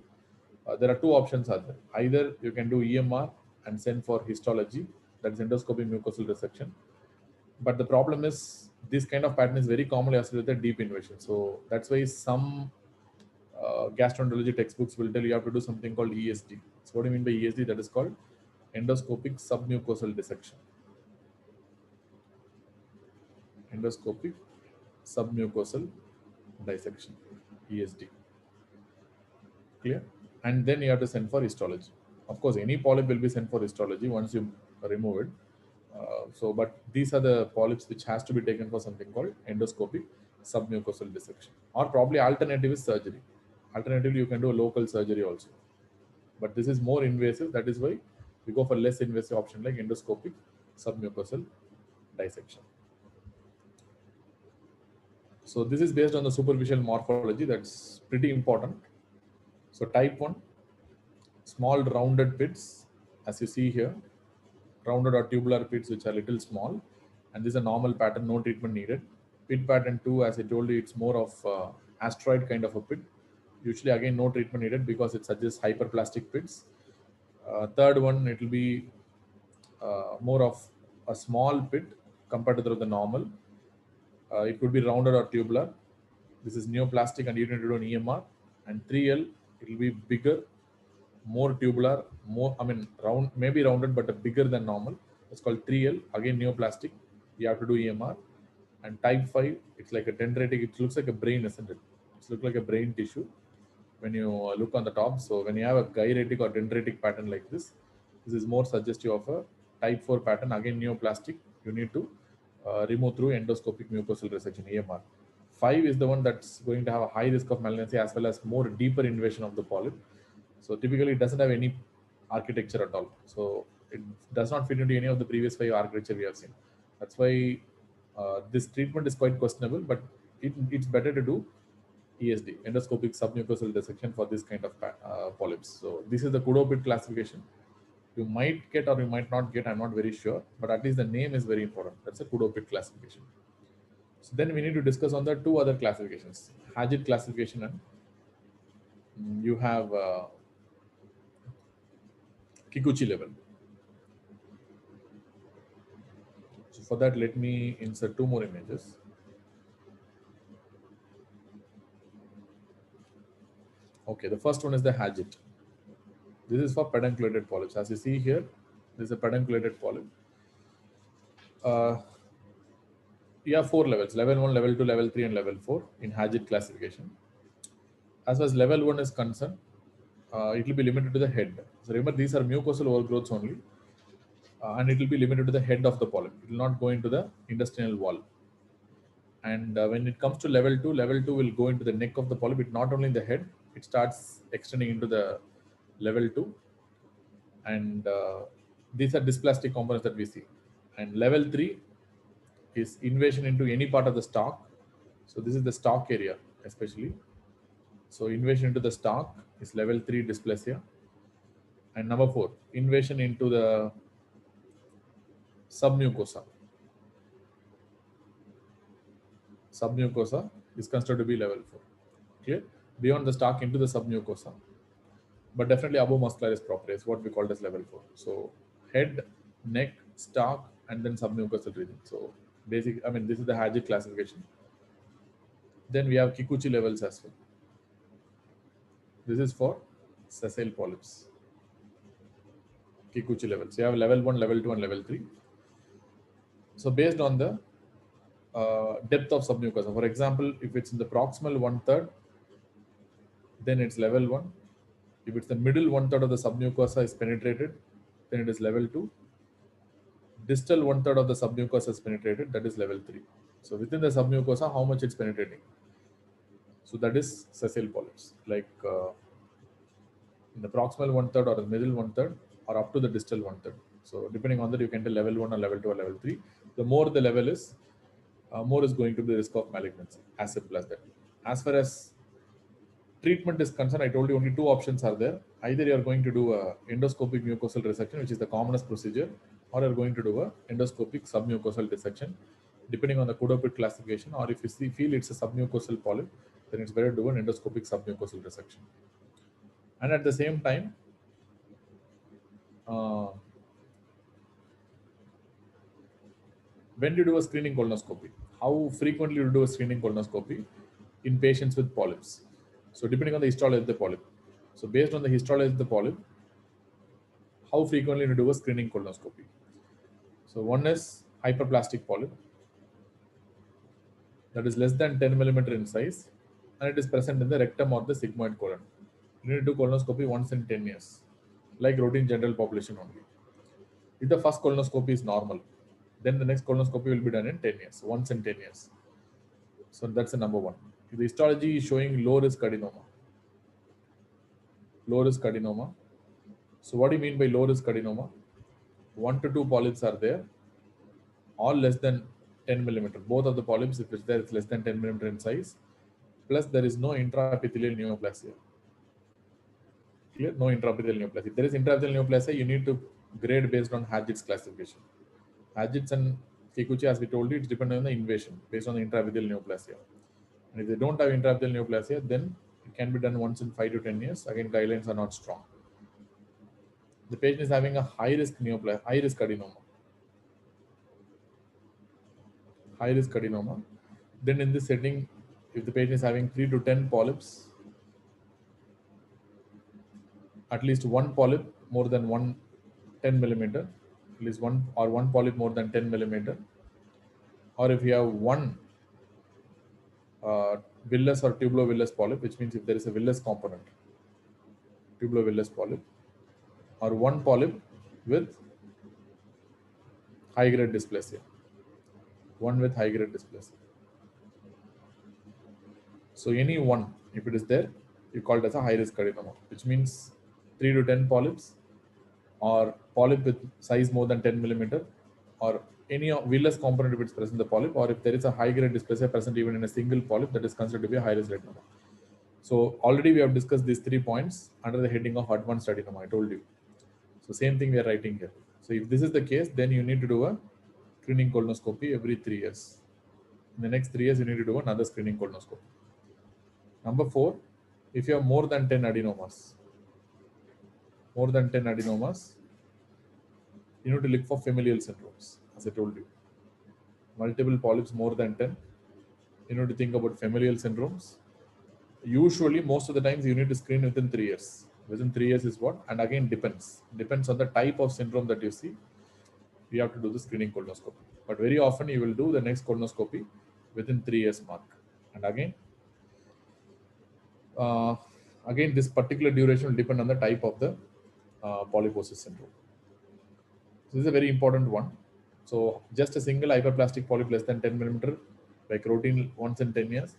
There are two options are there. Either you can do EMR and send for histology, that is endoscopic mucosal resection. But the problem is this kind of pattern is very commonly associated with a deep invasion. So that's why some gastroenterology textbooks will tell you have to do something called ESD. So what do you mean by ESD? That is called endoscopic submucosal dissection. Endoscopic submucosal dissection, ESD. Clear? And then you have to send for histology. Of course, any polyp will be sent for histology once you remove it. But these are the polyps which has to be taken for something called endoscopic submucosal dissection. Or probably alternative is surgery. Alternatively, you can do a local surgery also. But this is more invasive. That is why we go for less invasive option like endoscopic submucosal dissection. So this is based on the superficial morphology. That's pretty important. So type 1, small rounded pits, as you see here, rounded or tubular pits which are little small, and this is a normal pattern, no treatment needed. Pit pattern 2, as I told you, it's more of asteroid kind of a pit. Usually again no treatment needed because it suggests hyperplastic pits. Third one, it will be more of a small pit compared to the normal. It could be rounded or tubular. This is neoplastic and you need to do an EMR. And 3L, it will be bigger, more tubular, round, maybe rounded, but bigger than normal. It's called 3L, again neoplastic. You have to do EMR. And type 5, it's like a dendritic. It looks like a brain, isn't it? It looks like a brain tissue when you look on the top. So when you have a gyratic or dendritic pattern like this is more suggestive of a type 4 pattern, again neoplastic. You need to remove through endoscopic mucosal resection, EMR. 5 is the one that's going to have a high risk of malignancy as well as more deeper invasion of the polyp. So typically it doesn't have any architecture at all. So it does not fit into any of the previous 5 architecture we have seen. That's why this treatment is quite questionable, but it's better to do ESD, endoscopic submucosal dissection for this kind of polyps. So this is the Kudopit classification. You might get or you might not get, I'm not very sure, but at least the name is very important. That's a Kudopit classification. So then we need to discuss on the two other classifications, Haggett classification and you have Kikuchi level. So for that, let me insert two more images. Okay, the first one is the Haggett. This is for pedunculated polyps. As you see here, this is a pedunculated polyp. You have four levels, level 1, level 2, level 3, and level 4 in Haggett classification. As far as level 1 is concerned, it will be limited to the head. So remember, these are mucosal overgrowths only, and it will be limited to the head of the polyp. It will not go into the intestinal wall. And when it comes to level 2 will go into the neck of the polyp. It not only in the head, it starts extending into the level 2. And these are dysplastic components that we see. And level 3 is invasion into any part of the stalk. So this is the stalk area, especially. So invasion into the stalk is level 3 dysplasia. And number 4, invasion into the submucosa. Submucosa is considered to be level 4. Clear? Beyond the stalk into the submucosa. But definitely above muscularis propria is what we call as level 4. So head, neck, stalk, and then submucosal region. So basic, I mean, this is the Haggett classification. Then we have Kikuchi levels as well. This is for sessile polyps. Kikuchi levels. You have level 1, level 2, and level 3. So based on the depth of submucosa. For example, if it's in the proximal 1/3, then it's level 1. If it's the middle 1/3 of the submucosa is penetrated, then it is level 2. Distal 1/3 of the submucosa is penetrated, that is level 3. So within the submucosa, how much it's penetrating? So that is sessile polyps, like in the proximal 1/3 or the middle 1/3 or up to the distal 1/3. So depending on that, you can tell level 1 or level 2 or level 3. The more the level is, more is going to be the risk of malignancy, as simple as that. As far as treatment is concerned, I told you only two options are there. Either you are going to do a endoscopic mucosal resection, which is the commonest procedure, or you are going to do a endoscopic submucosal dissection, depending on the Kudopit classification. Or if you feel it's a submucosal polyp, then it's better to do an endoscopic submucosal resection. And at the same time, when do you do a screening colonoscopy? How frequently do you do a screening colonoscopy in patients with polyps? So depending on the histology of the polyp. So based on the histology of the polyp, how frequently do you do a screening colonoscopy? So one is hyperplastic polyp, that is less than 10 millimeter in size, and it is present in the rectum or the sigmoid colon. You need to do colonoscopy once in 10 years, like routine general population only. If the first colonoscopy is normal, then the next colonoscopy will be done in 10 years, once in 10 years. So that's the number 1. If the histology is showing low risk adenoma. Low risk adenoma. So what do you mean by low risk adenoma? 1 to 2 polyps are there, all less than 10 millimeter. Both of the polyps, if it's there, it's less than 10 millimeter in size. Plus, there is no intraepithelial neoplasia. Clear? No intraepithelial neoplasia. If there is intraepithelial neoplasia, you need to grade based on Haggett's classification. Haggett's and Kikuchi, as we told you, it's dependent on the invasion based on the intraepithelial neoplasia. And if they don't have intraepithelial neoplasia, then it can be done once in 5 to 10 years. Again, guidelines are not strong. The patient is having a high risk neoplasia, high risk adenoma. High risk adenoma. Then in this setting, if the patient is having 3 to 10 polyps, at least one polyp more than 10 millimeter, at least one polyp more than 10 millimeter, or if you have one villus or tubulovillus polyp, which means if there is a villus component, tubulovillus polyp, or one polyp with high grade dysplasia, one with high grade dysplasia. So any one, if it is there, you call it as a high risk adenoma, which means 3 to 10 polyps, or polyp with size more than 10 millimeter, or any villus component if it's present in the polyp, or if there is a high grade dysplasia present even in a single polyp, that is considered to be a high risk adenoma. So already we have discussed these 3 points under the heading of advanced adenoma, I told you. So same thing we are writing here. So if this is the case, then you need to do a screening colonoscopy every 3 years. In the next 3 years, you need to do another screening colonoscopy. Number 4, if you have more than 10 adenomas, you need to look for familial syndromes, as I told you. Multiple polyps more than 10, you need to think about familial syndromes. Usually, most of the times, you need to screen within 3 years. Within 3 years is what? And again, depends on the type of syndrome that you see. You have to do the screening colonoscopy. But very often, you will do the next colonoscopy within 3 years mark. And again, this particular duration will depend on the type of the polyposis syndrome. So this is a very important one. So just a single hyperplastic polyp less than 10 millimeter, like routine once in 10 years.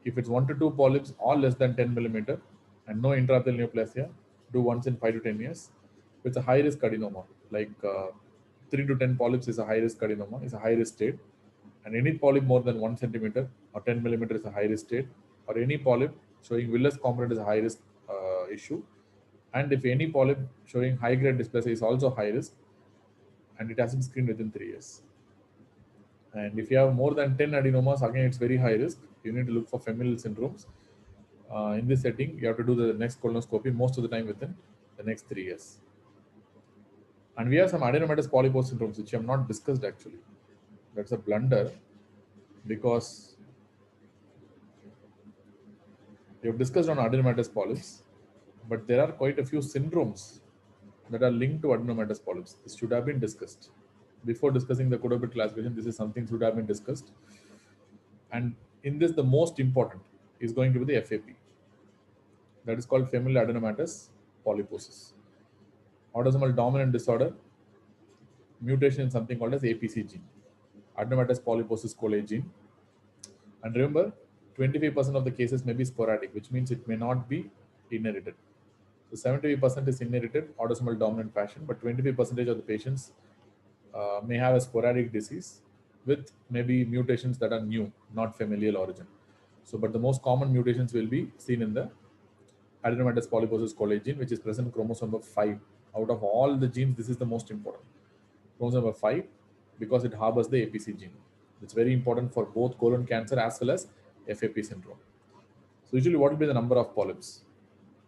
If it's 1 to 2 polyps all less than 10 millimeter and no intraepithelial neoplasia, do once in 5 to 10 years. If it's a high risk adenoma, like 3 to 10 polyps is a high risk adenoma, is a high risk state. And any polyp more than 1 centimeter or 10 millimeter is a high risk state, or any polyp showing villus component is a high risk issue. And if any polyp showing high grade dysplasia is also high risk, and it hasn't screened within 3 years. And if you have more than 10 adenomas, again, it's very high risk. You need to look for familial syndromes. In this setting, you have to do the next colonoscopy most of the time within the next 3 years. And we have some adenomatous polyposis syndromes, which I have not discussed actually. That's a blunder, because we have discussed on adenomatous polyps, but there are quite a few syndromes that are linked to adenomatous polyps. This should have been discussed. Before discussing the Codobit classification, this is something should have been discussed. And in this, the most important is going to be the FAP. That is called familial adenomatous polyposis. Autosomal dominant disorder, mutation in something called as APC gene, adenomatous polyposis coli gene. And remember, 25% of the cases may be sporadic, which means it may not be inherited. So 75% is inherited, autosomal dominant fashion, but 25% of the patients may have a sporadic disease with maybe mutations that are new, not familial origin. So, but the most common mutations will be seen in the adenomatous polyposis coli gene, which is present in chromosome number 5. Out of all the genes, this is the most important. Chromosome number 5, because it harbors the APC gene. It's very important for both colon cancer as well as FAP syndrome. So usually what will be the number of polyps?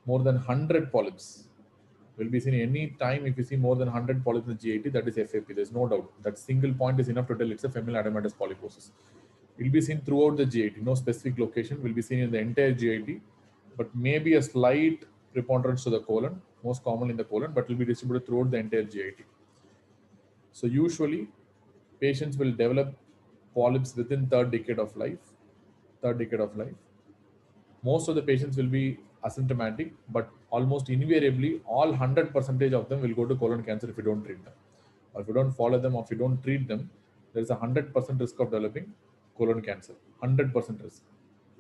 More than 100 polyps will be seen any time. If you see more than 100 polyps in the GIT, that is FAP. There's no doubt. That single point is enough to tell it's a familial adenomatous polyposis. It will be seen throughout the GIT. No specific location will be seen in the entire GIT, but maybe a slight preponderance to the colon, most commonly in the colon, but will be distributed throughout the entire GIT. So usually patients will develop polyps within third decade of life. Most of the patients will be asymptomatic, but almost invariably all 100% of them will go to colon cancer if you don't treat them, or if you don't follow them, or if you don't treat them. There is a 100% risk of developing colon cancer. 100% risk.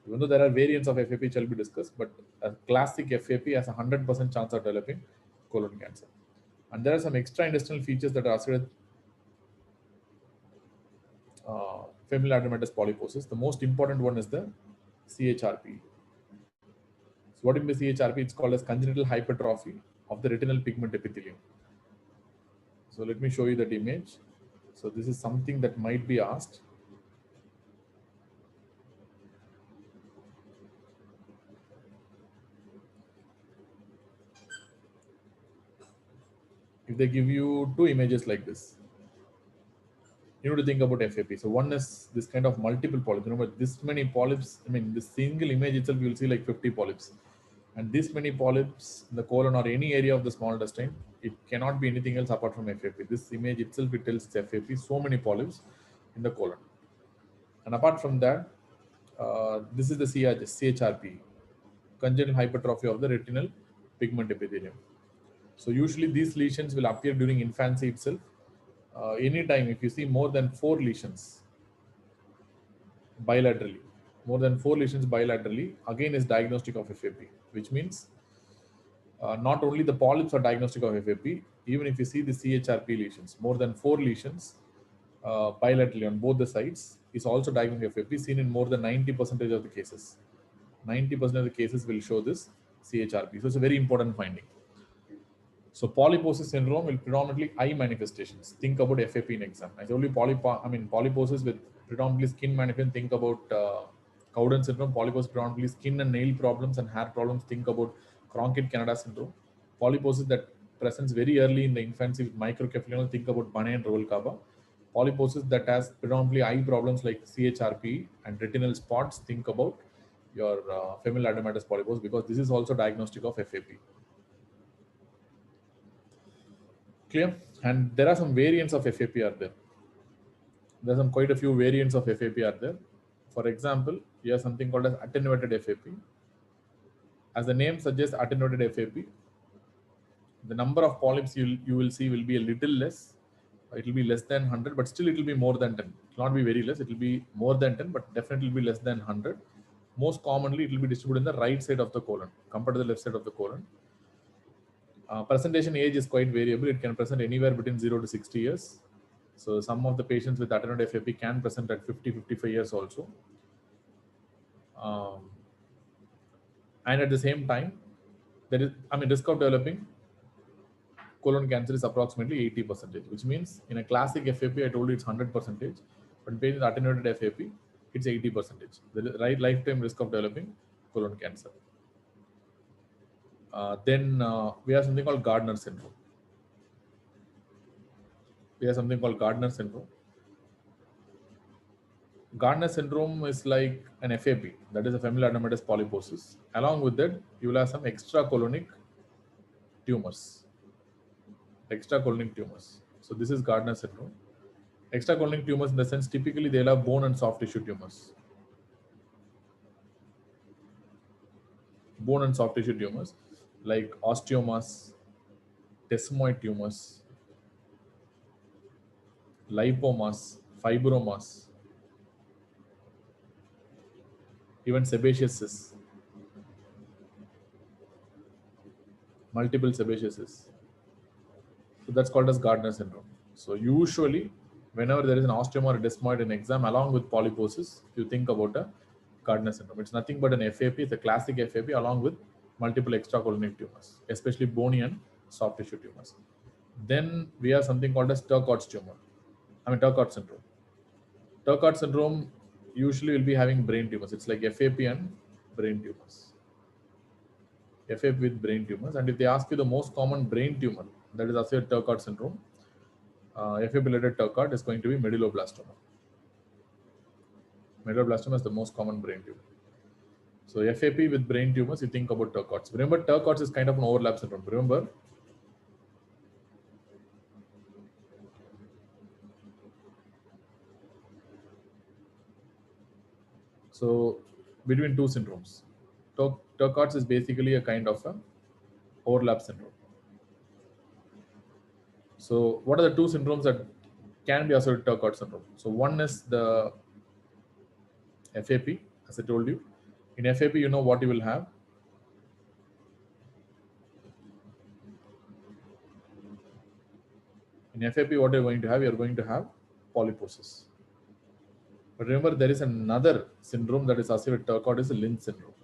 Even though there are variants of FAP which shall be discussed, but a classic FAP has a 100% chance of developing colon cancer. And there are some extra-intestinal features that are associated familial adenomatous polyposis. The most important one is the CHRP. So what is the CHRP? It's called as congenital hypertrophy of the retinal pigment epithelium. So let me show you that image. So this is something that might be asked. If they give you two images like this, you need to think about FAP. So one is this kind of multiple polyps. Remember, this many polyps, I mean, this single image itself, you will see like 50 polyps. And this many polyps in the colon or any area of the small intestine, it cannot be anything else apart from FAP. This image itself, it tells FAP, so many polyps in the colon. And apart from that, this is the CHRP, congenital hypertrophy of the retinal pigment epithelium. So usually these lesions will appear during infancy itself. Anytime if you see more than 4 lesions bilaterally, again is diagnostic of FAP, which means not only the polyps are diagnostic of FAP, even if you see the CHRP lesions, more than 4 lesions bilaterally on both the sides is also diagnostic of FAP, seen in more than 90% of the cases. 90% of the cases will show this CHRP. So it's a very important finding. So polyposis syndrome will predominantly eye manifestations. Think about FAP in exam. I told you polyposis with predominantly skin manifestation. Think about Cowden syndrome. Polyposis predominantly skin and nail problems and hair problems. Think about Cronkite Canada syndrome. Polyposis that presents very early in the infancy with microcephalon. Think about Banay and Ruvalcaba. Polyposis that has predominantly eye problems like CHRP and retinal spots. Think about your familial adenomatous polyposis, because this is also diagnostic of FAP. Clear? And there are some variants of FAP are there. There are quite a few variants of FAP are there. For example, you have something called as attenuated FAP. As the name suggests, attenuated FAP, the number of polyps you will see will be a little less. It will be less than 100, but still it will be more than 10. It will not be very less. It will be more than 10, but definitely will be less than 100. Most commonly, it will be distributed in the right side of the colon compared to the left side of the colon. Presentation age is quite variable. It can present anywhere between 0 to 60 years. So some of the patients with attenuated FAP can present at 50, 55 years also. And at the same time, there is, risk of developing colon cancer is approximately 80%, which means in a classic FAP, I told you it's 100%, but in patients with attenuated FAP, it's 80%. The right lifetime risk of developing colon cancer. Then we have something called Gardner syndrome. Gardner syndrome is like an FAP, that is a familial adenomatous polyposis. Along with that, you will have some extracolonic tumors. So this is Gardner syndrome. Extracolonic tumors in the sense, typically they'll have bone and soft tissue tumors. Bone and soft tissue tumors like osteomas, desmoid tumors, lipomas, fibromas, even sebaceous cysts, multiple sebaceous cysts. So that's called as Gardner syndrome. So usually, whenever there is an osteoma or a desmoid in exam, along with polyposis, you think about a Gardner syndrome. It's nothing but an FAP. It's a classic FAP along with multiple extracolonic tumors, especially bony and soft tissue tumors. Then we have something called as Turcot's syndrome. Turcot syndrome usually will be having brain tumors. It's like FAP and brain tumors. FAP with brain tumors. And if they ask you the most common brain tumor that is associated with Turcot syndrome, FAP-related Turcot is going to be medulloblastoma. Medulloblastoma is the most common brain tumor. So FAP with brain tumors, you think about Turcots. Remember, Turcots is kind of an overlap syndrome. Remember, so between two syndromes, Turcots is basically a kind of an overlap syndrome. So what are the two syndromes that can be associated with Turcot syndrome? So one is the FAP, as I told you. In FAP, you know what you will have. In FAP, what you're going to have? You're going to have polyposis. But remember, there is another syndrome that is associated with Turcot, is Lynch syndrome.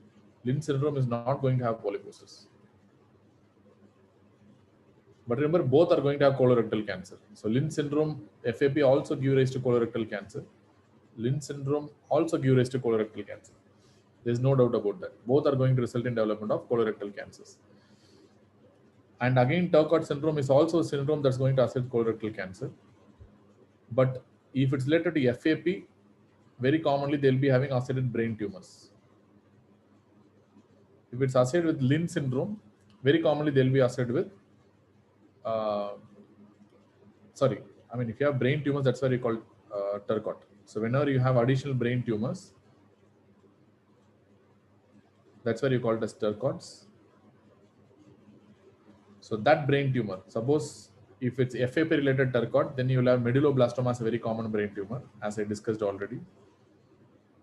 Lynch syndrome is not going to have polyposis. But remember, both are going to have colorectal cancer. So Lynch syndrome, FAP also give rise to colorectal cancer. Lynch syndrome also give rise to colorectal cancer. There's no doubt about that. Both are going to result in development of colorectal cancers. And again, Turcot syndrome is also a syndrome that's going to associate colorectal cancer. But if it's related to FAP, very commonly they'll be having associated brain tumors. If it's associated with Lynch syndrome, very commonly they'll be associated with if you have brain tumors, that's why you call Turcot. So whenever you have additional brain tumors, that's why you call it as Turcots. So that brain tumor, suppose if it's FAP related Turcot, then you will have medulloblastoma as a very common brain tumor, as I discussed already.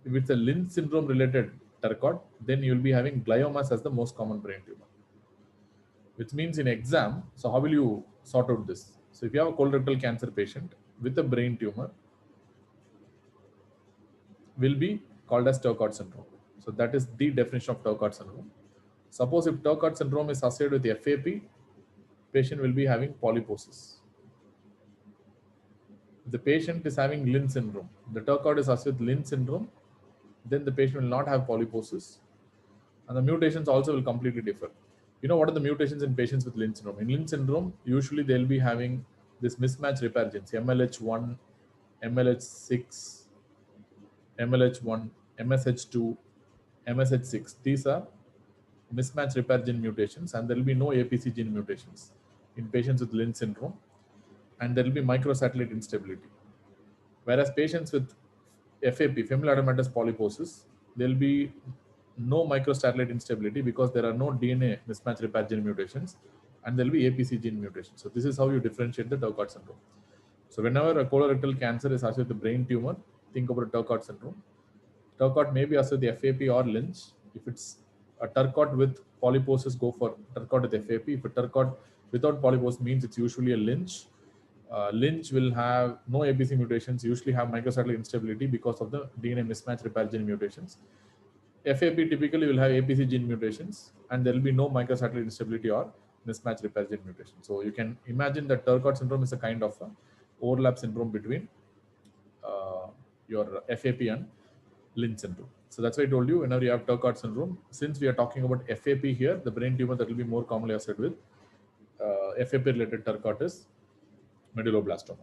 If it's a Lynch syndrome related Turcot, then you will be having gliomas as the most common brain tumor. Which means in exam, so how will you sort out this? So if you have a colorectal cancer patient with a brain tumor, will be called as Turcot syndrome. So that is the definition of Turcot syndrome. Suppose if Turcot syndrome is associated with FAP, patient will be having polyposis. If the patient is having Lynn syndrome, the Turcot is associated with Lynn syndrome, then the patient will not have polyposis, and the mutations also will completely differ. You know what are the mutations in patients with Lynn syndrome? In Lynn syndrome, usually they'll be having this mismatch repair genes, MLH1, MLH6, MLH1, MSH2, MSH6. These are mismatch repair gene mutations, and there will be no APC gene mutations in patients with Lynn syndrome, and there will be microsatellite instability. Whereas patients with FAP, familial adenomatous polyposis, there will be no microsatellite instability because there are no DNA mismatch repair gene mutations, and there will be APC gene mutations. So this is how you differentiate the Turcot syndrome. So whenever a colorectal cancer is associated with a brain tumor, think about a Turcot syndrome. Turcot may be associated with FAP or Lynch. If it's a Turcot with polyposis, go for Turcot with FAP. If a Turcot without polyposis means it's usually a Lynch. Lynch will have no APC mutations, usually have microsatellite instability because of the DNA mismatch repair gene mutations. FAP typically will have APC gene mutations, and there will be no microsatellite instability or mismatch repair gene mutation. So you can imagine that Turcot syndrome is a kind of a overlap syndrome between your FAP and Lynch syndrome. So that's why I told you whenever you have Turcot syndrome, since we are talking about FAP here, the brain tumor that will be more commonly associated with FAP related Turcot is medulloblastoma.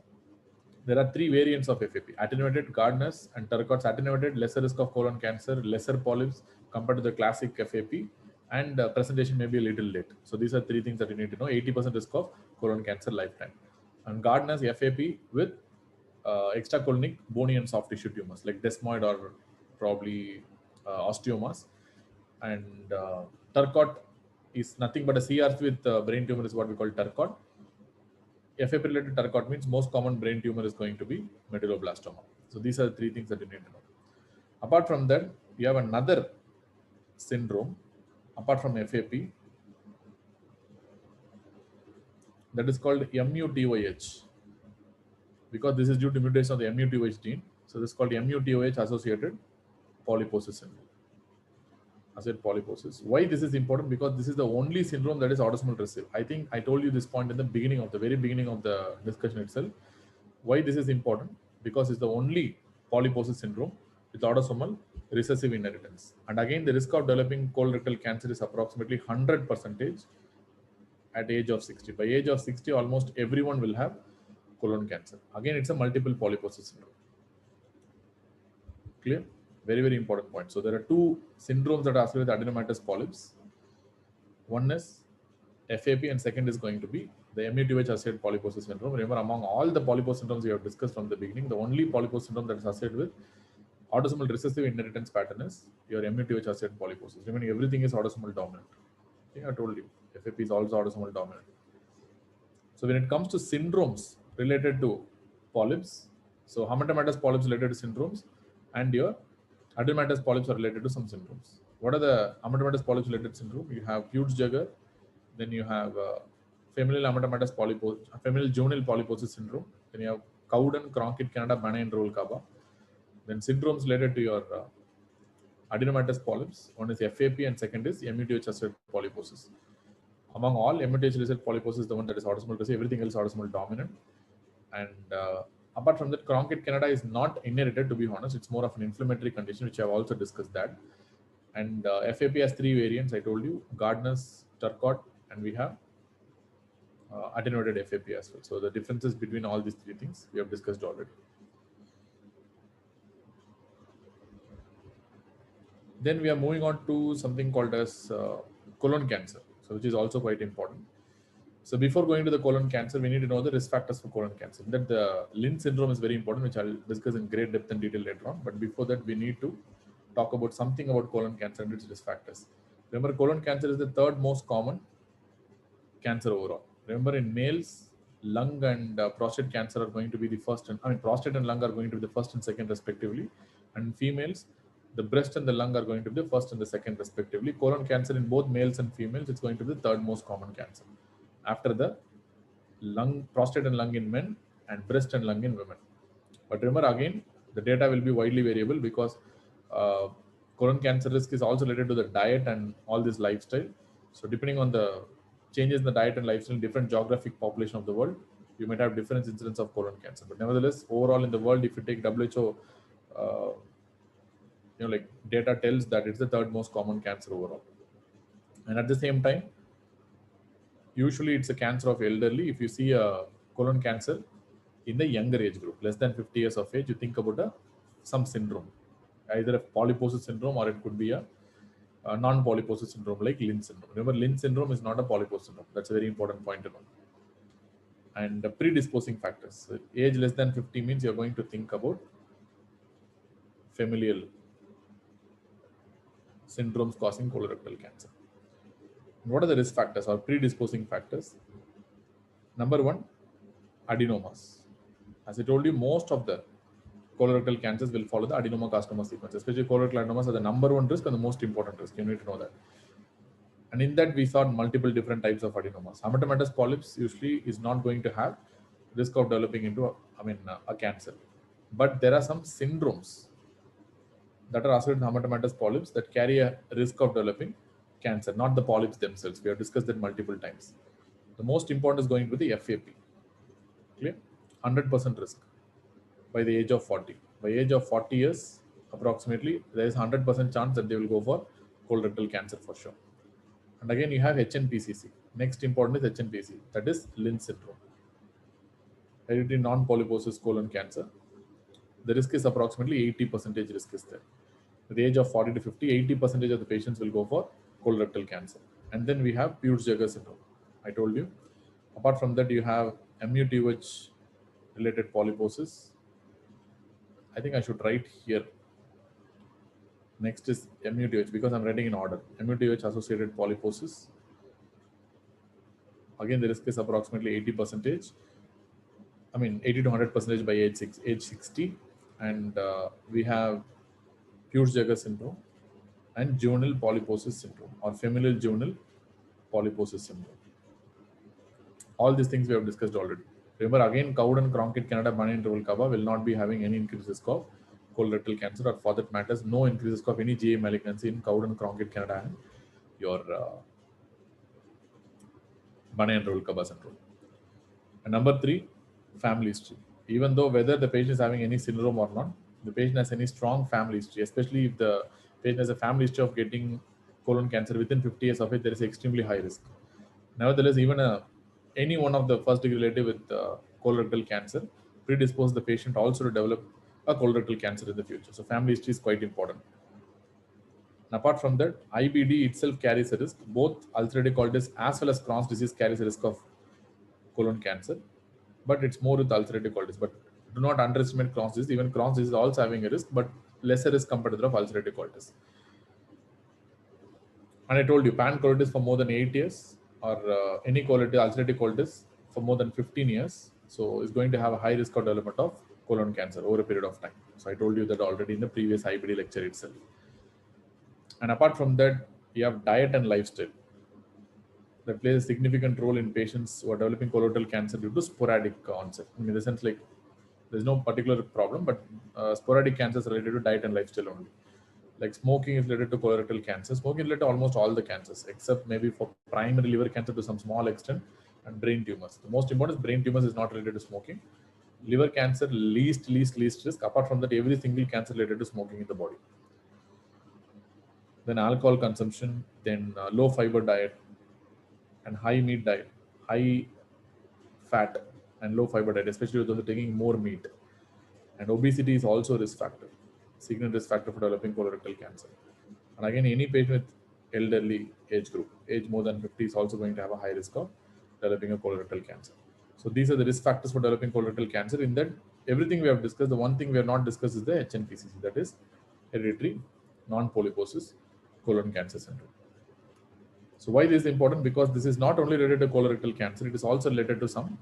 There are three variants of FAP: attenuated, Gardner's, and Turcot's attenuated, lesser risk of colon cancer, lesser polyps compared to the classic FAP, and presentation may be a little late. So these are three things that you need to know. 80% risk of colon cancer lifetime. And Gardner's FAP with extracolonic bony and soft tissue tumors like desmoid or probably osteomas. And Turcot is nothing but a CRC with brain tumor is what we call Turcot. FAP related Turcot means most common brain tumor is going to be medulloblastoma. So these are the three things that you need to know. Apart from that, you have another syndrome apart from FAP that is called MUTOH, because this is due to mutation of the MUTOH gene. So this is called MUTOH associated polyposis syndrome. Associated polyposis. Why this is important? Because this is the only syndrome that is autosomal recessive. I think I told you this point in the beginning of the very beginning of the discussion itself. Why this is important? Because it's the only polyposis syndrome with autosomal recessive inheritance. And again, the risk of developing colorectal cancer is approximately 100% at age of 60. By age of 60, almost everyone will have colon cancer. Again, it's a multiple polyposis syndrome. Clear? Very, very important point. So there are two syndromes that are associated with adenomatous polyps. One is FAP and second is going to be the MUTOH associated polyposis syndrome. Remember, among all the polyposis syndromes we have discussed from the beginning, the only polyposis syndrome that is associated with autosomal recessive inheritance pattern is your MUTOH associated polyposis. Remember, everything is autosomal dominant. I think I told you, FAP is also autosomal dominant. So when it comes to syndromes related to polyps, so hematomatous polyps related to syndromes, and your adenomatous polyps are related to some syndromes. What are the hematomatous polyps related syndrome? You have Peutz-Jeghers, then you have familial hematomatous polyposis, familial juvenile polyposis syndrome, then you have Cowden, Cronkite, Canada, Banai, and Roll-Kaba. Then syndromes related to your adenomatous polyps, one is FAP and second is MUTOH associated polyposis. Among all, MUTOH associated polyposis is the one that is autosomal recessive, everything else autosomal dominant. And apart from that, Cronkite Canada is not inherited, to be honest. It's more of an inflammatory condition, which I have also discussed that. And FAP has three variants, I told you: Gardner's, Turcot, and we have attenuated FAP as well. So the differences between all these three things we have discussed already. Then we are moving on to something called as colon cancer, so which is also quite important. So before going to the colon cancer, we need to know the risk factors for colon cancer. That the Lynn syndrome is very important, which I'll discuss in great depth and detail later on. But before that, we need to talk about something about colon cancer and its risk factors. Remember, colon cancer is the third most common cancer overall. Remember, in males, lung and prostate cancer are going to be the first, and prostate and lung are going to be the first and second respectively. And in females, the breast and the lung are going to be the first and the second respectively. Colon cancer in both males and females, it's going to be the third most common cancer, after the lung, prostate and lung in men, and breast and lung in women. But remember, again, the data will be widely variable because colon cancer risk is also related to the diet and all this lifestyle. So depending on the changes in the diet and lifestyle in different geographic population of the world, you might have different incidence of colon cancer. But nevertheless, overall in the world, if you take WHO, like data tells that it's the third most common cancer overall. And at the same time, usually it's a cancer of elderly. If you see a colon cancer in the younger age group, less than 50 years of age, you think about some syndrome, either a polyposis syndrome or it could be a non-polyposis syndrome like Lynch syndrome. Remember, Lynch syndrome is not a polyposis syndrome. That's a very important point to know. And predisposing factors. So age less than 50 means you're going to think about familial syndromes causing colorectal cancer. And what are the risk factors or predisposing factors? Number one, adenomas. As I told you, most of the colorectal cancers will follow the adenocarcinoma sequence. Especially colorectal adenomas are the number one risk and the most important risk. You need to know that. And in that, we saw multiple different types of adenomas. Hematomatous polyps usually is not going to have risk of developing into a cancer. But there are some syndromes that are associated with hematomatous polyps that carry a risk of developing cancer, not the polyps themselves. We have discussed that multiple times. The most important is going to be the FAP. Clear? 100% risk by the age of 40. By age of 40 years, approximately, there is 100% chance that they will go for colorectal cancer for sure. And again, you have HNPCC. Next important is HNPC, that is Lynch syndrome. Hereditary non-polyposis colon cancer. The risk is approximately 80% risk is there. At the age of 40 to 50, 80% of the patients will go for colorectal cancer. And then we have Peutz-Jeghers syndrome. I told you. Apart from that, you have MUTH related polyposis. I think I should write here. Next is MUTH because I'm writing in order. MUTH associated polyposis. Again, the risk is approximately 80%. 80 to 100% by age 60. And we have Peutz-Jeghers syndrome and juvenile polyposis syndrome or familial juvenile polyposis syndrome. All these things we have discussed already. Remember, again, Cowden, Cronkite, Canada, Bunny, and Ruvalcaba will not be having any increased risk of colorectal cancer, or for that matters, no increased risk of any GA malignancy in Cowden, Cronkite, Canada, and your Bunny and Ruvalcaba syndrome. And number 3, family history. Even though whether the patient is having any syndrome or not, the patient has any strong family history, especially if the patient has a family history of getting colon cancer within 50 years of it, there is extremely high risk. Nevertheless, even any one of the first degree relative with colorectal cancer predispose the patient also to develop a colorectal cancer in the future. So family history is quite important. And apart from that, IBD itself carries a risk. Both ulcerative colitis as well as Crohn's disease carries a risk of colon cancer, but it's more with ulcerative colitis. But do not underestimate Crohn's disease. Even Crohn's disease is also having a risk, but lesser risk compared to that of ulcerative colitis. And I told you, pancolitis for more than 8 years or any colitis, ulcerative colitis for more than 15 years. So it's going to have a high risk of development of colon cancer over a period of time. So I told you that already in the previous IBD lecture itself. And apart from that, you have diet and lifestyle that plays a significant role in patients who are developing colorectal cancer due to sporadic onset. In the sense, like there's no particular problem, but sporadic cancers are related to diet and lifestyle only. Like smoking is related to colorectal cancer. Smoking is related to almost all the cancers, except maybe for primary liver cancer to some small extent, and brain tumors. The most important is brain tumors is not related to smoking. Liver cancer, least risk. Apart from that, every single cancer related to smoking in the body. Then alcohol consumption, then low fiber diet, and high meat diet, high fat and low fiber diet, especially those who are taking more meat. And obesity is also a risk factor, significant risk factor for developing colorectal cancer. And again, any patient with elderly age group, age more than 50, is also going to have a high risk of developing a colorectal cancer. So these are the risk factors for developing colorectal cancer. In that, everything we have discussed, the one thing we have not discussed is the HNPCC, that is hereditary non-polyposis colon cancer syndrome. So why this is important? Because this is not only related to colorectal cancer, it is also related to some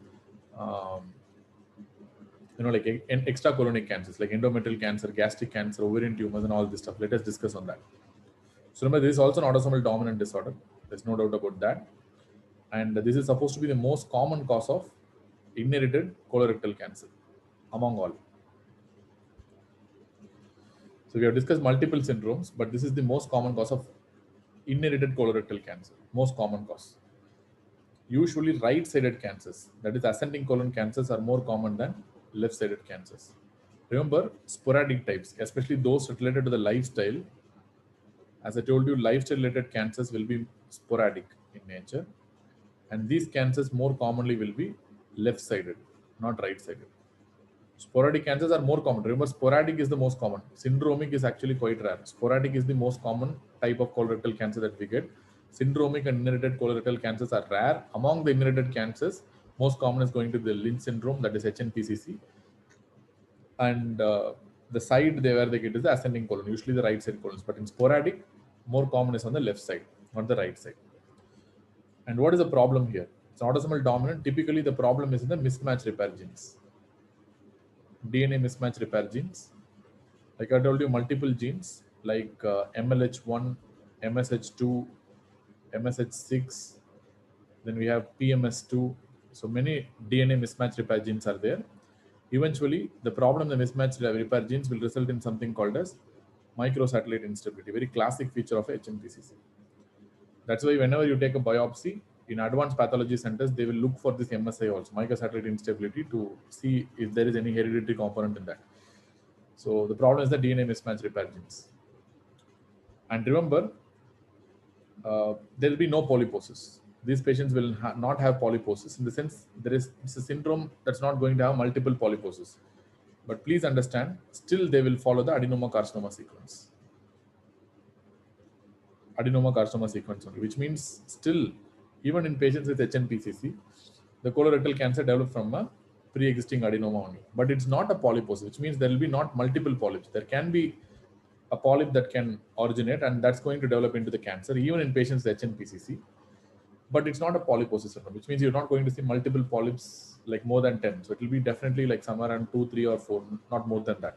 like extra colonic cancers like endometrial cancer, gastric cancer, ovarian tumors, and all this stuff. Let us discuss on that. So remember, this is also an autosomal dominant disorder. There's no doubt about that. And this is supposed to be the most common cause of inherited colorectal cancer among all. So we have discussed multiple syndromes, but this is the most common cause of inherited colorectal cancer. Most common cause. Usually right-sided cancers, that is ascending colon cancers, are more common than left-sided cancers. Remember, sporadic types, especially those related to the lifestyle. As I told you, lifestyle-related cancers will be sporadic in nature, and these cancers more commonly will be left-sided, not right-sided. Sporadic cancers are more common. Remember, sporadic is the most common. Syndromic is actually quite rare. Sporadic is the most common type of colorectal cancer that we get. Syndromic and inherited colorectal cancers are rare. Among the inherited cancers, most common is going to be the Lynch syndrome, that is HNPCC. And the side where they get is the ascending colon, usually the right side colons. But in sporadic, more common is on the left side, not the right side. And what is the problem here? It's autosomal dominant. Typically, the problem is in the mismatch repair genes. DNA mismatch repair genes. Like I told you, multiple genes like MLH1, MSH2, MSH6, then we have PMS2. So many DNA mismatch repair genes are there. Eventually, the problem the mismatch repair genes will result in something called as microsatellite instability, very classic feature of HNPCC. That's why whenever you take a biopsy in advanced pathology centers, they will look for this MSI also, microsatellite instability, to see if there is any hereditary component in that. So the problem is the DNA mismatch repair genes. And remember, there will be no polyposis. These patients will not have polyposis, in the sense it's a syndrome that's not going to have multiple polyposis. But please understand, still they will follow the adenoma carcinoma sequence. Adenoma carcinoma sequence only, which means still, even in patients with HNPCC, the colorectal cancer develops from a pre-existing adenoma only. But it's not a polyposis, which means there will be not multiple polyps. There can be a polyp that can originate, and that's going to develop into the cancer, even in patients with HNPCC. But it's not a polyposis syndrome, which means you're not going to see multiple polyps, like more than 10. So it will be definitely like somewhere around 2, 3, or 4, not more than that.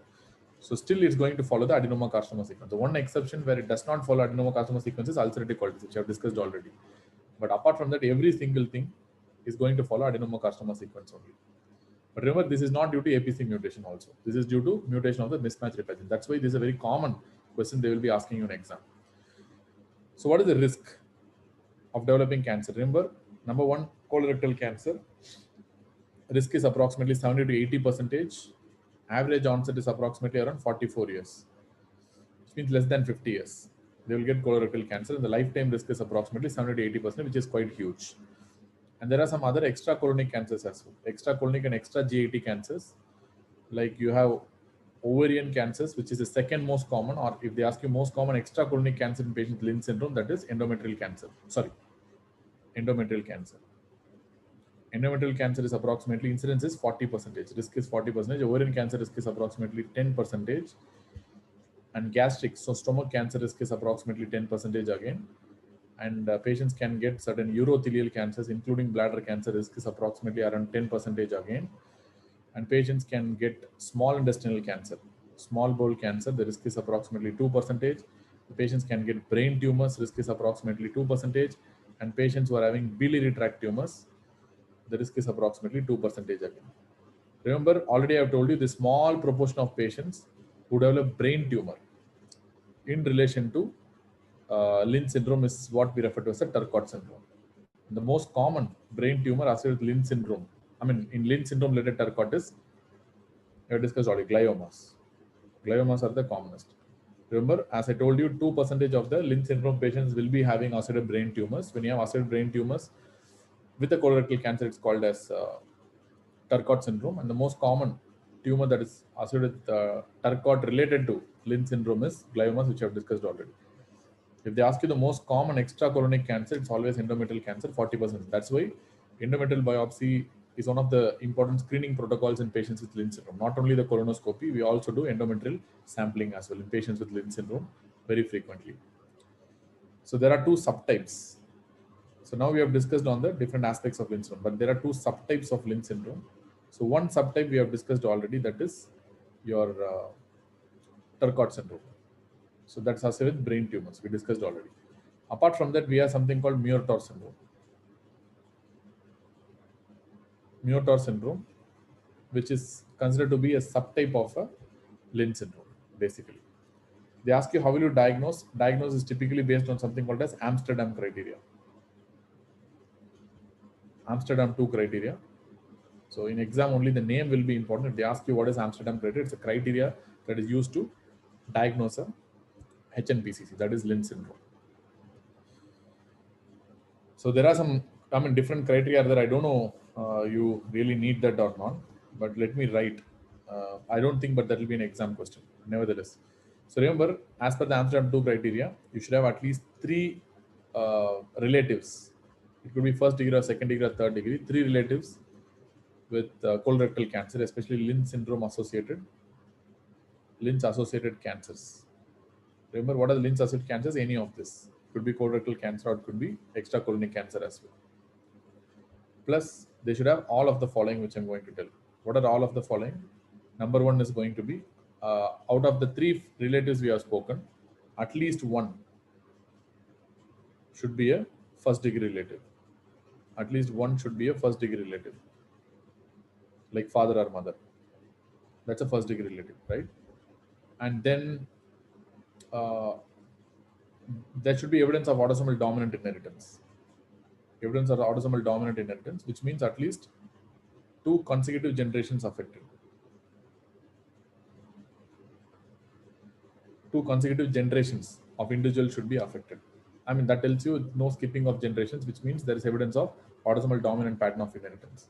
So still it's going to follow the adenoma carcinoma sequence. The one exception where it does not follow adenoma carcinoma sequence is ulcerative colitis, which I have discussed already. But apart from that, every single thing is going to follow adenoma carcinoma sequence only. But remember, this is not due to APC mutation also. This is due to mutation of the mismatch repair gene. That's why this is a very common question they will be asking you in exam. So what is the risk of developing cancer? Remember, number one, colorectal cancer. Risk is approximately 70 to 80%. Average onset is approximately around 44 years, which means less than 50 years. They will get colorectal cancer, and the lifetime risk is approximately 70 to 80%, which is quite huge. And there are some other extra colonic cancers as well. Extra colonic and extra GAT cancers. Like you have ovarian cancers, which is the second most common, or if they ask you most common extra colonic cancer in patients with Lynch syndrome, that is endometrial cancer. Endometrial cancer. Endometrial cancer is approximately, incidence is 40%, risk is 40%. Ovarian cancer risk is approximately 10%. And gastric, so stomach cancer risk is approximately 10% again. And patients can get certain urothelial cancers, including bladder cancer, risk is approximately around 10% again. And patients can get small intestinal cancer, small bowel cancer, the risk is approximately 2%. The patients can get brain tumors, risk is approximately 2%. And patients who are having biliary tract tumors, the risk is approximately 2% again. Remember, already I have told you the small proportion of patients who develop brain tumor in relation to Lynch syndrome is what we refer to as a Turcot syndrome. The most common brain tumor associated with Lynch syndrome, in Lynch syndrome related Turcot is, we have discussed already, gliomas. Gliomas are the commonest. Remember, as I told you, 2% of the Lynch syndrome patients will be having associated brain tumors. When you have associated brain tumors with a colorectal cancer, it's called as Turcot syndrome. And the most common tumor that is associated with Turcot related to Lynch syndrome is gliomas, which I have discussed already. If they ask you the most common extracolonic cancer, it's always endometrial cancer, 40%. That's why endometrial biopsy is one of the important screening protocols in patients with Lynch syndrome. Not only the colonoscopy, we also do endometrial sampling as well in patients with Lynch syndrome very frequently. So there are two subtypes. So now we have discussed on the different aspects of Lynch syndrome, but there are two subtypes of Lynch syndrome. So one subtype we have discussed already, that is your Turcot syndrome. So that's associated with brain tumors, we discussed already. Apart from that, we have something called Muir-Torre syndrome. Muir-Torre syndrome, which is considered to be a subtype of a Lynch syndrome, basically. They ask you how will you diagnose. Diagnose is typically based on something called as Amsterdam criteria. Amsterdam 2 criteria. So in exam only the name will be important. If they ask you what is Amsterdam criteria, it's a criteria that is used to diagnose a HNPCC, that is Lynch syndrome. So there are some different criteria that I don't know you really need that or not, but let me write. I don't think, but that will be an exam question nevertheless. So remember, as per the Amsterdam 2 criteria, you should have at least 3 relatives. It could be first degree or second degree or third degree, 3 relatives with colorectal cancer, especially Lynch syndrome associated, Lynch associated cancers. Remember, what are the Lynch associated cancers? Any of this. It could be colorectal cancer or it could be extracolonic cancer as well. Plus, they should have all of the following, which I'm going to tell. What are all of the following? Number one is going to be, out of the 3 relatives we have spoken, at least one should be a first degree relative. At least one should be a first degree relative, like father or mother. That's a first degree relative, right? And then there should be evidence of autosomal dominant inheritance. Evidence of autosomal dominant inheritance, which means at least 2 consecutive generations affected. 2 consecutive generations of individual should be affected. I mean, that tells you no skipping of generations, which means there is evidence of autosomal dominant pattern of inheritance.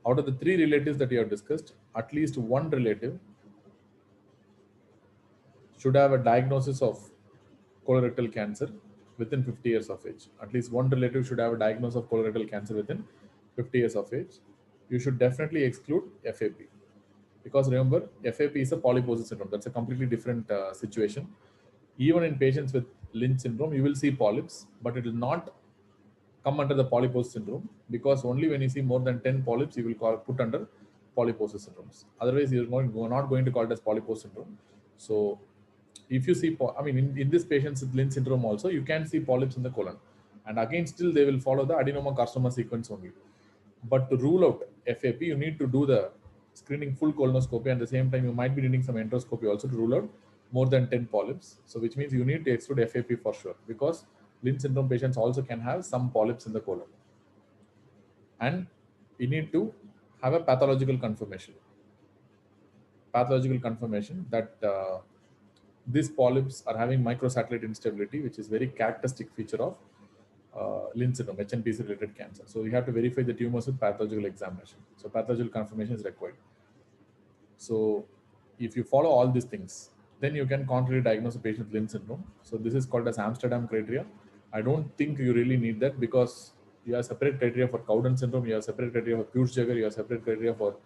Out of the 3 relatives that you have discussed, at least one relative should have a diagnosis of colorectal cancer within 50 years of age. At least one relative should have a diagnosis of colorectal cancer within 50 years of age. You should definitely exclude FAP. Because remember, FAP is a polyposis syndrome. That's a completely different situation. Even in patients with Lynch syndrome, you will see polyps, but it will not come under the polyposis syndrome, because only when you see more than 10 polyps, you will put under polyposis syndromes. Otherwise, you're not going to call it as polyposis syndrome. So if you see, in this patients with Lynch syndrome also, you can see polyps in the colon. And again, still they will follow the adenoma carcinoma sequence only. But to rule out FAP, you need to do the screening full colonoscopy, and at the same time, you might be needing some endoscopy also to rule out more than 10 polyps. So which means you need to exclude FAP for sure, because Lynch syndrome patients also can have some polyps in the colon. And you need to have a pathological confirmation. Pathological confirmation that these polyps are having microsatellite instability, which is very characteristic feature of Lynch syndrome, HNPC related cancer. So you have to verify the tumors with pathological examination. So pathological confirmation is required. So if you follow all these things, then you can confidently diagnose a patient with Lynch syndrome. So this is called as Amsterdam criteria. I don't think you really need that, because you have separate criteria for Cowden syndrome, you have separate criteria for Peutz-Jeghers, you have separate criteria for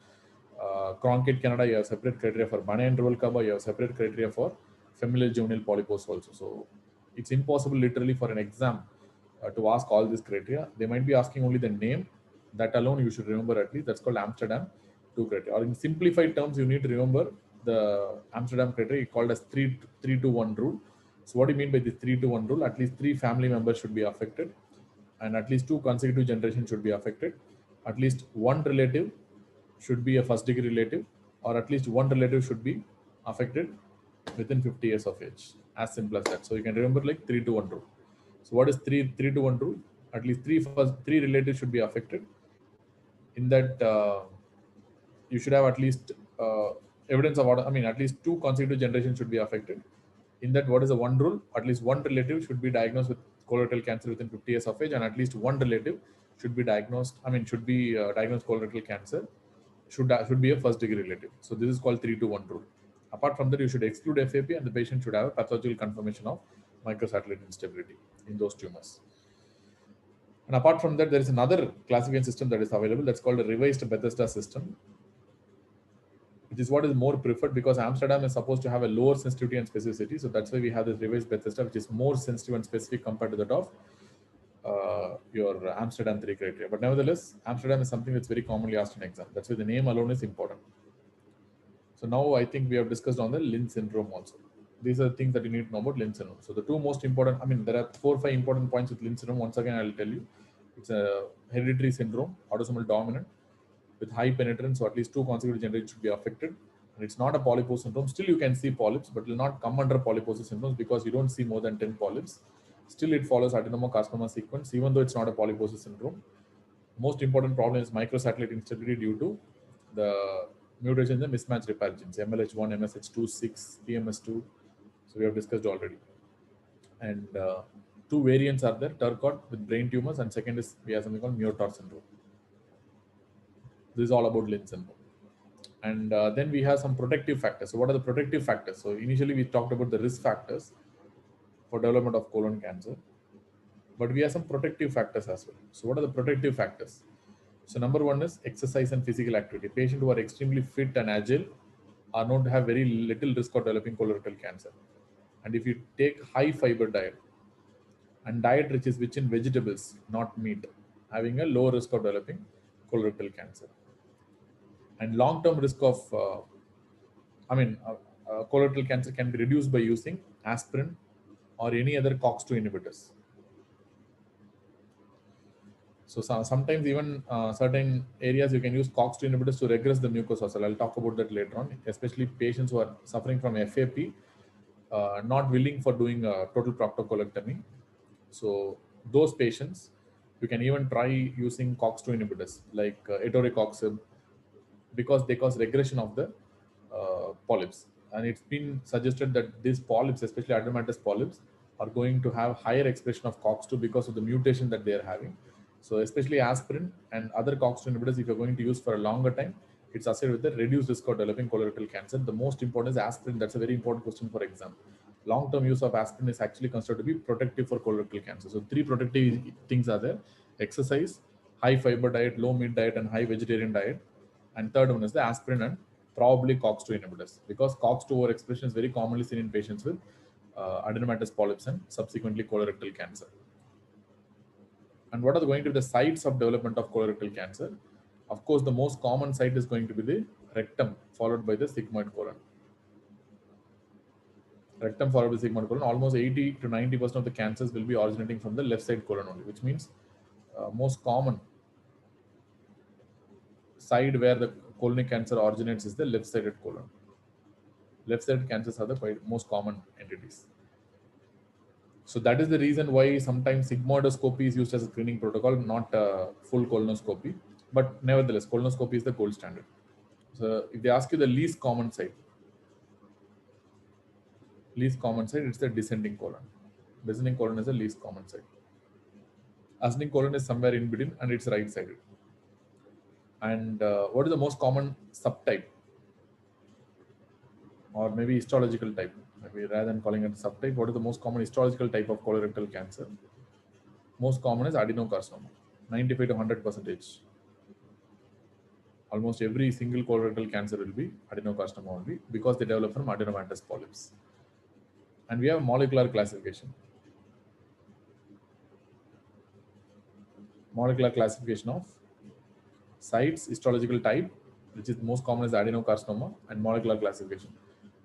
Cronkite Canada, you have separate criteria for Banner and Ruvalcaba, you have separate criteria for familial juvenile polyposis also. So it's impossible literally for an exam to ask all these criteria. They might be asking only the name. That alone you should remember at least. That's called Amsterdam 2 criteria. Or in simplified terms, you need to remember the Amsterdam criteria called as 3-2-1 rule. So what do you mean by the 3-2-1 rule? At least 3 family members should be affected, and at least 2 consecutive generations should be affected. At least 1 relative should be a first degree relative, or at least 1 relative should be affected within 50 years of age. As simple as that. So you can remember like 3-2-1 rule. So what is 3-2-1 rule? At least 3 relatives should be affected. In that, you should have at least evidence of at least 2 consecutive generations should be affected. In that, what is the 1 rule? At least 1 relative should be diagnosed with colorectal cancer within 50 years of age, and at least 1 relative should be diagnosed. Diagnosed colorectal cancer should be a first degree relative. So this is called 3-2-1 rule. Apart from that, you should exclude FAP, and the patient should have a pathological confirmation of microsatellite instability in those tumors. And apart from that, there is another classification system that is available. That's called a revised Bethesda system, which is what is more preferred, because Amsterdam is supposed to have a lower sensitivity and specificity. So that's why we have this revised Bethesda, which is more sensitive and specific compared to that of your Amsterdam 3 criteria. But nevertheless, Amsterdam is something that's very commonly asked in exam. That's why the name alone is important. So now I think we have discussed on the Lynch syndrome also. These are the things that you need to know about Lynch syndrome. So the 2 most important, there are 4-5 important points with Lynch syndrome. Once again, I'll tell you. It's a hereditary syndrome, autosomal dominant, with high penetrance, so at least 2 consecutive generations should be affected. And it's not a polyposis syndrome. Still, you can see polyps, but it will not come under polyposis syndromes because you don't see more than 10 polyps. Still, it follows adenoma-carcinoma sequence, even though it's not a polyposis syndrome. Most important problem is microsatellite instability due to the mutations in the mismatched repair genes, MLH1, MSH2, 6, TMS2. So we have discussed already. And two variants are there, Turcot with brain tumors, and second is we have something called Muir-Torre syndrome. This is all about Lynch syndrome. And then we have some protective factors. So what are the protective factors? So initially we talked about the risk factors for development of colon cancer, but we have some protective factors as well. So what are the protective factors? So number one is exercise and physical activity. Patients who are extremely fit and agile are known to have very little risk of developing colorectal cancer. And if you take high fiber diet and diet rich in vegetables, not meat, having a low risk of developing colorectal cancer. And long-term risk of, colorectal cancer can be reduced by using aspirin or any other COX-2 inhibitors. So sometimes even certain areas you can use COX-2 inhibitors to regress the mucosal. I'll talk about that later on, especially patients who are suffering from FAP, not willing for doing a total proctocolectomy. So those patients, you can even try using COX-2 inhibitors like etoricoxib, because they cause regression of the polyps. And it's been suggested that these polyps, especially adenomatous polyps, are going to have higher expression of COX-2 because of the mutation that they are having. So especially aspirin and other COX-2 inhibitors, if you're going to use for a longer time, it's associated with the reduced risk of developing colorectal cancer. The most important is aspirin. That's a very important question for exam. Long-term use of aspirin is actually considered to be protective for colorectal cancer. So 3 protective things are there: exercise, high fiber diet, low meat diet, and high vegetarian diet. And third one is the aspirin and probably COX-2 inhibitors, because COX-2 overexpression is very commonly seen in patients with adenomatous polyps and subsequently colorectal cancer. And what are going to be the sites of development of colorectal cancer? Of course, the most common site is going to be the rectum, followed by the sigmoid colon. Rectum followed by sigmoid colon. Almost 80 to 90% of the cancers will be originating from the left side colon only, which means most common side where the colonic cancer originates is the left-sided colon. Left-sided cancers are the most common entities. So that is the reason why sometimes sigmoidoscopy is used as a screening protocol, not full colonoscopy. But nevertheless, colonoscopy is the gold standard. So if they ask you the least common site, it's the descending colon. Descending colon is the least common site. Ascending colon is somewhere in between and it's right-sided. And what is the most common subtype? Or maybe histological type? Maybe rather than calling it subtype, what is the most common histological type of colorectal cancer? Most common is adenocarcinoma, 95 to 100%. Almost every single colorectal cancer will be adenocarcinoma only because they develop from adenomatous polyps. And we have molecular classification. Molecular classification of sites, histological type, which is most common is adenocarcinoma, and molecular classification.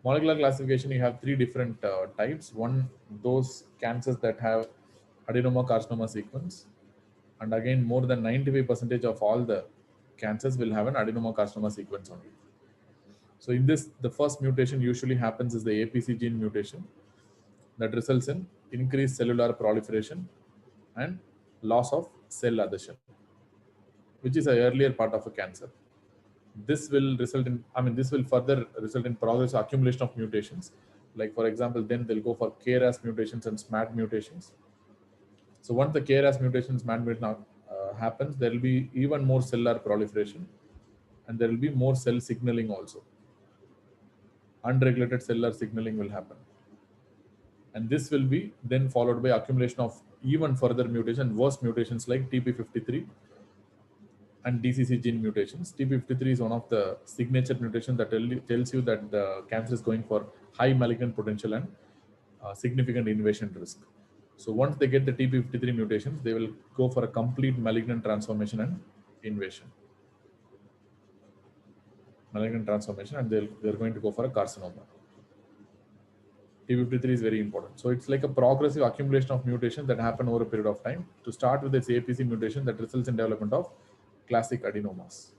Molecular classification, you have 3 different types. One, those cancers that have adenoma-carcinoma sequence. And again, more than 95% of all the cancers will have an adenoma-carcinoma sequence only. So in this, the first mutation usually happens is the APC gene mutation that results in increased cellular proliferation and loss of cell adhesion, which is an earlier part of a cancer. This will result in, this will further result in progressive accumulation of mutations. Like for example, then they'll go for KRAS mutations and SMAD mutations. So once the KRAS mutations, SMAD mutation happens, there will be even more cellular proliferation and there will be more cell signaling also. Unregulated cellular signaling will happen. And this will be then followed by accumulation of even further mutation, worse mutations like TP53 and DCC gene mutations. TP53 is one of the signature mutations that tells you that the cancer is going for high malignant potential and significant invasion risk. So once they get the TP53 mutations, they will go for a complete malignant transformation and invasion. Malignant transformation, and they're going to go for a carcinoma. TP53 is very important. So it's like a progressive accumulation of mutations that happen over a period of time. To start with, this APC mutation that results in development of classic adenomas.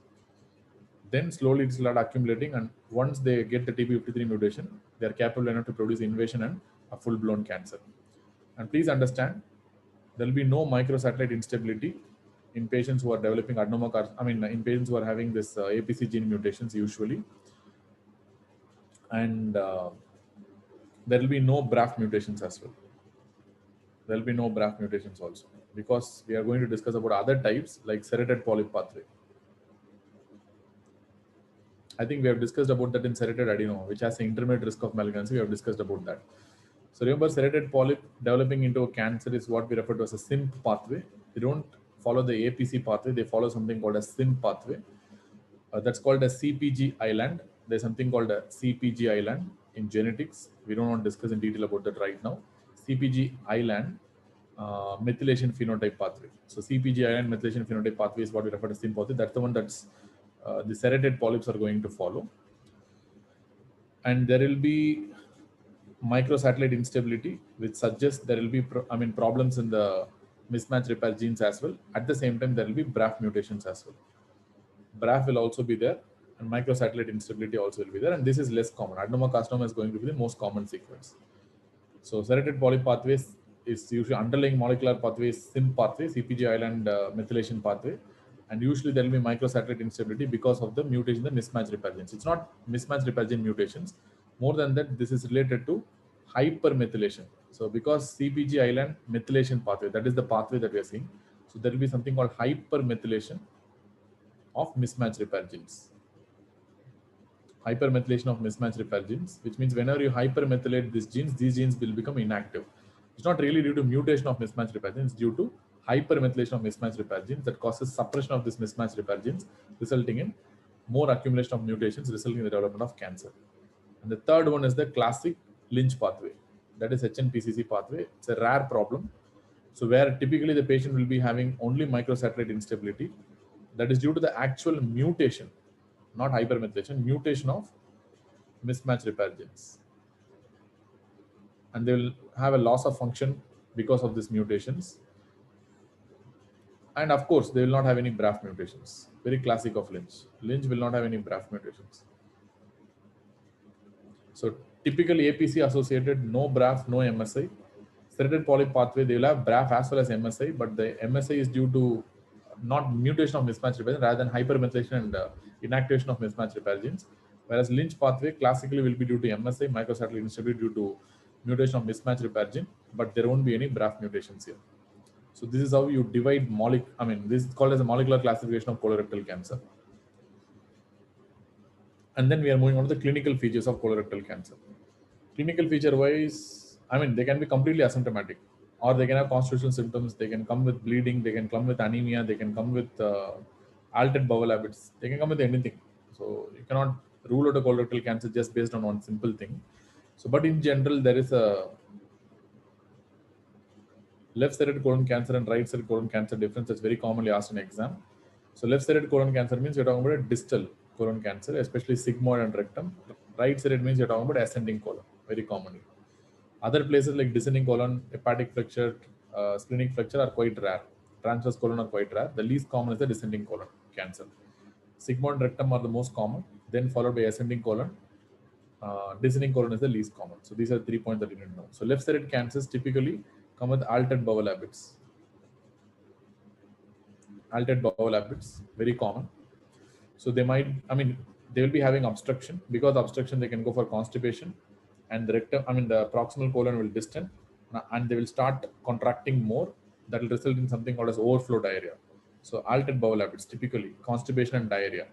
Then slowly it start accumulating, and once they get the TP53 mutation, they are capable enough to produce invasion and a full-blown cancer. And please understand, there will be no microsatellite instability in patients who are developing in patients who are having this APC gene mutations usually, and there will be no BRAF mutations as well. There will be no BRAF mutations also, because we are going to discuss about other types like serrated polyp pathway. I think we have discussed about that in serrated adenoma, which has an intermediate risk of malignancy. We have discussed about that. So remember, serrated polyp developing into a cancer is what we refer to as a SIMP pathway. They don't follow the APC pathway. They follow something called a SIMP pathway. That's called a CPG island. There's something called a CPG island in genetics. We don't want to discuss in detail about that right now. CPG island methylation phenotype pathway. So CPG island methylation phenotype pathway is what we refer to as SIMP pathway. That's the one that's the serrated polyps are going to follow. And there will be microsatellite instability, which suggests there will be problems in the mismatch repair genes as well. At the same time, there will be BRAF mutations as well. BRAF will also be there, and microsatellite instability also will be there, and this is less common. Adenocarcinoma is going to be the most common sequence. So serrated polyp pathways is usually underlying molecular pathways, SIMP pathway, CPG island methylation pathway, and usually there will be microsatellite instability because of the mutation in the mismatch repair genes. It's not mismatch repair gene mutations. More than that, this is related to hypermethylation. So because CPG island methylation pathway, that is the pathway that we are seeing. So there will be something called hypermethylation of mismatch repair genes. Hypermethylation of mismatch repair genes, which means whenever you hypermethylate these genes will become inactive. It's not really due to mutation of mismatch repair genes, it's due to hypermethylation of mismatch repair genes that causes suppression of this mismatch repair genes, resulting in more accumulation of mutations, resulting in the development of cancer. And the third one is the classic Lynch pathway, that is HNPCC pathway. It's a rare problem. So where typically the patient will be having only microsatellite instability, that is due to the actual mutation, not hypermethylation, mutation of mismatch repair genes. And they will have a loss of function because of these mutations. And of course, they will not have any BRAF mutations. Very classic of Lynch. Lynch will not have any BRAF mutations. So typically APC associated, no BRAF, no MSI. Serrated polyp pathway, they will have BRAF as well as MSI, but the MSI is due to not mutation of mismatch repair rather than hypermethylation and inactivation of mismatch repair genes. Whereas Lynch pathway classically will be due to MSI, microsatellite instability due to mutation of mismatch repair gene, but there won't be any BRAF mutations here. So this is how you divide this is called as a molecular classification of colorectal cancer. And then we are moving on to the clinical features of colorectal cancer. Clinical feature wise, they can be completely asymptomatic, or they can have constitutional symptoms. They can come with bleeding, they can come with anemia, they can come with altered bowel habits, they can come with anything. So you cannot rule out a colorectal cancer just based on one simple thing. So, but in general, there is a left-sided colon cancer and right-sided colon cancer difference that's very commonly asked in exam. So left-sided colon cancer means you're talking about a distal colon cancer, especially sigmoid and rectum. Right-sided means you're talking about ascending colon, very commonly. Other places like descending colon, hepatic flexure, splenic flexure are quite rare. Transverse colon are quite rare. The least common is the descending colon cancer. Sigmoid and rectum are the most common, then followed by ascending colon. Descending colon is the least common. So these are 3 points that you need to know. So left-sided cancers typically come with altered bowel habits. Altered bowel habits, very common. So they might, they will be having obstruction. Because of obstruction, they can go for constipation, and the rectum, the proximal colon will distend, and they will start contracting more. That will result in something called as overflow diarrhea. So altered bowel habits, typically constipation and diarrhea.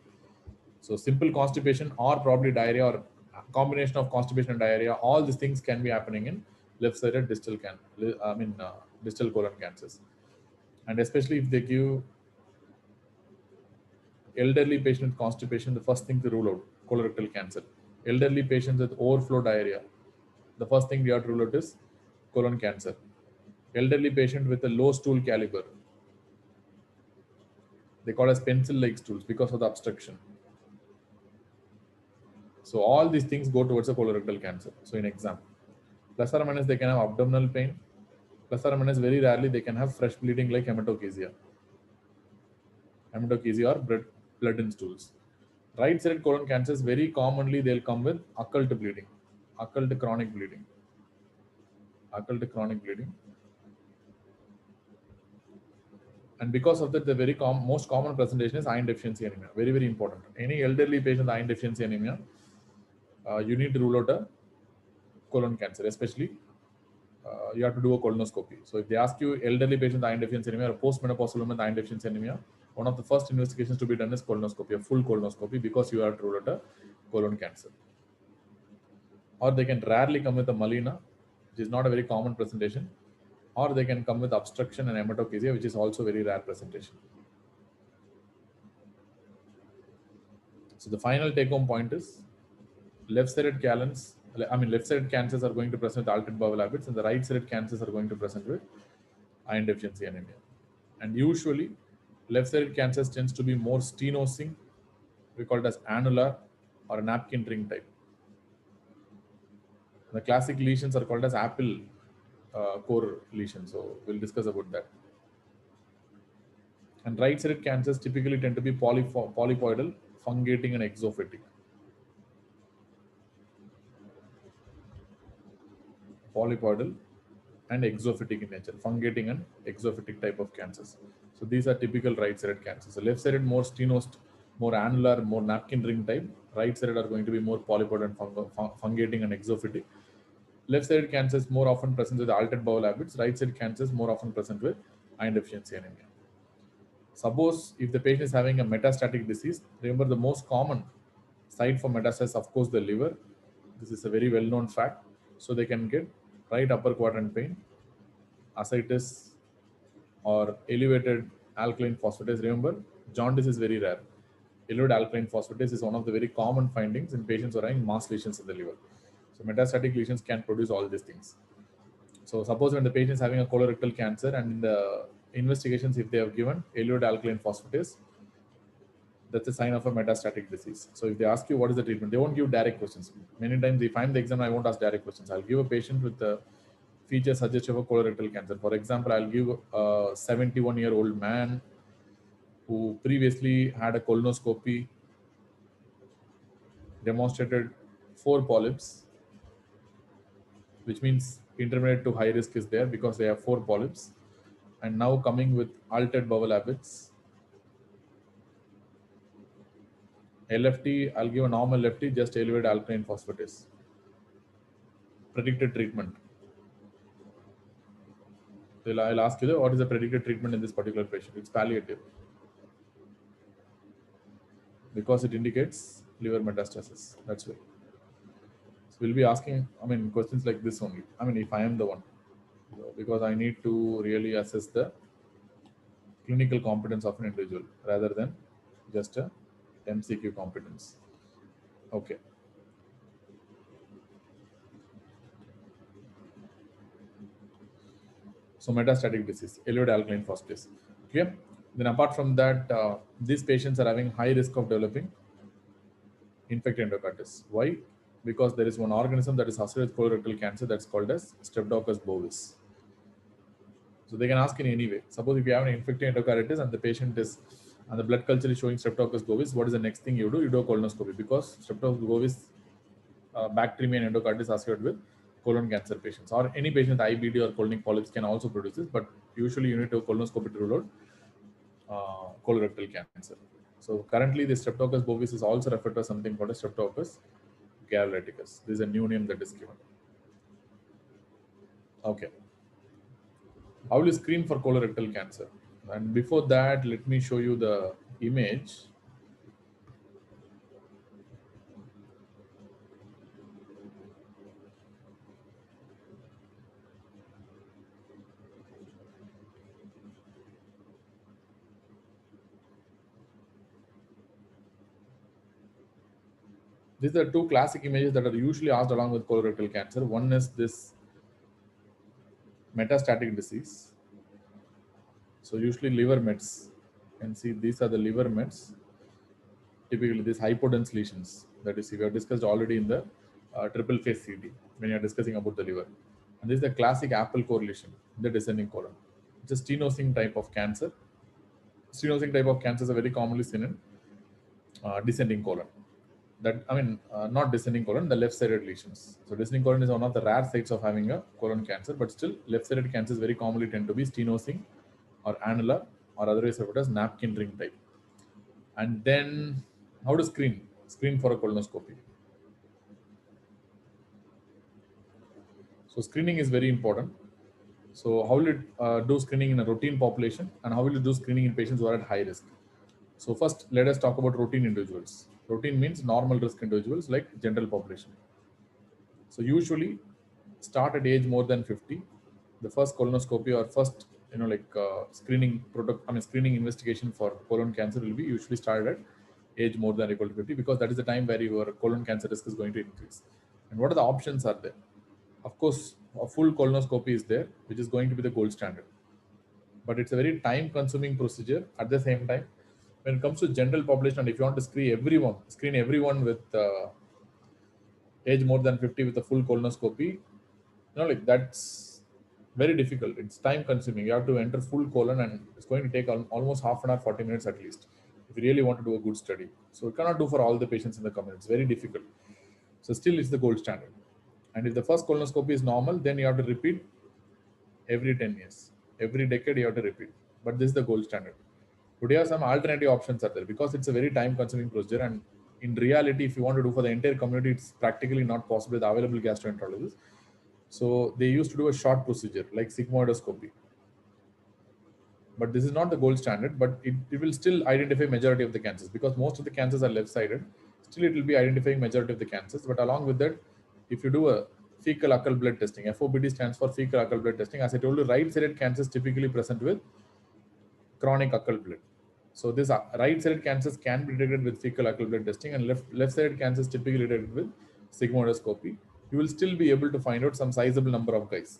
So simple constipation or probably diarrhea or combination of constipation and diarrhea, all these things can be happening in left-sided distal distal colon cancers. And especially if they give elderly patient with constipation, the first thing to rule out colorectal cancer. Elderly patients with overflow diarrhea, the first thing we have to rule out is colon cancer. Elderly patient with a low stool caliber, they call as pencil-like stools because of the obstruction. So all these things go towards a colorectal cancer. So in exam, plus or minus they can have abdominal pain, plus or minus very rarely they can have fresh bleeding like hematochezia or blood in stools. Right-sided colon cancers, very commonly they'll come with occult bleeding, occult chronic bleeding, occult chronic bleeding. And because of that, the most common presentation is iron deficiency anemia. Very, very important. Any elderly patient with iron deficiency anemia, you need to rule out a colon cancer, especially you have to do a colonoscopy. So if they ask you elderly patient with iron deficiency anemia or postmenopausal woman with iron deficiency anemia, one of the first investigations to be done is colonoscopy, a full colonoscopy, because you have to rule out a colon cancer. Or they can rarely come with a melena, which is not a very common presentation, or they can come with obstruction and hematochezia, which is also very rare presentation. So the final take-home point is left-sided cancers are going to present with altered bowel habits, and the right-sided cancers are going to present with iron deficiency anemia. And usually, left-sided cancers tends to be more stenosing, we call it as annular or napkin ring type. The classic lesions are called as apple core lesions. So we'll discuss about that. And right-sided cancers typically tend to be polypoidal, fungating, and exophytic. Polypoidal and exophytic in nature, fungating and exophytic type of cancers. So these are typical right-sided cancers. So left-sided more stenosed, more annular, more napkin ring type. Right-sided are going to be more polypoidal and fungating and exophytic. Left-sided cancers more often present with altered bowel habits. Right-sided cancers more often present with iron deficiency anemia. Suppose if the patient is having a metastatic disease, remember the most common site for metastasis, of course, the liver. This is a very well-known fact. So they can get right upper quadrant pain, ascites, or elevated alkaline phosphatase. Remember, jaundice is very rare. Elevated alkaline phosphatase is one of the very common findings in patients who are having mass lesions in the liver. So metastatic lesions can produce all these things. So suppose when the patient is having a colorectal cancer, and in the investigations, if they have given elevated alkaline phosphatase, that's a sign of a metastatic disease. So if they ask you what is the treatment, they won't give direct questions. Many times if I'm the examiner, I won't ask direct questions. I'll give a patient with the feature suggestive of colorectal cancer. For example, I'll give a 71-year-old man who previously had a colonoscopy, demonstrated 4 polyps, which means intermediate to high risk is there because they have 4 polyps, and now coming with altered bowel habits. LFT, I'll give a normal LFT, just elevated alkaline phosphatase. Predicted treatment. I'll ask you, what is the predicted treatment in this particular patient? It's palliative, because it indicates liver metastasis. That's why. So we'll be asking, questions like this only. If I am the one, because I need to really assess the clinical competence of an individual rather than just a MCQ competence. Okay. So metastatic disease, elevated alkaline phosphatase. Okay. Then apart from that, these patients are having high risk of developing infected endocarditis. Why? Because there is one organism that is associated with colorectal cancer that's called as Streptococcus bovis. So they can ask in any way. Suppose if you have an infected endocarditis and the patient is, and the blood culture is showing Streptococcus bovis, what is the next thing you do? You do a colonoscopy, because Streptococcus bovis bacteremia and endocarditis associated with colon cancer patients, or any patient with IBD or colonic polyps can also produce this, but usually you need to colonoscopy to rule out colorectal cancer. So currently the Streptococcus bovis is also referred to as something called a Streptococcus gavriticus. This is a new name that is given. Okay. How will you screen for colorectal cancer? And before that, let me show you the image. These are 2 classic images that are usually asked along with colorectal cancer. One is this metastatic disease. So usually liver mets, and see these are the liver mets. Typically these hypodense lesions, that is, we have discussed already in the triple phase CT when you are discussing about the liver. And this is the classic apple core lesion in the descending colon. It's a stenosing type of cancer. Stenosing type of cancers are very commonly seen in descending colon. Not descending colon, the left-sided lesions. So descending colon is one of the rare sites of having a colon cancer, but still left-sided cancers very commonly tend to be stenosing or annular or otherwise referred as napkin ring type. And then how to screen for a colonoscopy. So screening is very important. So how will you do screening in a routine population, and how will you do screening in patients who are at high risk? So first, let us talk about routine individuals. Routine means normal risk individuals like general population. So usually start at age more than 50. The first colonoscopy or first screening investigation for colon cancer will be usually started at age more than or equal to 50, because that is the time where your colon cancer risk is going to increase. And what are the options are there? Of course, a full colonoscopy is there, which is going to be the gold standard. But it's a very time-consuming procedure. At the same time, when it comes to general population, and if you want to screen everyone with age more than 50 with a full colonoscopy, that's very difficult. It's time-consuming. You have to enter full colon, and it's going to take almost half an hour, 40 minutes at least, if you really want to do a good study. So you cannot do for all the patients in the community. It's very difficult. So still, it's the gold standard. And if the first colonoscopy is normal, then you have to repeat every 10 years. Every decade, you have to repeat. But this is the gold standard. Today, some alternative options are there, because it's a very time-consuming procedure. And in reality, if you want to do for the entire community, it's practically not possible with available gastroenterologists. So they used to do a short procedure like sigmoidoscopy. But this is not the gold standard, but it will still identify majority of the cancers, because most of the cancers are left-sided. Still, it will be identifying majority of the cancers. But along with that, if you do a fecal occult blood testing, FOBT stands for fecal occult blood testing. As I told you, right-sided cancers typically present with chronic occult blood. So this right-sided cancers can be detected with fecal occult blood testing, and left-sided cancers typically detected with sigmoidoscopy. You will still be able to find out some sizable number of guys.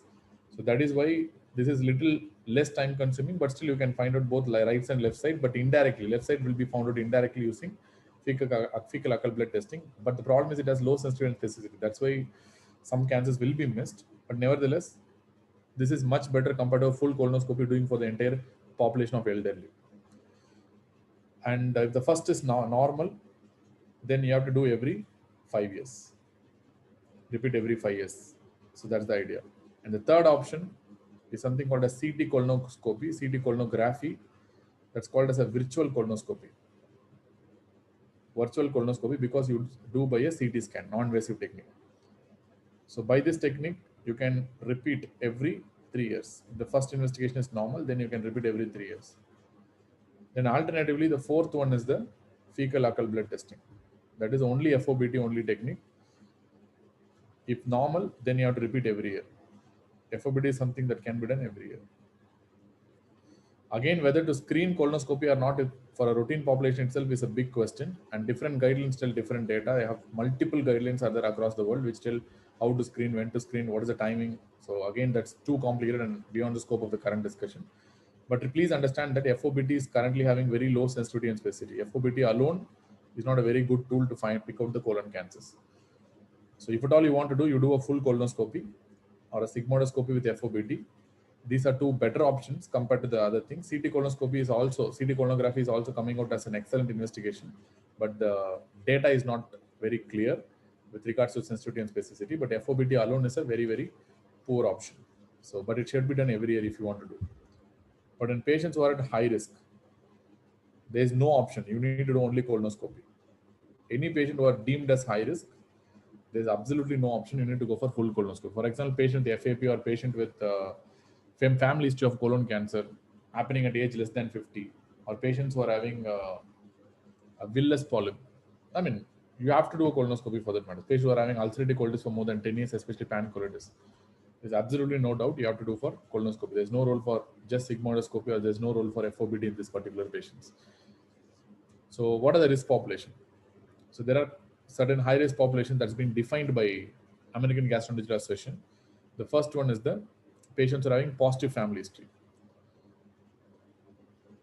So that is why this is little less time-consuming, but still you can find out both right and left side, but indirectly. Left side will be found out indirectly using fecal occult blood testing. But the problem is it has low sensitivity and specificity. That's why some cancers will be missed. But nevertheless, this is much better compared to a full colonoscopy doing for the entire population of elderly. And if the first is normal, then you have to do every 5 years. Repeat every 5 years. So that's the idea. And the third option is something called a CT colonoscopy, CT colonography. That's called as a virtual colonoscopy. Virtual colonoscopy, because you do by a CT scan, non-invasive technique. So by this technique, you can repeat every 3 years. If the first investigation is normal, then you can repeat every 3 years. Then alternatively, the fourth one is the fecal occult blood testing. That is only FOBT only technique. If normal, then you have to repeat every year. FOBT is something that can be done every year. Again, whether to screen colonoscopy or not for a routine population itself is a big question, and different guidelines tell different data. I have multiple guidelines are there across the world which tell how to screen, when to screen, what is the timing. So again, that's too complicated and beyond the scope of the current discussion. But please understand that FOBT is currently having very low sensitivity and specificity. FOBT alone is not a very good tool to pick out the colon cancers. So if at all you want to do, you do a full colonoscopy or a sigmoidoscopy with FOBT. These are two better options compared to the other things. CT colonography is also coming out as an excellent investigation, but the data is not very clear with regards to sensitivity and specificity. But FOBT alone is a very, very poor option. So, but it should be done every year if you want to do. But in patients who are at high risk, there is no option. You need to do only colonoscopy. Any patient who are deemed as high risk, there is absolutely no option. You need to go for full colonoscopy. For example, patient with FAP or patient with family history of colon cancer happening at age less than 50, or patients who are having a villous polyp. I mean, you have to do a colonoscopy for that matter. Patients who are having ulcerative colitis for more than 10 years, especially pancreatitis. There's absolutely no doubt you have to do for colonoscopy. There's no role for just sigmoidoscopy, or there's no role for FOBT in this particular patients. So what are the risk population? So there are certain high risk population that's been defined by American Gastroenterology Association. The first one is the patients who are having positive family history,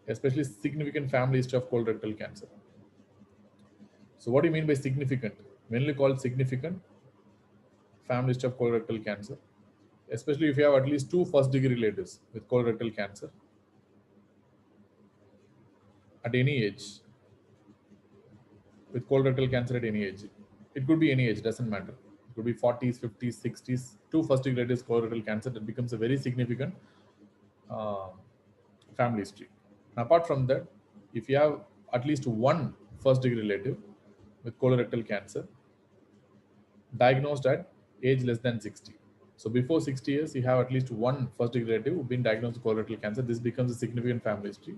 especially significant family history of colorectal cancer. So what do you mean by significant? Mainly called significant family history of colorectal cancer, especially if you have at least 2 first-degree relatives with colorectal cancer at any age. with colorectal cancer at any age. It could be any age, doesn't matter. It could be 40s, 50s, 60s, two first degree relatives colorectal cancer. That becomes a very significant uh, family history. And apart from that, if you have at least one first degree relative with colorectal cancer diagnosed at age less than 60. So before 60 years, you have at least one first degree relative who've been diagnosed with colorectal cancer. This becomes a significant family history.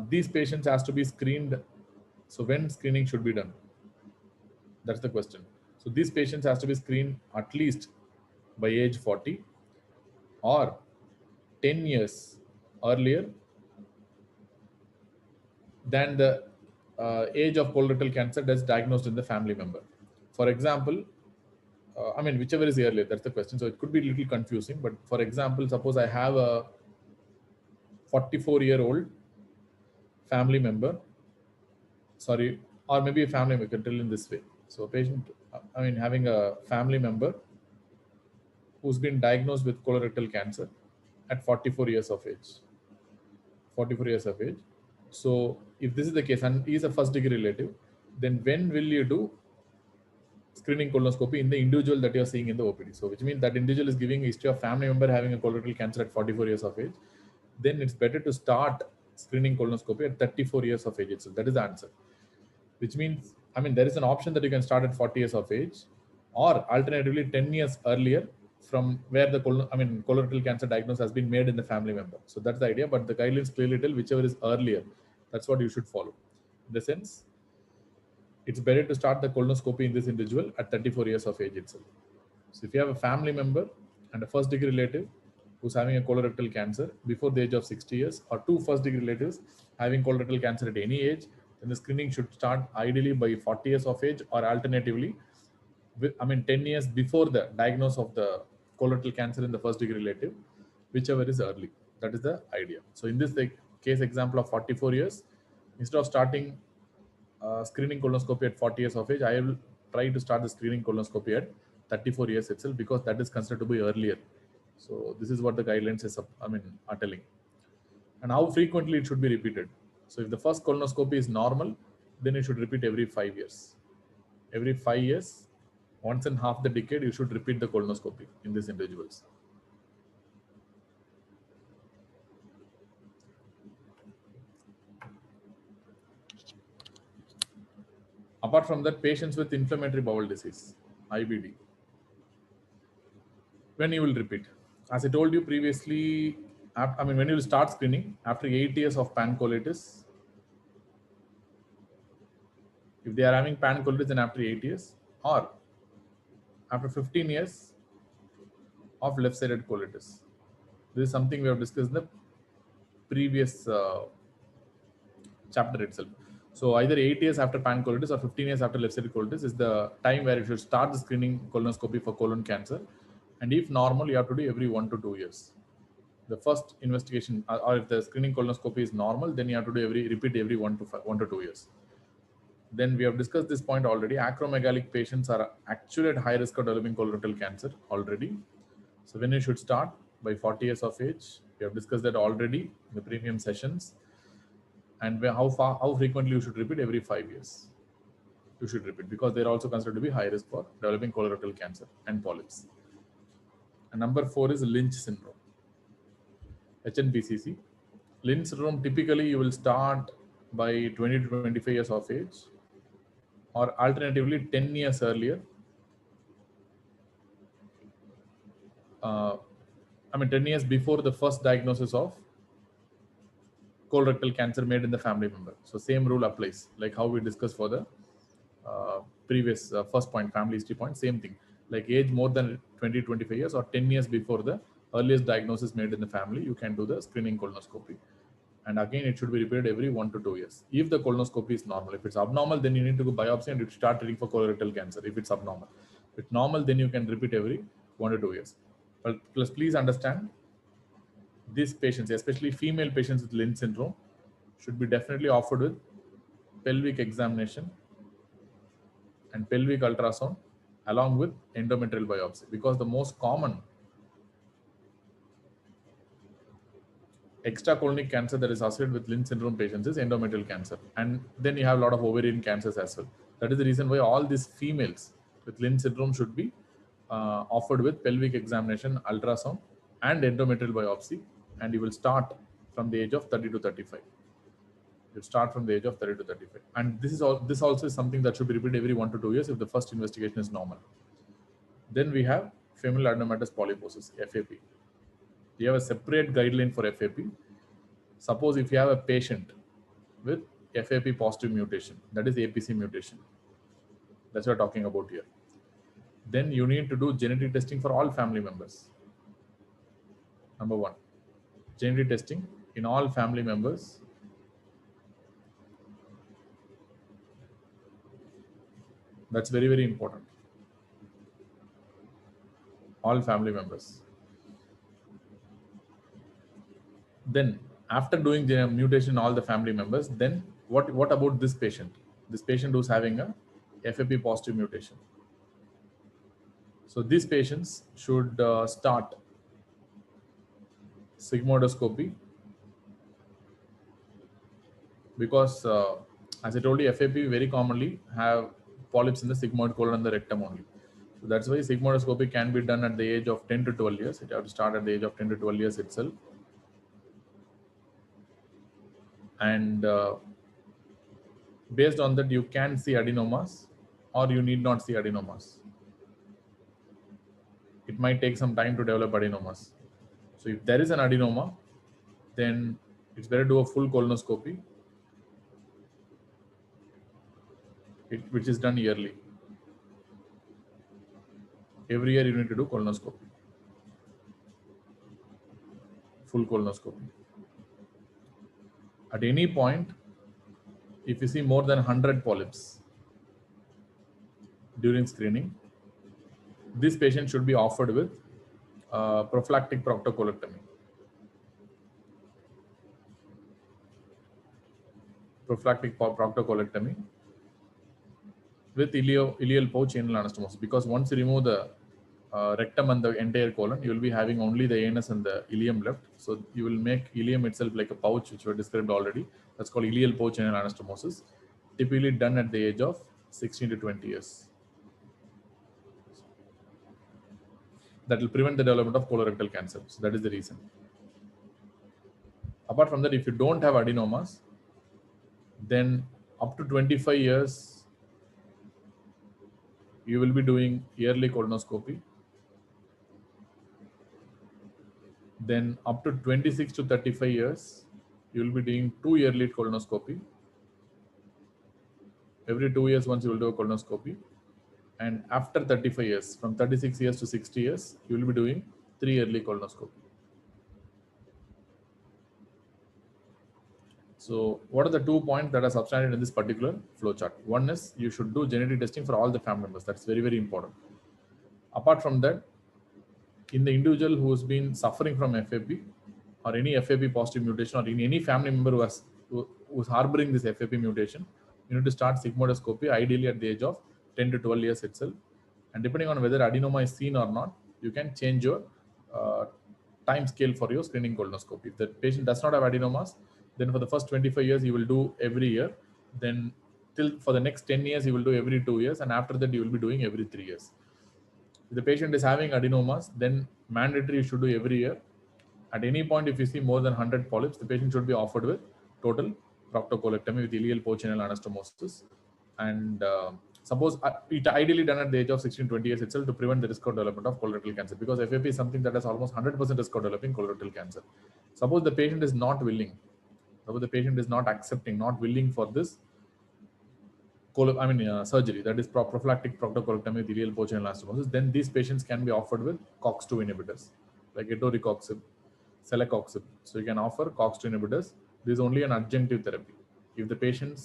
These patients has to be screened. So when screening should be done? That's the question. So these patients has to be screened at least by age 40 or 10 years earlier than the age of colorectal cancer that's diagnosed in the family member. For example, whichever is earlier, that's the question. So it could be a little confusing, but for example, suppose I have a 44-year-old family member, sorry, or maybe a family member, can tell in this way. So a patient, having a family member who's been diagnosed with colorectal cancer at 44 years of age. 44 years of age. So if this is the case and he is a first degree relative, then when will you do screening colonoscopy in the individual that you're seeing in the OPD? So which means that individual is giving a history of family member having a colorectal cancer at 44 years of age. Then it's better to start screening colonoscopy at 34 years of age itself. That is the answer. Which means, there is an option that you can start at 40 years of age, or alternatively 10 years earlier from where the colorectal cancer diagnosis has been made in the family member. So that's the idea, but the guidelines clearly tell whichever is earlier, that's what you should follow. In the sense, it's better to start the colonoscopy in this individual at 34 years of age itself. So if you have a family member and a first degree relative who's having a colorectal cancer before the age of 60 years, or two first degree relatives having colorectal cancer at any age, then the screening should start ideally by 40 years of age, or alternatively, 10 years before the diagnosis of the colorectal cancer in the first degree relative, whichever is early. That is the idea. So in this case example of 44 years, instead of starting screening colonoscopy at 40 years of age, I will try to start the screening colonoscopy at 34 years itself, because that is considered to be earlier. So this is what the guidelines are telling. And how frequently it should be repeated. So if the first colonoscopy is normal, then you should repeat every 5 years. Every 5 years, once in half the decade, you should repeat the colonoscopy in these individuals. Apart from that, patients with inflammatory bowel disease, IBD, when you will repeat? As I told you previously, when you will start screening after 8 years of pancolitis. If they are having pancolitis, then after 8 years, or after 15 years of left-sided colitis. This is something we have discussed in the previous chapter itself. So either 8 years after pancolitis or 15 years after left-sided colitis is the time where you should start the screening colonoscopy for colon cancer. And if normal, you have to do every 1 to 2 years. The first investigation, or if the screening colonoscopy is normal, then you have to do repeat every 1 to 2 years. Then we have discussed this point already. Acromegalic patients are actually at high risk of developing colorectal cancer already. So when you should start? By 40 years of age. We have discussed that already in the premium sessions. And how frequently you should repeat? Every 5 years. You should repeat, because they're also considered to be high risk for developing colorectal cancer and polyps. And number 4 is Lynch syndrome, HNPCC. Lynch syndrome, typically you will start by 20 to 25 years of age, or alternatively 10 years earlier. 10 years before the first diagnosis of colorectal cancer made in the family member. So same rule applies, like how we discussed for the previous first point, family history point, same thing. Like age more than 20 to 25 years or 10 years before the earliest diagnosis made in the family, you can do the screening colonoscopy. And again, it should be repeated every 1 to 2 years. If the colonoscopy is normal, if it's abnormal, then you need to go biopsy and you start treating for colorectal cancer. If it's abnormal, if it's normal, then you can repeat every 1 to 2 years. But plus, please understand, these patients, especially female patients with Lynch syndrome, should be definitely offered with pelvic examination and pelvic ultrasound along with endometrial biopsy, because the most common Extracolonic cancer that is associated with Lynch syndrome patients is endometrial cancer. And then you have a lot of ovarian cancers as well. That is the reason why all these females with Lynch syndrome should be offered with pelvic examination, ultrasound, and endometrial biopsy. And you will start from the age of 30 to 35. You start from the age of 30 to 35. And this also is something that should be repeated every 1 to 2 years if the first investigation is normal. Then we have familial adenomatous polyposis, FAP. You have a separate guideline for FAP. Suppose if you have a patient with FAP positive mutation, that is APC mutation. That's what we're talking about here. Then you need to do genetic testing for all family members. Number one, genetic testing in all family members. That's very, very important. All family members. Then after doing the mutation in all the family members, then what about this patient? This patient who's having a FAP positive mutation. So these patients should start sigmoidoscopy because as I told you, FAP very commonly have polyps in the sigmoid colon and the rectum only. So that's why sigmoidoscopy can be done at the age of 10 to 12 years. It has to start at the age of 10 to 12 years itself. And based on that, you can see adenomas or you need not see adenomas. It might take some time to develop adenomas. So if there is an adenoma, then it's better to do a full colonoscopy, which is done yearly. Every year you need to do colonoscopy, full colonoscopy. At any point, if you see more than 100 polyps during screening, this patient should be offered with prophylactic proctocolectomy. Prophylactic proctocolectomy with ileal pouch anal anastomosis, because once you remove the rectum and the entire colon, you will be having only the anus and the ileum left. So you will make ileum itself like a pouch, which we described already. That's called ileal pouch anal anastomosis, typically done at the age of 16 to 20 years. That will prevent the development of colorectal cancer. So that is the reason. Apart from that, if you don't have adenomas, then up to 25 years, you will be doing yearly colonoscopy. Then up to 26 to 35 years, you will be doing 2 yearly colonoscopy. Every 2 years once you will do a colonoscopy. And after 35 years, from 36 years to 60 years, you will be doing 3 yearly colonoscopy. So what are the 2 points that are substantiated in this particular flowchart? One is you should do genetic testing for all the family members. That's very, very important. Apart from that, in the individual who has been suffering from FAP or any FAP positive mutation, or in any family member who is harboring this FAP mutation, you need to start sigmoidoscopy ideally at the age of 10 to 12 years itself. And depending on whether adenoma is seen or not, you can change your time scale for your screening colonoscopy. If the patient does not have adenomas, then for the first 25 years, you will do every year. Then for the next 10 years, you will do every 2 years. And after that, you will be doing every 3 years. If the patient is having adenomas, then mandatory you should do every year. At any point, if you see more than 100 polyps, the patient should be offered with total proctocolectomy with ileal pouch anal anastomosis. And suppose it ideally done at the age of 16 to 20 years itself to prevent the risk of development of colorectal cancer, because FAP is something that has almost 100% risk of developing colorectal cancer. Suppose the patient is not willing, suppose the patient is not accepting, not willing for this surgery, that is prophylactic proctocolectomy with ileal pouch anal anastomosis, then these patients can be offered with COX-2 inhibitors like etoricoxib, celecoxib. So you can offer COX-2 inhibitors. This is only an adjunctive therapy. If the patient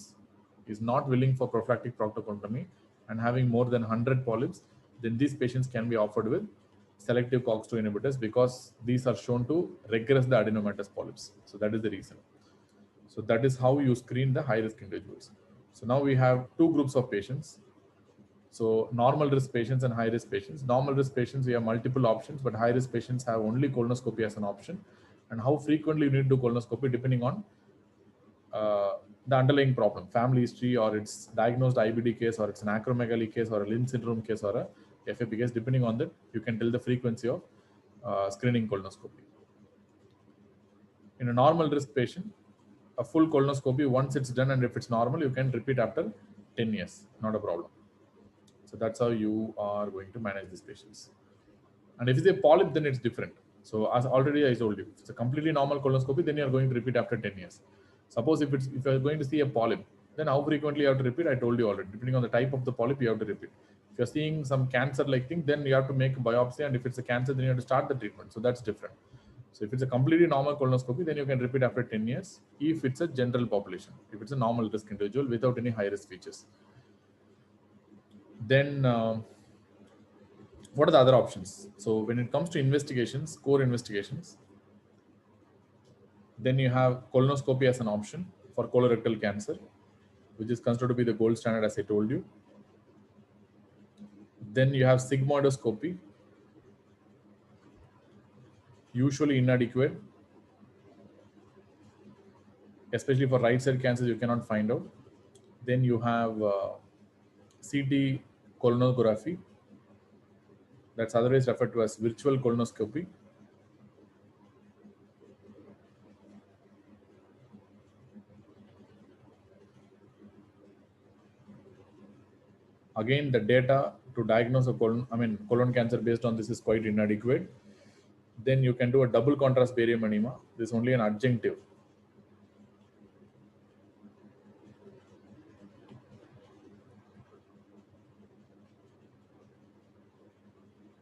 is not willing for prophylactic proctocolectomy and having more than 100 polyps, then these patients can be offered with selective COX-2 inhibitors, because these are shown to regress the adenomatous polyps. So that is the reason. So that is how you screen the high-risk individuals. So now we have 2 groups of patients. So normal risk patients and high risk patients. Normal risk patients, we have multiple options, but high risk patients have only colonoscopy as an option. And how frequently you need to do colonoscopy depending on the underlying problem, family history, or it's diagnosed IBD case, or it's an acromegaly case, or a Lynch syndrome case, or a FAP case. Depending on that, you can tell the frequency of screening colonoscopy. In a normal risk patient, a full colonoscopy, once it's done and if it's normal, you can repeat after 10 years, not a problem. So that's how you are going to manage these patients. And if it's a polyp, then it's different. So as already I told you, if it's a completely normal colonoscopy, then you're going to repeat after 10 years. Suppose if you're going to see a polyp, then how frequently you have to repeat? I told you already. Depending on the type of the polyp, you have to repeat. If you're seeing some cancer-like thing, then you have to make a biopsy, and if it's a cancer, then you have to start the treatment. So that's different. So if it's a completely normal colonoscopy, then you can repeat after 10 years if it's a general population, if it's a normal risk individual without any high risk features. Then what are the other options? So when it comes to investigations, core investigations, then you have colonoscopy as an option for colorectal cancer, which is considered to be the gold standard, as I told you. Then you have sigmoidoscopy, usually inadequate, especially for right side cancers, you cannot find out. Then you have CT colonography, that's otherwise referred to as virtual colonoscopy. Again, the data to diagnose a colon cancer based on this is quite inadequate. Then you can do a double contrast barium enema. This is only an adjunctive.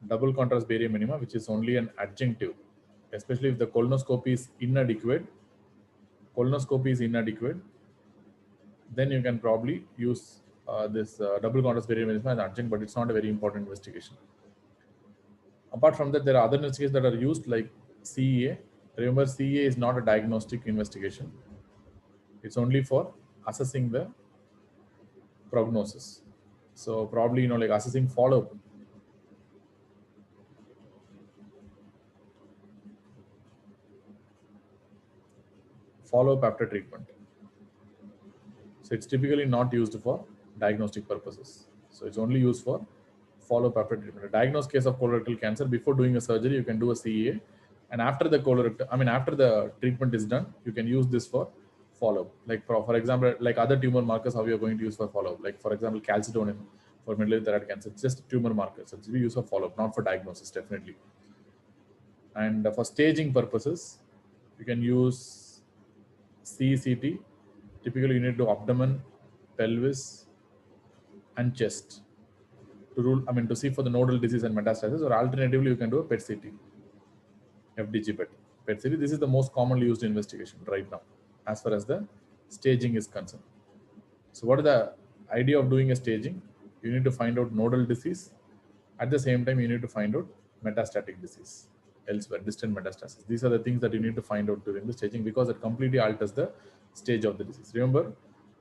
Double contrast barium enema, which is only an adjunctive, especially if the colonoscopy is inadequate. Then you can probably use this double contrast barium enema as adjunct, but it's not a very important investigation. Apart from that, there are other investigations that are used like CEA. Remember, CEA is not a diagnostic investigation. It's only for assessing the prognosis. So probably, like assessing follow-up. Follow-up after treatment. So it's typically not used for diagnostic purposes. So it's only used for follow-up after treatment. A diagnosed case of colorectal cancer, before doing a surgery, you can do a CEA. And after the after the treatment is done, you can use this for follow-up. Like for example, like other tumor markers, how you're going to use for follow-up. Like for example, calcitonin for medullary thyroid cancer, it's just tumor markers. So it's we use for follow-up, not for diagnosis, definitely. And for staging purposes, you can use CCT. Typically, you need to abdomen, pelvis, and chest to rule. To see for the nodal disease and metastasis, or alternatively, you can do a PET CT, FDG PET. PET CT. This is the most commonly used investigation right now, as far as the staging is concerned. So, what is the idea of doing a staging? You need to find out nodal disease. At the same time, you need to find out metastatic disease elsewhere, distant metastasis. These are the things that you need to find out during the staging, because it completely alters the stage of the disease. Remember,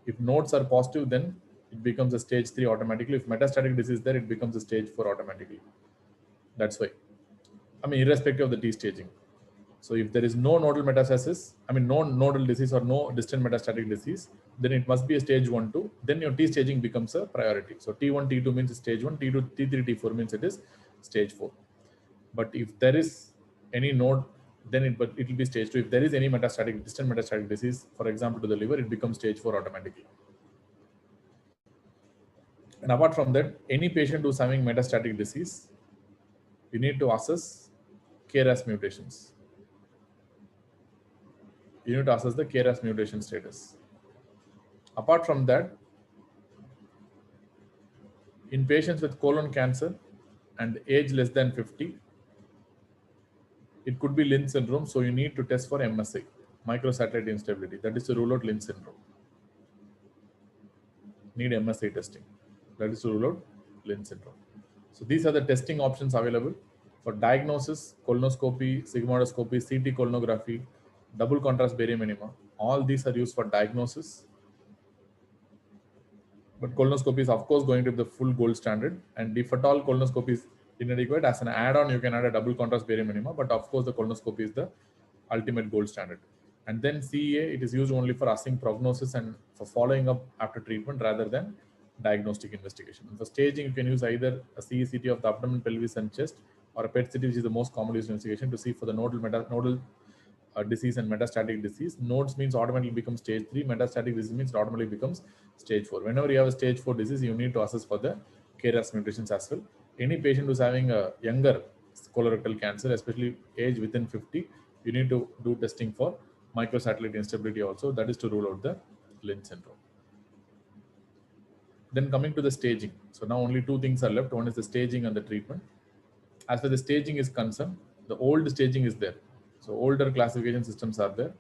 if nodes are positive, then it becomes a stage 3 automatically. If metastatic disease there, it becomes a stage 4 automatically. That's why. Irrespective of the T staging. So if there is no nodal metastasis, no nodal disease or no distant metastatic disease, then it must be a stage 1, 2. Then your T staging becomes a priority. So T1, T2 means stage 1, T2, T3, T4 means it is stage 4. But if there is any node, then it will be stage 2. If there is any distant metastatic disease, for example, to the liver, it becomes stage 4 automatically. And apart from that, any patient who's having metastatic disease, you need to assess KRAS mutations. You need to assess the KRAS mutation status. Apart from that, in patients with colon cancer and age less than 50, it could be Lynch syndrome, so you need to test for MSI, microsatellite instability. That is to rule out Lynch syndrome. Need MSI testing. That is to rule out Lynch syndrome. So these are the testing options available for diagnosis: colonoscopy, sigmoidoscopy, CT colonography, double contrast barium enema. All these are used for diagnosis. But colonoscopy is of course going to be the full gold standard. And if at all colonoscopy is inadequate, as an add-on, you can add a double contrast barium enema. But of course, the colonoscopy is the ultimate gold standard. And then CEA, it is used only for assessing prognosis and for following up after treatment rather than diagnostic investigation. And for staging, you can use either a CECT of the abdomen, pelvis, and chest, or a PET CT, which is the most commonly used investigation to see for the nodal disease and metastatic disease. Nodes means automatically becomes stage 3. Metastatic disease means it automatically becomes stage 4. Whenever you have a stage 4 disease, you need to assess for the KRAS mutations as well. Any patient who's having a younger colorectal cancer, especially age within 50, you need to do testing for microsatellite instability also. That is to rule out the Lynch syndrome. Then coming to the staging. So now only two things are left. One is the staging and the treatment. As far as the staging is concerned, the old staging is there. So older classification systems are there.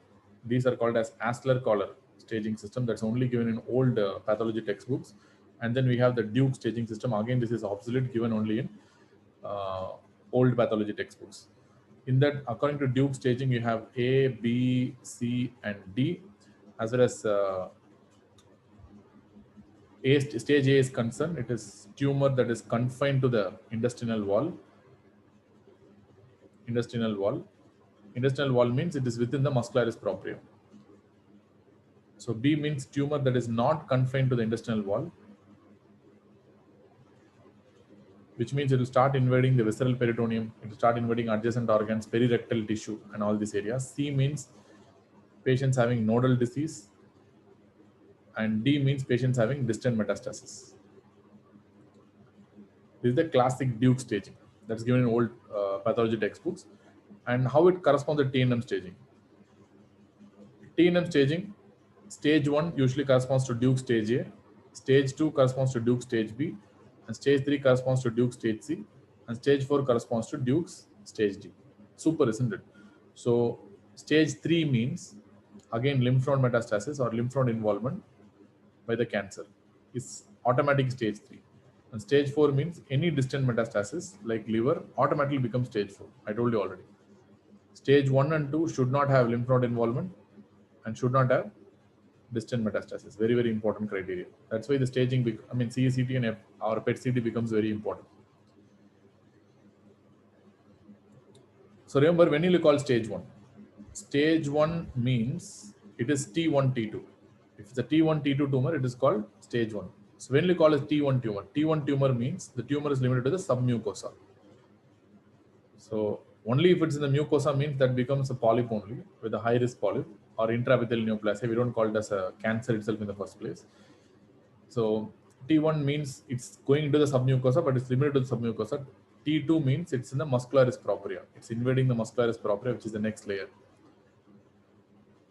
These are called as Asler-Collar staging system. That's only given in old pathology textbooks. And then we have the Duke staging system. Again, this is obsolete, given only in old pathology textbooks. In that, according to Duke staging, you have A, B, C, and D. As well as stage A is concerned, it is tumor that is confined to the intestinal wall. Intestinal wall means it is within the muscularis propria. So B means tumor that is not confined to the intestinal wall, which means it will start invading the visceral peritoneum, it will start invading adjacent organs, perirectal tissue, and all these areas. C means patients having nodal disease, and D means patients having distant metastasis. This is the classic Duke staging that's given in old pathology textbooks. And how it corresponds to TNM staging. TNM staging, stage 1 usually corresponds to Duke stage A, stage 2 corresponds to Duke stage B, and stage 3 corresponds to Duke stage C, and stage 4 corresponds to Duke's stage D. Super, isn't it? So stage 3 means, again, lymph node metastasis or lymph node involvement by the cancer is automatic stage 3. And stage 4 means any distant metastasis like liver automatically becomes stage 4. I told you already. Stage 1 and 2 should not have lymph node involvement and should not have distant metastasis. Very, very important criteria. That's why the staging, CECT and our PET CT becomes very important. So remember, when you call stage 1 means it is T1, T2. If it's a T1, T2 tumor, it is called stage 1. So when you call it T1 tumor, T1 tumor means the tumor is limited to the submucosa. So only if it's in the mucosa means that becomes a polyp only, with a high risk polyp or intraepithelial neoplasia. We don't call it as a cancer itself in the first place. So T1 means it's going into the submucosa, but it's limited to the submucosa. T2 means it's in the muscularis propria. It's invading the muscularis propria, which is the next layer.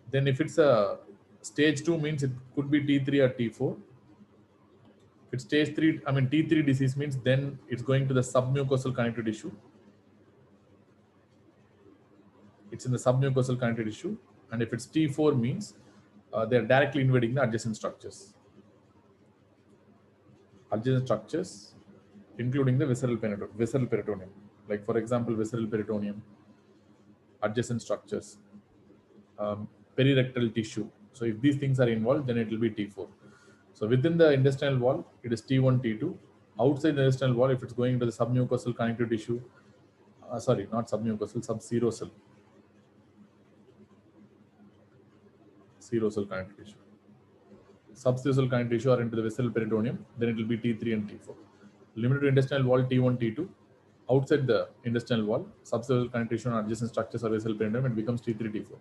Then if it's a stage 2 means it could be T3 or T4. If it's stage 3, T3 disease means then it's going to the submucosal connective tissue. It's in the submucosal connective tissue. And if it's T4 means they're directly invading the adjacent structures. Adjacent structures, including the visceral peritoneum. Like for example, visceral peritoneum, adjacent structures, perirectal tissue. So if these things are involved, then it will be T4. So within the intestinal wall, it is T1, T2. Outside the intestinal wall, if it's going into the submucosal connective tissue, not submucosal, subserosal. Serosal connective tissue. Subserosal connective tissue or into the visceral peritoneum, then it will be T3 and T4. Limited to intestinal wall, T1, T2. Outside the intestinal wall, subserosal connective tissue and adjacent structures or visceral peritoneum, it becomes T3, T4.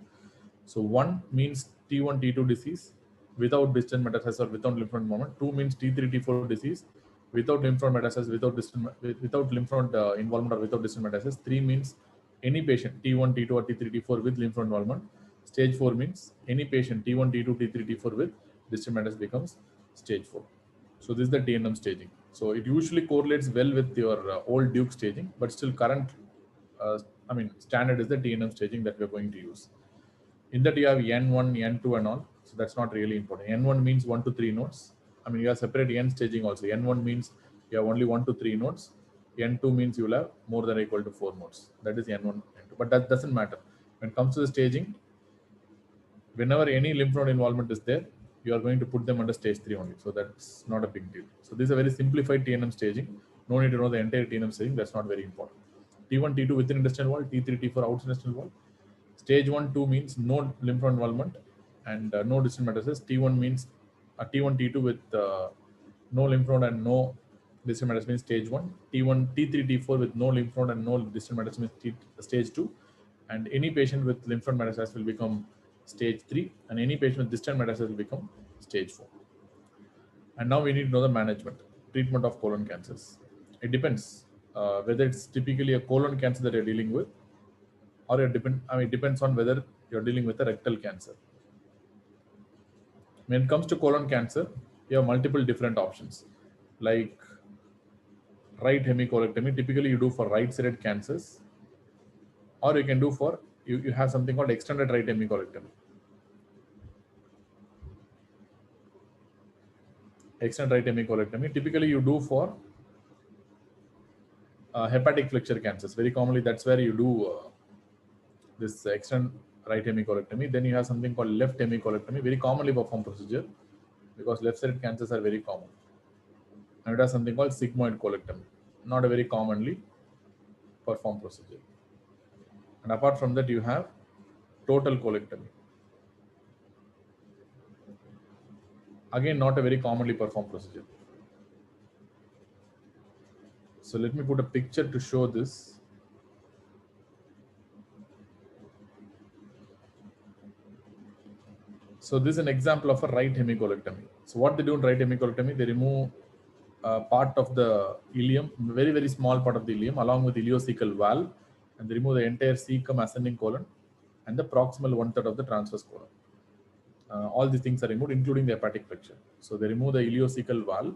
So 1 means T1, T2 disease without distant metastasis or without lymph node involvement. 2 means T3, T4 disease without lymph node metastasis, without lymph node involvement or without distant metastasis. 3 means any patient T1, T2 or T3, T4 with lymph node involvement. Stage 4 means any patient T1, T2, T3, T4 with distant metastasis becomes stage 4. So this is the TNM staging. So it usually correlates well with your old Duke staging, but still current, standard is the TNM staging that we're going to use. In that you have N1, N2 and all. So that's not really important. N1 means 1 to 3 nodes. You have separate N staging also. N1 means you have only 1 to 3 nodes. N2 means you will have more than or equal to 4 nodes. That is N1, N2. But that doesn't matter. When it comes to the staging, whenever any lymph node involvement is there, you are going to put them under stage 3 only. So that's not a big deal. So this is a very simplified TNM staging. No need to know the entire TNM staging. That's not very important. T1, T2 within intestinal wall, T3, T4 outside intestinal wall. Stage 1, 2 means no lymph node involvement and no distant metastasis. T1 means T1, T2 with no lymph node and no distant metastasis means stage 1. T1, T3, T4 with no lymph node and no distant metastasis means stage 2. And any patient with lymph node metastasis will become stage 3, and any patient with distant metastasis will become stage 4. And now we need to know the management, treatment of colon cancers. It depends whether it's typically a colon cancer that you're dealing with, or it depends on whether you're dealing with a rectal cancer. When it comes to colon cancer, you have multiple different options, like right hemicolectomy. Typically, you do for right-sided cancers, or you can do for you have something called extended right hemicolectomy. Extended right hemicolectomy. Typically, you do for hepatic flexure cancers. Very commonly, that's where you do this extend right hemicolectomy. Then you have something called left hemicolectomy, very commonly performed procedure because left-sided cancers are very common. And it has something called sigmoid colectomy, not a very commonly performed procedure. And apart from that, you have total colectomy. Again, not a very commonly performed procedure. So let me put a picture to show this. So this is an example of a right hemicolectomy. So what they do in right hemicolectomy, they remove part of the ileum, very, very small part of the ileum, along with ileocecal valve, and they remove the entire cecum, ascending colon, and the proximal 1/3 of the transverse colon. All these things are removed, including the hepatic flexure. So they remove the ileocecal valve,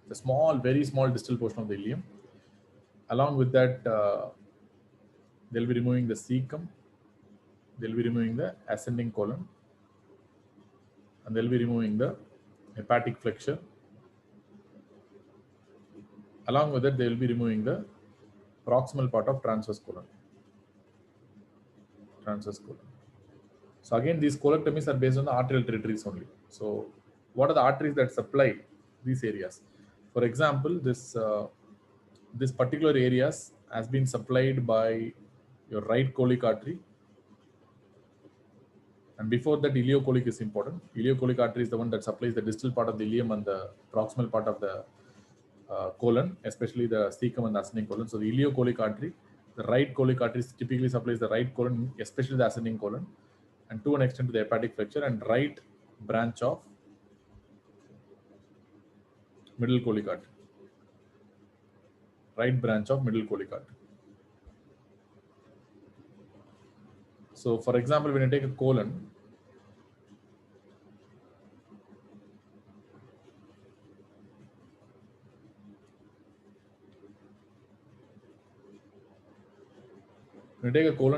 the small, very small distal portion of the ileum. Along with that, they'll be removing the cecum, they'll be removing the ascending colon, and they'll be removing the hepatic flexure. Along with that, they will be removing the proximal part of transverse colon. So again, these colectomies are based on the arterial territories only. So what are the arteries that supply these areas? For example, this particular areas has been supplied by your right colic artery. And before that, ileocolic is important. Ileocolic artery is the one that supplies the distal part of the ileum and the proximal part of the colon, especially the cecum and the ascending colon. So the ileocolic artery, the right colic artery typically supplies the right colon, especially the ascending colon, and to an extent to the hepatic flexure, and right branch of middle colic artery. Right branch of middle colic artery. So for example, when you take a colon,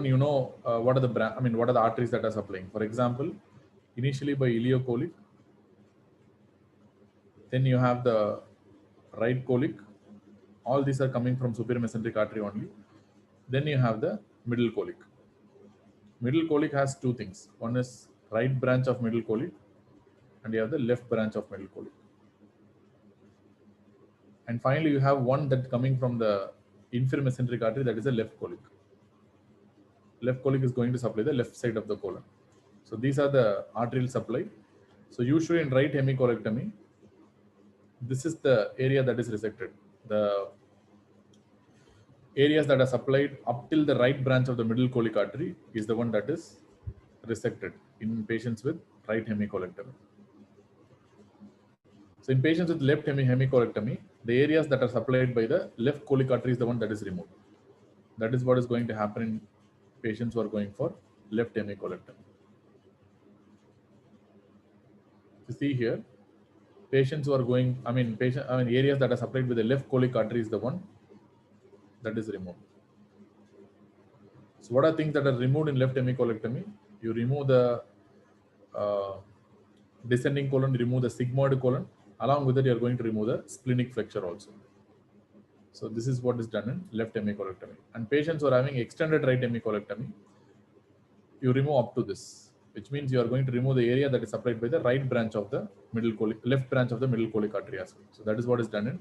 you know what are the what are the arteries that are supplying. For example, initially by ileocolic, then you have the right colic. All these are coming from superior mesenteric artery only. Then you have the middle colic. Middle colic has two things. One is right branch of middle colic, and you have the left branch of middle colic. And finally, you have one that coming from the inferior mesenteric artery, that is the left colic. Left colic is going to supply the left side of the colon. So these are the arterial supply. So usually in right hemicolectomy, this is the area that is resected. The areas that are supplied up till the right branch of the middle colic artery is the one that is resected in patients with right hemicolectomy. So in patients with left hemicolectomy, the areas that are supplied by the left colic artery is the one that is removed. That is what is going to happen in patients who are going for left hemicolectomy. You see here, patients who are going, areas that are supplied with the left colic artery is the one that is removed. So what are things that are removed in left hemicolectomy? You remove the descending colon, remove the sigmoid colon. Along with it, you are going to remove the splenic flexure also. So this is what is done in left hemicolectomy. And patients who are having extended right hemicolectomy, you remove up to this, which means you are going to remove the area that is supplied by the right branch of the middle left branch of the middle colic artery as well. So that is what is done in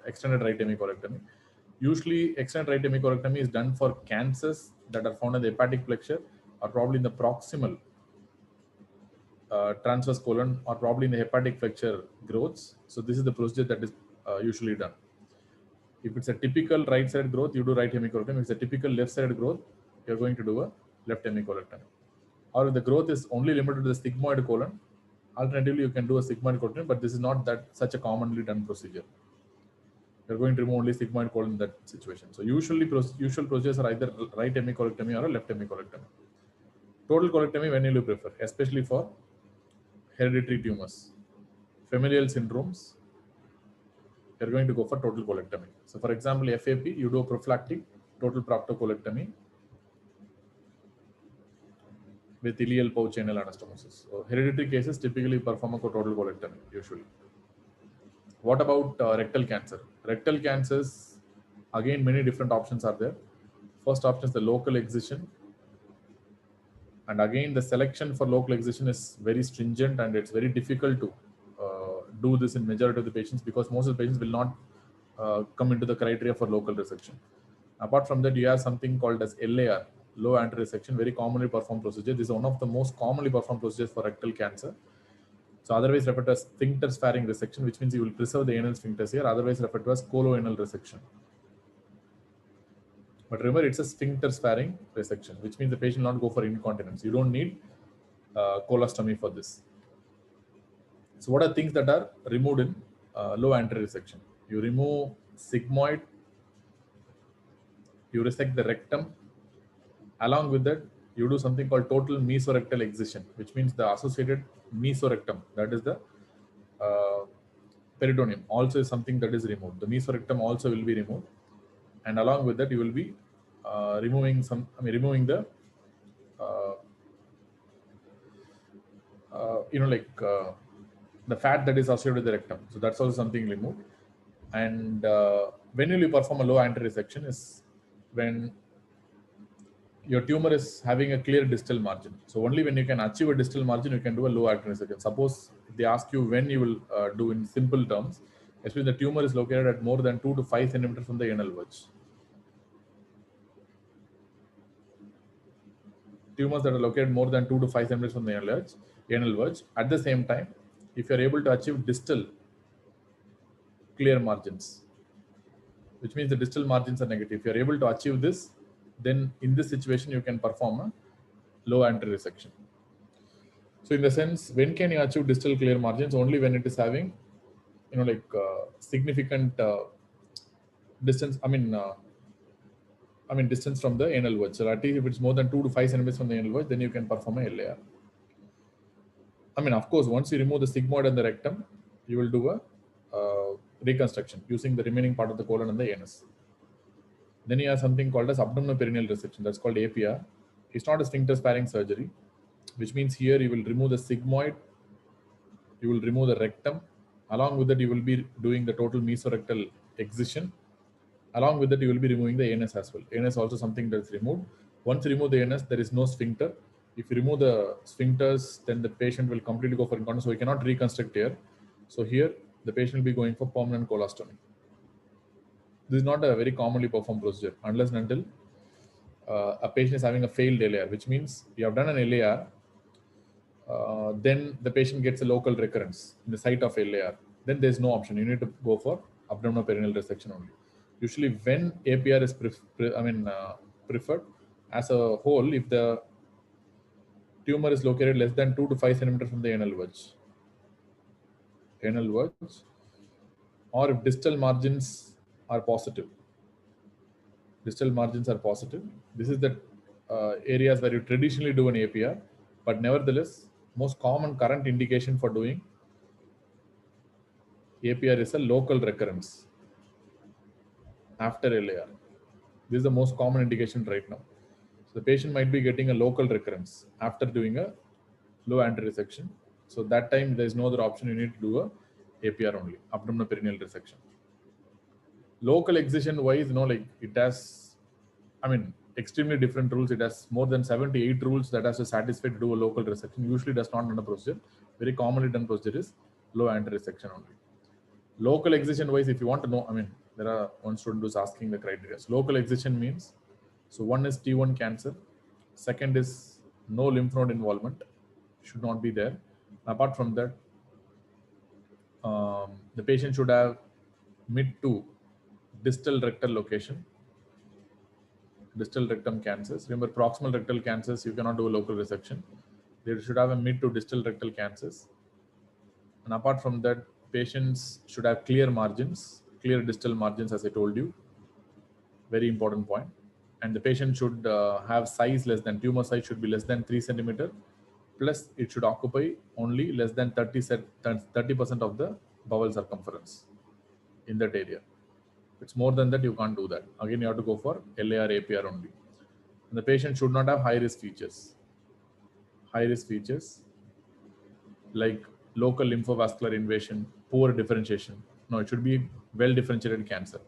extended right hemicolectomy. Usually, extended right hemicolectomy is done for cancers that are found in the hepatic flexure or probably in the proximal transverse colon or probably in the hepatic flexure growths. So this is the procedure that is usually done. If it's a typical right-sided growth, you do right hemicolectomy. If it's a typical left-sided growth, you're going to do a left hemicolectomy. Or if the growth is only limited to the sigmoid colon, alternatively, you can do a sigmoid colectomy, but this is not that such a commonly done procedure. You're going to remove only sigmoid colon in that situation. So usually, usual procedures are either right hemicolectomy or a left hemicolectomy. Total colectomy, when will you prefer? Especially for hereditary tumors, familial syndromes, you're going to go for total colectomy. So for example, FAP, you do a prophylactic total proctocolectomy with ileal pouch anal anastomosis. So hereditary cases typically perform a total colectomy usually. What about rectal cancer? Rectal cancers, again, many different options are there. First option is the local excision. And again, the selection for local excision is very stringent and it's very difficult to do this in majority of the patients because most of the patients will not come into the criteria for local resection. Apart from that, you have something called as LAR, low anterior resection, very commonly performed procedure. This is one of the most commonly performed procedures for rectal cancer. So otherwise referred to as sphincter sparing resection, which means you will preserve the anal sphincters here, otherwise referred to as coloanal resection. But remember, it's a sphincter sparing resection, which means the patient will not go for incontinence. You don't need colostomy for this. So what are things that are removed in low anterior resection? You remove sigmoid, you resect the rectum. Along with that, you do something called total mesorectal excision, which means the associated mesorectum, that is the peritoneum, also is something that is removed. The mesorectum also will be removed. And along with that, you will be removing the the fat that is associated with the rectum. So that's also something removed. And when will you perform a low anterior resection is when your tumor is having a clear distal margin. So only when you can achieve a distal margin, you can do a low anterior resection. Suppose if they ask you when you will do in simple terms, especially the tumor is located at more than 2 to 5 centimeters from the anal verge. Tumors that are located more than 2 to 5 centimeters from the anal verge. At the same time, if you are able to achieve distal clear margins, which means the distal margins are negative. If you are able to achieve this, then in this situation, you can perform a low anterior resection. So in the sense, when can you achieve distal clear margins? Only when it is having, significant distance, distance from the anal verge. So at least if it's more than 2 to 5 centimeters from the anal verge, then you can perform a LAR. Of course, once you remove the sigmoid and the rectum, you will do a reconstruction using the remaining part of the colon and the anus. Then you have something called as abdominoperineal resection. That's called APR. It's not a sphincter sparing surgery, which means here you will remove the sigmoid, you will remove the rectum. Along with that, you will be doing the total mesorectal excision. Along with that, you will be removing the anus as well. Anus also something that's removed. Once you remove the anus, there is no sphincter. If you remove the sphincters, then the patient will completely go for incontinence. So we cannot reconstruct here. So here, the patient will be going for permanent colostomy. This is not a very commonly performed procedure unless and until a patient is having a failed LAR, which means you have done an LAR, then the patient gets a local recurrence in the site of LAR. Then there's no option. You need to go for abdominoperineal resection only. Usually, when APR is preferred, as a whole, if the tumor is located less than 2 to 5 centimeters from the anal verge, or if distal margins are positive. Distal margins are positive. This is the areas where you traditionally do an APR, but nevertheless, most common current indication for doing APR is a local recurrence after LAR. This is the most common indication right now. So the patient might be getting a local recurrence after doing a low anterior resection. So that time there is no other option. You need to do a APR only, abdominoperineal resection. Local excision wise, it has, extremely different rules. It has more than 78 rules that has to satisfy to do a local resection. Usually does not run a procedure. Very commonly done procedure is low anterior resection only. Local excision wise, if you want to know, There are one student who's asking the criteria. So local excision means, so one is T1 cancer, second is no lymph node involvement, should not be there. Apart from that, the patient should have mid to distal rectal location, distal rectum cancers. Remember, proximal rectal cancers, you cannot do a local resection. They should have a mid to distal rectal cancers. And apart from that, patients should have clear margins, clear distal margins, as I told you. Very important point. And the patient should have size less than, tumor size should be less than 3 centimeter, plus it should occupy only less than 30% of the bowel circumference in that area. If it's more than that, you can't do that. Again, you have to go for LAR, APR only. And the patient should not have high-risk features. High-risk features like local lymphovascular invasion, poor differentiation. No, it should be well-differentiated cancer.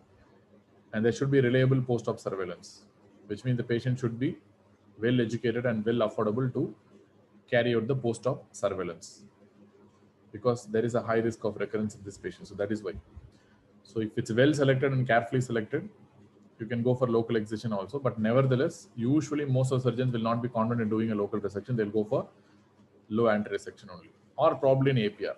And there should be reliable post-op surveillance, which means the patient should be well-educated and well affordable to carry out the post-op surveillance, because there is a high risk of recurrence in this patient. So that is why. So if it's well selected and carefully selected, you can go for local excision also. But nevertheless, usually most of the surgeons will not be confident in doing a local resection. They'll go for low anti-resection only, or probably an APR.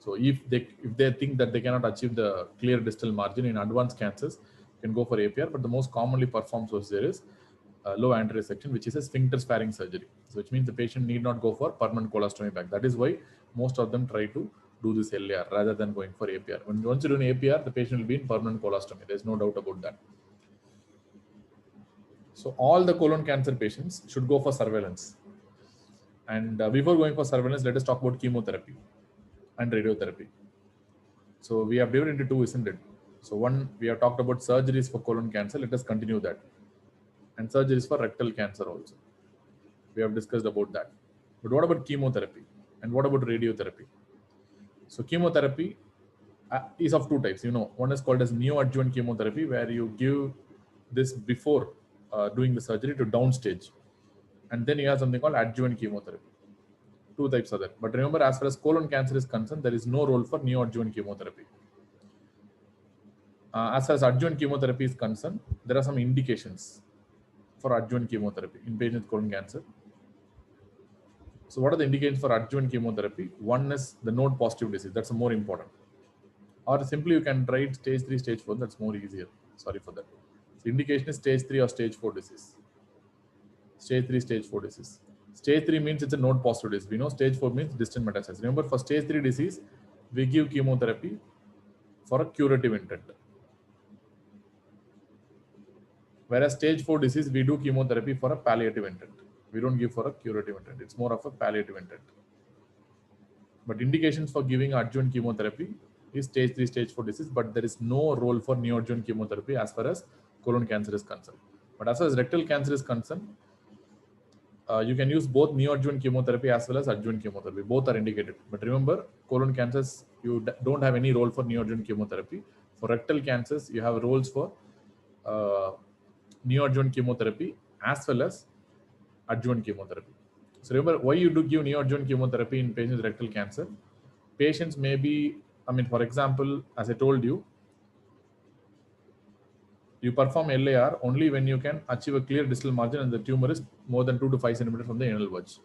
So if they think that they cannot achieve the clear distal margin in advanced cancers, you can go for APR. But the most commonly performed procedure is low anti-resection, which is a sphincter sparing surgery. So which means the patient need not go for permanent colostomy bag. That is why most of them try to do this LAR rather than going for APR. Once you do an APR, the patient will be in permanent colostomy. There's no doubt about that. So all the colon cancer patients should go for surveillance. And before going for surveillance, let us talk about chemotherapy and radiotherapy. So we have divided into two, isn't it? So one, we have talked about surgeries for colon cancer. Let us continue that. And surgeries for rectal cancer also. We have discussed about that. But what about chemotherapy? And what about radiotherapy? So chemotherapy is of two types. One is called as neoadjuvant chemotherapy, where you give this before doing the surgery to downstage. And then you have something called adjuvant chemotherapy. Two types are there. But remember, as far as colon cancer is concerned, there is no role for neoadjuvant chemotherapy. As far as adjuvant chemotherapy is concerned, there are some indications for adjuvant chemotherapy in patients with colon cancer. So what are the indications for adjuvant chemotherapy? One is the node positive disease. That's more important. Or simply you can write stage 3, stage 4. That's more easier. Sorry for that. So indication is stage 3 or stage 4 disease. Stage 3, stage 4 disease. Stage 3 means it's a node positive disease. We know stage 4 means distant metastasis. Remember, for stage 3 disease, we give chemotherapy for a curative intent. Whereas stage 4 disease, we do chemotherapy for a palliative intent. We don't give for a curative intent. It's more of a palliative intent. But indications for giving adjuvant chemotherapy is stage 3, stage 4 disease, but there is no role for neoadjuvant chemotherapy as far as colon cancer is concerned. But as far as rectal cancer is concerned, you can use both neoadjuvant chemotherapy as well as adjuvant chemotherapy. Both are indicated. But remember, colon cancers, you don't have any role for neoadjuvant chemotherapy. For rectal cancers, you have roles for neoadjuvant chemotherapy as well as adjuvant chemotherapy. So remember, why you do give neoadjuvant chemotherapy in patients with rectal cancer? Patients may be, for example, as I told you, you perform LAR only when you can achieve a clear distal margin and the tumor is more than 2 to 5 centimeters from the anal verge.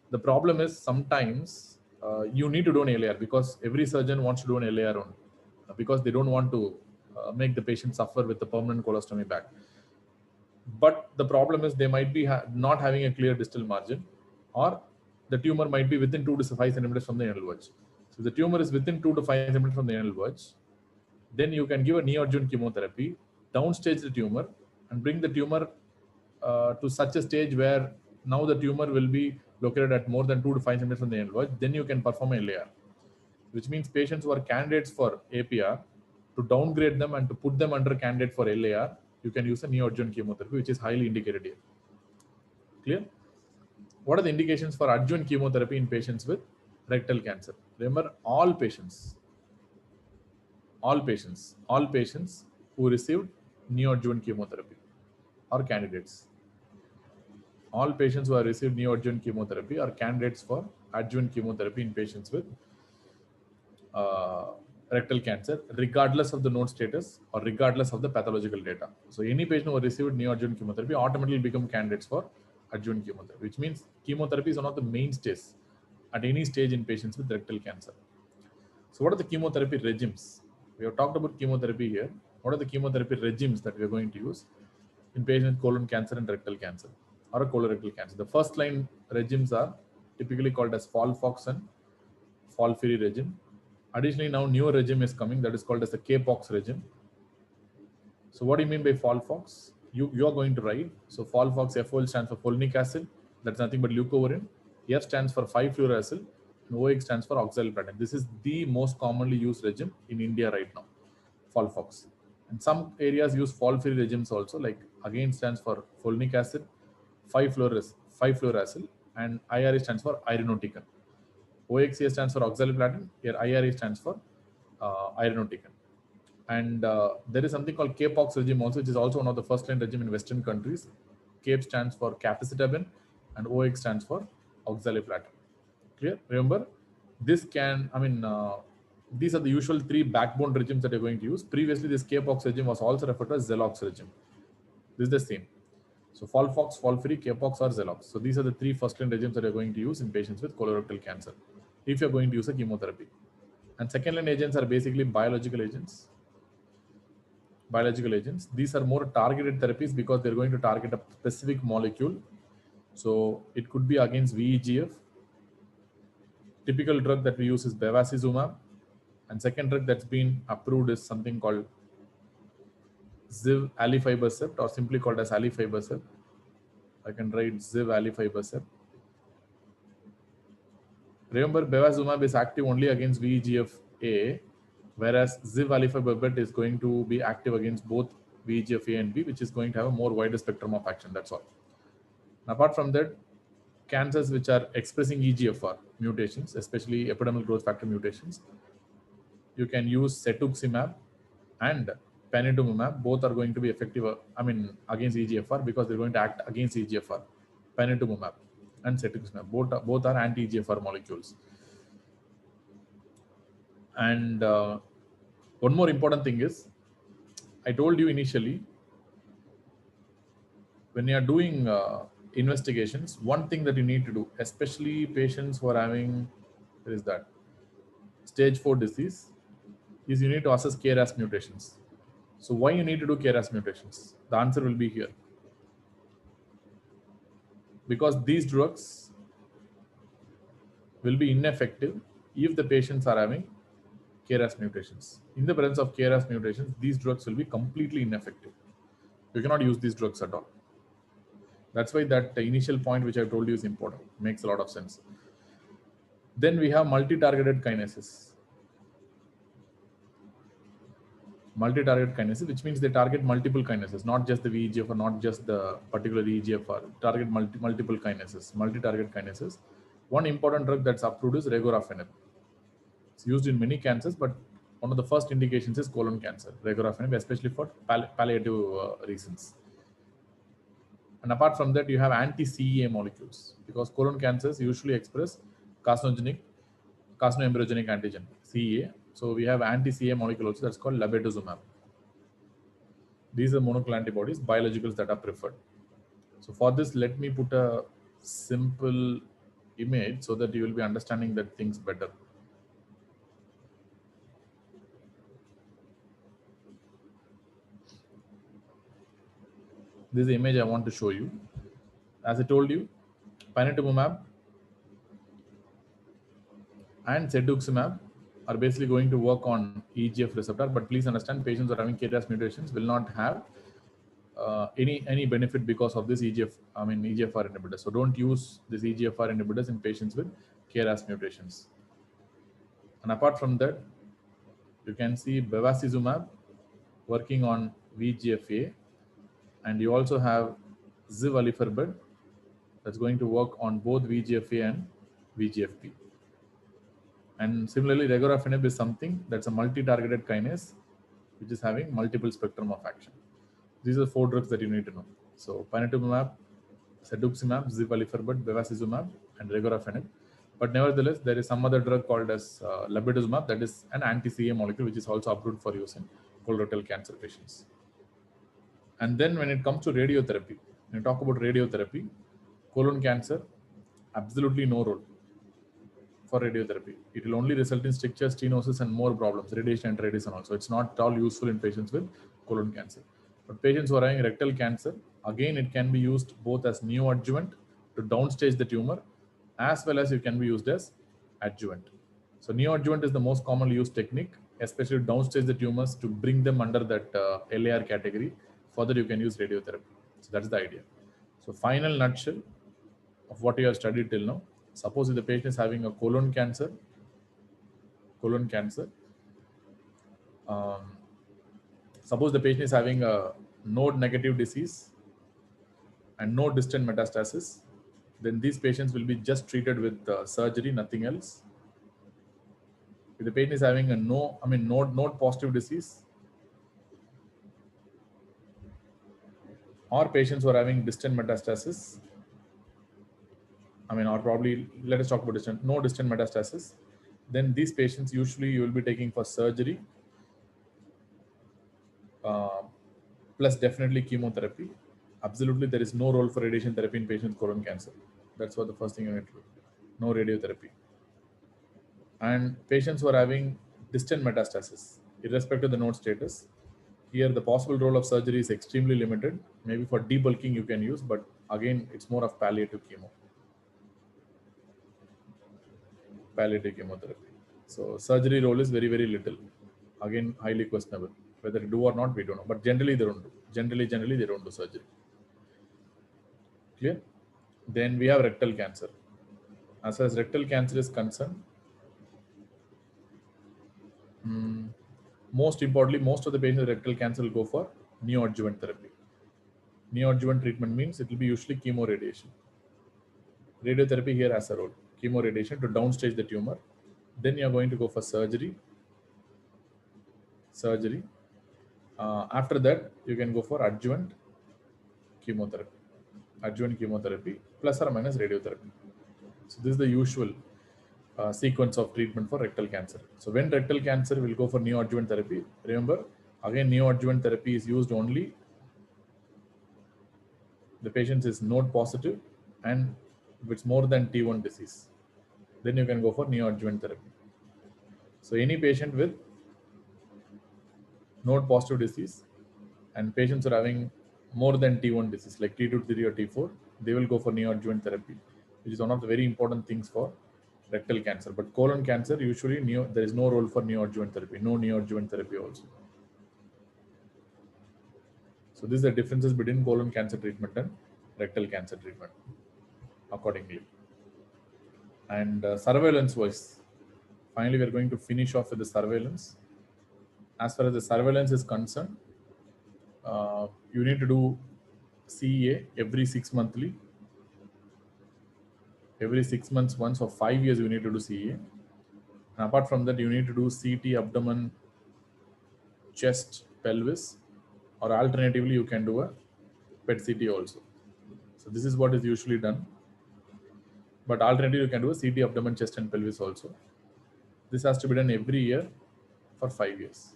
The problem is sometimes you need to do an LAR because every surgeon wants to do an LAR only because they don't want to make the patient suffer with the permanent colostomy bag. But the problem is they might be not having a clear distal margin, or the tumor might be within 2 to 5 centimeters from the anal verge. So if the tumor is within 2 to 5 centimeters from the anal verge, then you can give a neoadjuvant chemotherapy, downstage the tumor, and bring the tumor to such a stage where now the tumor will be located at more than 2 to 5 centimeters from the anal verge. Then you can perform a LAR, which means patients who are candidates for APR, to downgrade them and to put them under candidate for LAR, you can use a neoadjuvant chemotherapy, which is highly indicated here. Clear? What are the indications for adjuvant chemotherapy in patients with rectal cancer? Remember, all patients who received neoadjuvant chemotherapy are candidates. All patients who have received neoadjuvant chemotherapy are candidates for adjuvant chemotherapy in patients with rectal cancer, regardless of the node status or regardless of the pathological data. So any patient who received neoadjuvant chemotherapy automatically become candidates for adjuvant chemotherapy, which means chemotherapy is one of the mainstays at any stage in patients with rectal cancer. So what are the chemotherapy regimes? We have talked about chemotherapy here. What are the chemotherapy regimes that we are going to use in patients with colon cancer and rectal cancer or a colorectal cancer? The first line regimes are typically called as FOLFOX and FOLFIRI regime. Additionally, now newer regime is coming that is called as the KPOX regime. So what do you mean by FOLFOX? You are going to write. So FOLFOX, FOL stands for folinic acid. That's nothing but leucovorin. F stands for 5-fluoroacyl. And OX stands for oxaliplatin. This is the most commonly used regime in India right now, FOLFOX. And some areas use FOLFIRI regimes also, like again stands for folinic acid, 5-fluoroacyl, and IRA stands for irinotecan. OXA stands for oxaliplatin. Here IRA stands for irinotecan. And there is something called KPOX regime also, which is also one of the first line regime in Western countries. KAPE stands for capecitabine and OX stands for oxaliplatin. Clear? Remember, this can, these are the usual three backbone regimes that you're going to use. Previously, this KPOX regime was also referred to as Zelox regime. This is the same. So FOLFOX, FOLFIRI, KPOX or Zelox. So these are the three first line regimes that you're going to use in patients with colorectal cancer if you're going to use a chemotherapy. And second line agents are basically biological agents. These are more targeted therapies because they're going to target a specific molecule. So it could be against VEGF. Typical drug that we use is bevacizumab. And second drug that's been approved is something called ziv-alifibercept, or simply called as alifibercept. I can write ziv-alifibercept. Remember, bevacizumab is active only against VEGF-A, whereas ziv-alifibercept is going to be active against both VEGF-A and B, which is going to have a more wider spectrum of action. That's all. And apart from that, cancers which are expressing EGFR mutations, especially epidermal growth factor mutations, you can use cetuximab and panitumumab. Both are going to be effective against EGFR because they're going to act against EGFR. Panitumumab and cetuximab, both are anti-EGFR molecules. And one more important thing is, I told you initially, when you are doing investigations, one thing that you need to do, especially patients who are having, what is that, stage 4 disease, is you need to assess KRAS mutations. So why you need to do KRAS mutations? The answer will be here. Because these drugs will be ineffective if the patients are having KRAS mutations. In the presence of KRAS mutations, these drugs will be completely ineffective. You cannot use these drugs at all. That's why that initial point which I told you is important. Makes a lot of sense. Then we have multi-targeted kinases. Multi-target kinases, which means they target multiple kinases, not just the VEGF or not just the particular EGFR. Target multiple kinases, multi-target kinases. One important drug that's approved is regorafenib. It's used in many cancers, but one of the first indications is colon cancer. Regorafenib, especially for palliative reasons. And apart from that, you have anti-CEA molecules because colon cancers usually express carcinoembryogenic antigen, CEA. So we have anti-CEA molecule also that's called labetuximab. These are monoclonal antibodies, biologicals that are preferred. So for this, let me put a simple image so that you will be understanding that things better. This is the image I want to show you. As I told you, panitumumab and cetuximab are basically going to work on EGF receptor, but please understand, patients who are having KRAS mutations will not have any benefit because of this EGFR inhibitor. So don't use this EGFR inhibitors in patients with KRAS mutations. And apart from that, you can see bevacizumab working on VEGF-A, and you also have ziv-alifibercept that's going to work on both VEGF-A and VEGF-B. And similarly, regorafenib is something that's a multi-targeted kinase, which is having multiple spectrum of action. These are 4 drugs that you need to know. So panitumumab, cetuximab, ziv-alifibercept, bevacizumab, and regorafenib. But nevertheless, there is some other drug called as lebrikizumab, that is an anti-CA molecule, which is also approved for use in colorectal cancer patients. And then when it comes to radiotherapy, when you talk about radiotherapy, colon cancer, absolutely no role for radiotherapy. It will only result in stricture, stenosis, and more problems, radiation and radiation also. It's not at all useful in patients with colon cancer. But patients who are having rectal cancer, again, it can be used both as neoadjuvant to downstage the tumor, as well as it can be used as adjuvant. So neoadjuvant is the most commonly used technique, especially to downstage the tumors to bring them under that LAR category. Further, you can use radiotherapy. So that's the idea. So final nutshell of what you have studied till now. Suppose if the patient is having a colon cancer, suppose the patient is having a node negative disease and no distant metastasis, then these patients will be just treated with surgery, nothing else. If the patient is having a node positive disease, or patients who are having distant metastasis, or probably let us talk about no distant metastasis, then these patients usually you will be taking for surgery, plus definitely chemotherapy. Absolutely, there is no role for radiation therapy in patients with colon cancer. That's what the first thing you need to do. No radiotherapy. And patients who are having distant metastasis, irrespective of the node status, here the possible role of surgery is extremely limited. Maybe for debulking you can use, but again, it's more of palliative chemotherapy. So surgery role is very, very little. Again, highly questionable. Whether they do or not, we don't know. But generally, they don't do. Generally, they don't do surgery. Clear? Then we have rectal cancer. As far as rectal cancer is concerned, most importantly, most of the patients with rectal cancer will go for neoadjuvant therapy. Neoadjuvant treatment means it will be usually chemoradiation. Radiotherapy here has a role. Chemoradiation to downstage the tumor. Then you are going to go for surgery. After that, you can go for adjuvant chemotherapy plus or minus radiotherapy. So this is the usual sequence of treatment for rectal cancer. So when rectal cancer will go for neoadjuvant therapy, remember again neoadjuvant therapy is used only the patient is node positive and if it's more than T1 disease, then you can go for neoadjuvant therapy. So any patient with node positive disease and patients are having more than T1 disease like T2, T3 or T4, they will go for neoadjuvant therapy, which is one of the very important things for rectal cancer. But colon cancer, usually there is no role for neoadjuvant therapy, no neoadjuvant therapy also. So these are the differences between colon cancer treatment and rectal cancer treatment accordingly. And surveillance wise, finally we are going to finish off with the surveillance. As far as the surveillance is concerned, you need to do CEA every 6 monthly. Every 6 months once, for 5 years you need to do CEA. And apart from that, you need to do CT, abdomen, chest, pelvis, or alternatively you can do a PET CT also. So this is what is usually done. But alternatively you can do a CT, abdomen, chest and pelvis also. This has to be done every year for 5 years.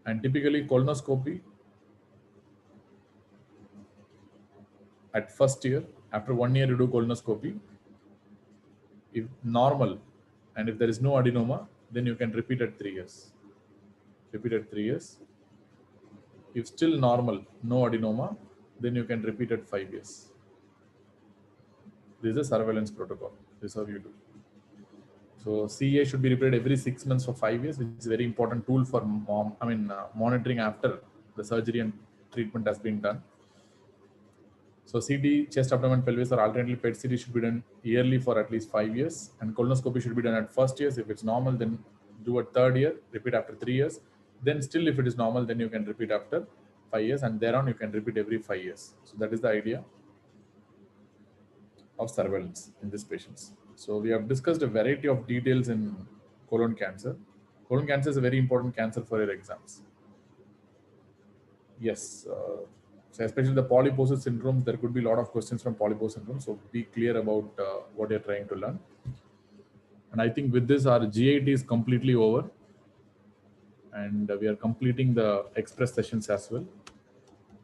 And typically colonoscopy at first year, after 1 year you do colonoscopy. If normal and if there is no adenoma, then you can repeat at 3 years. If still normal, no adenoma, then you can repeat at 5 years. This is a surveillance protocol. This is how you do. So CA should be repeated every 6 months for 5 years, which is a very important tool for monitoring after the surgery and treatment has been done. So CT, chest, abdomen, pelvis, or alternately PET CT should be done yearly for at least 5 years, and colonoscopy should be done at first year. If it's normal, then do a third year, repeat after 3 years. Then still, if it is normal, then you can repeat after 5 years, and thereon you can repeat every 5 years. So that is the idea of surveillance in these patients. So we have discussed a variety of details in colon cancer. Colon cancer is a very important cancer for your exams. Yes. So especially the polyposis syndrome, there could be a lot of questions from polyposis syndrome. So be clear about what you're trying to learn. And I think with this, our GIT is completely over. And we are completing the express sessions as well.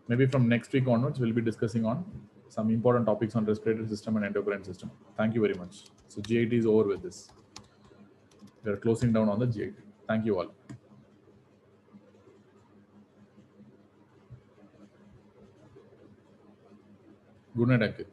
Maybe from next week onwards, we'll be discussing on some important topics on respiratory system and endocrine system. Thank you very much. So GIT is over with this. We are closing down on the GIT. Thank you all. Good night, Ankit.